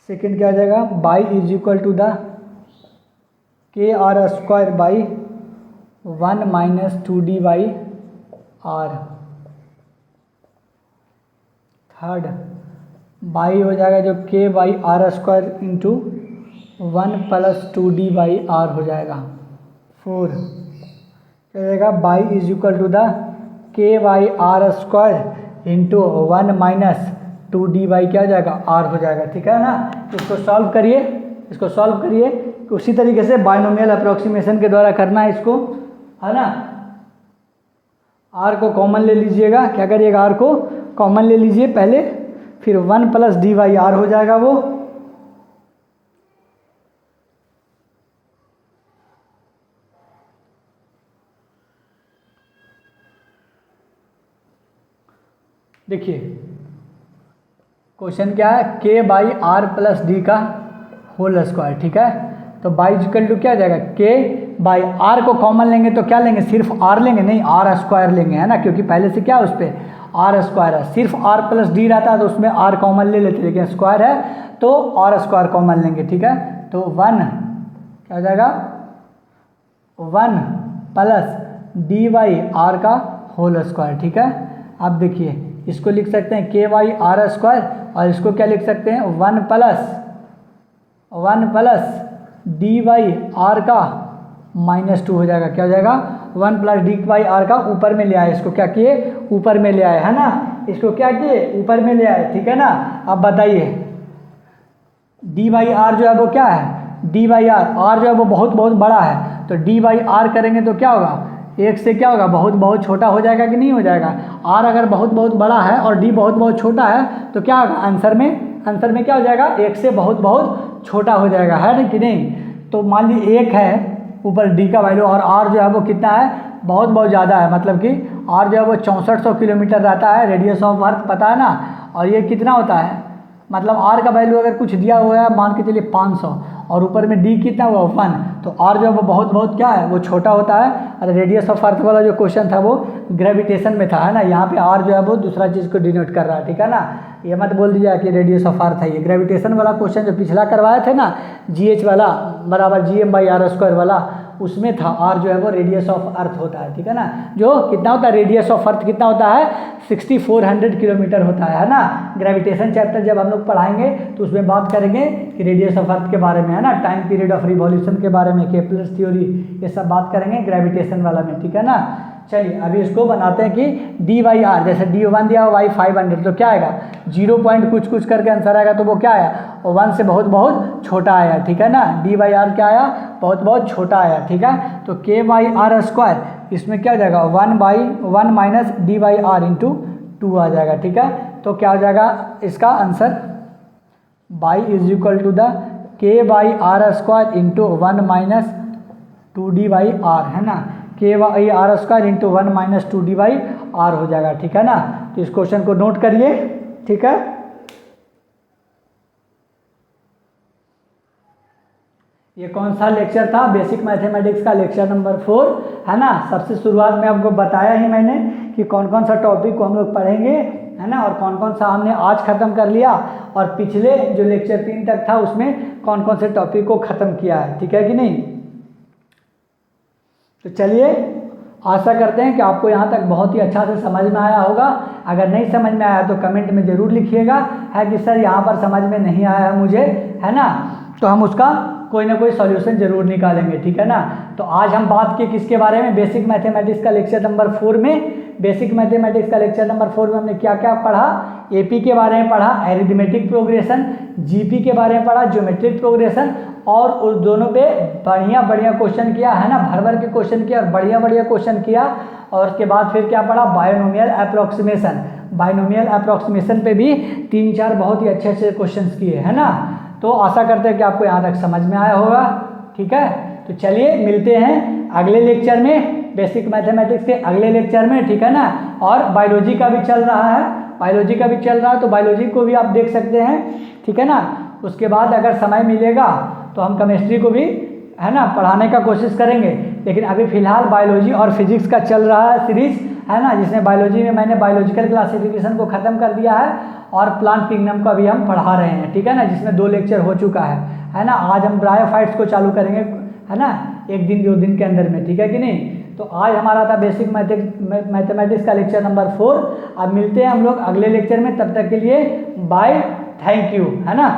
Second क्या आ जाएगा, by is equal to the k r square by 1 minus 2d by r. Third by हो जाएगा जो k by r square into 1 plus 2d by r हो जाएगा। Four क्या हो जाएगा, by is equal to the k by r square into 1 minus 2d by क्या हो जाएगा, आर हो जाएगा। ठीक है ना, इसको सॉल्व करिए, इसको सॉल्व करिए। उसी तरीके से बाइनोमियल अप्रोक्सीमेशन के द्वारा करना है इसको, है ना। आर को कॉमन ले लीजिएगा, क्या करिएगा, आर को कॉमन ले लीजिए पहले, फिर 1 प्लस डी बाई आर हो जाएगा वो। देखिए क्वेश्चन क्या है, के बाई आर प्लस डी का होल स्क्वायर। ठीक है, तो बाई इक्वल टू क्या आ जाएगा, के बाई आर को कॉमन लेंगे तो क्या लेंगे, सिर्फ आर लेंगे, नहीं आर स्क्वायर लेंगे, है ना, क्योंकि पहले से क्या उस पर आर स्क्वायर है। सिर्फ आर प्लस डी रहता है तो उसमें आर कॉमन ले लेते, लेकिन स्क्वायर है तो आर स्क्वायर कॉमन लेंगे। ठीक है, तो 1 क्या हो जाएगा, 1 प्लस डी बाई आर का होल स्क्वायर। ठीक है, अब देखिए इसको लिख सकते हैं के बाई आर स्क्वायर, और इसको क्या लिख सकते हैं, 1 प्लस डी बाई आर का -2 हो जाएगा। क्या हो जाएगा, 1 प्लस डी बाई आर का ऊपर में ले आए, इसको क्या किए, ऊपर में ले आए, है ना, इसको क्या किए, ऊपर में ले आए। ठीक है ना, अब बताइए डी बाई आर जो है वो क्या है, डी बाई आर जो है वो बहुत बहुत बड़ा है, तो डी बाई आर करेंगे तो क्या होगा, एक से क्या होगा, बहुत बहुत छोटा हो जाएगा कि नहीं हो जाएगा। आर अगर बहुत बहुत बड़ा है और डी बहुत बहुत छोटा है तो क्या होगा, आंसर में क्या हो जाएगा, एक से बहुत बहुत छोटा हो जाएगा, है ना कि नहीं। तो मान लीजिए 1 है ऊपर डी का वैल्यू, और आर जो है वो कितना है, बहुत बहुत ज़्यादा है, मतलब कि आर जो है वो 6400 किलोमीटर रहता है, रेडियस ऑफ अर्थ पता है ना, और ये कितना होता है, मतलब आर का वैल्यू अगर कुछ दिया हुआ है मान के चलिए 500, और ऊपर में डी कितना हुआ 1, तो आर जो है वो बहुत बहुत क्या है, वो छोटा होता है। और रेडियस ऑफ अर्थ वाला जो क्वेश्चन था वो ग्रेविटेशन में था, है ना, यहाँ पे आर जो है वो दूसरा चीज़ को डिनोट कर रहा है। ठीक है ना, ये मत बोल दीजिए कि रेडियस ऑफ अर्थ है, ये ग्रेविटेशन वाला क्वेश्चन जो पिछला करवाए थे ना, GH वाला बराबर GM बाई आर स्क्वायर वाला, उसमें था आर जो है वो रेडियस ऑफ अर्थ होता है। ठीक है ना, जो कितना होता है, रेडियस ऑफ अर्थ कितना होता है, 6400 किलोमीटर होता है ना। ग्रेविटेशन चैप्टर जब हम लोग पढ़ाएंगे तो उसमें बात करेंगे कि रेडियस ऑफ अर्थ के बारे में, है ना, टाइम पीरियड ऑफ रिवॉल्यूशन के बारे में, केपलर्स थ्योरी, ये सब बात करेंगे ग्रेविटेशन वाला में। ठीक है ना, चलिए अभी इसको बनाते हैं कि डी बाई आर, जैसे D1 दिया वाई 500, तो क्या आएगा 0 पॉइंट कुछ कुछ करके आंसर आएगा, तो वो क्या आया, और 1 से बहुत बहुत छोटा आया। ठीक है ना, डी बाई आर क्या आया, बहुत बहुत छोटा आया। ठीक है, तो के बाई आर स्क्वायर, इसमें क्या हो जाएगा, 1 minus d by r into 2 आ जाएगा। ठीक है, तो क्या हो जाएगा इसका answer, by is equal to the k by r square into 1 minus 2d by r, है ना, k by r square into 1 minus 2d by r हो जाएगा। ठीक है ना, तो इस क्वेश्चन को नोट करिए। ठीक है, ये कौन सा लेक्चर था, बेसिक मैथमेटिक्स का लेक्चर नंबर 4, है ना। सबसे शुरुआत में आपको बताया ही मैंने कि कौन कौन सा टॉपिक को हम लोग पढ़ेंगे, है ना, और कौन कौन सा हमने आज ख़त्म कर लिया, और पिछले जो लेक्चर 3 तक था उसमें कौन कौन से टॉपिक को ख़त्म किया है। ठीक है कि नहीं। तो चलिए आशा करते हैं कि आपको यहाँ तक बहुत ही अच्छा से समझ में आया होगा। अगर नहीं समझ में आया तो कमेंट में ज़रूर लिखिएगा, है कि सर यहाँ पर समझ में नहीं आया है मुझे, है ना, तो हम उसका कोई ना कोई सॉल्यूशन जरूर निकालेंगे। ठीक है ना, तो आज हम बात किए किसके बारे में, बेसिक मैथमेटिक्स का लेक्चर नंबर 4 में। बेसिक मैथमेटिक्स का लेक्चर नंबर 4 में हमने क्या क्या पढ़ा, एपी के बारे में पढ़ा, एरिथमेटिक प्रोग्रेशन, जीपी के बारे में पढ़ा, ज्योमेट्रिक प्रोग्रेशन, और उस दोनों पे बढ़िया बढ़िया क्वेश्चन किया, है ना, भर भर के क्वेश्चन किया और बढ़िया बढ़िया क्वेश्चन किया। और उसके बाद फिर क्या पढ़ा, बायनोमियल अप्रोक्सीमेशन। बायनोमियल अप्रोक्सीमेशन पे भी 3-4 बहुत ही अच्छे अच्छे क्वेश्चन किए, है ना। तो आशा करते हैं कि आपको यहाँ तक समझ में आया होगा। ठीक है, तो चलिए मिलते हैं अगले लेक्चर में, बेसिक मैथमेटिक्स के अगले लेक्चर में। ठीक है ना, और बायोलॉजी का भी चल रहा है, बायोलॉजी का भी चल रहा है, तो बायोलॉजी को भी आप देख सकते हैं। ठीक है ना, उसके बाद अगर समय मिलेगा तो हम केमिस्ट्री को भी है ना, पढ़ाने का कोशिश करेंगे। लेकिन अभी फ़िलहाल बायोलॉजी और फिजिक्स का चल रहा है सीरीज़, है ना, जिसमें बायोलॉजी में मैंने बायोलॉजिकल क्लासिफिकेशन को ख़त्म कर दिया है और प्लांट किंगडम को अभी हम पढ़ा रहे हैं, ठीक है ना, जिसमें 2 लेक्चर हो चुका है ना। आज हम ब्रायोफाइट्स को चालू करेंगे, है ना, 1 दिन 2 दिन के अंदर में, ठीक है कि नहीं। तो आज हमारा था बेसिक मैथमेटिक्स का लेक्चर नंबर 4। अब मिलते हैं हम लोग अगले लेक्चर में, तब तक के लिए बाय, थैंक यू, है ना।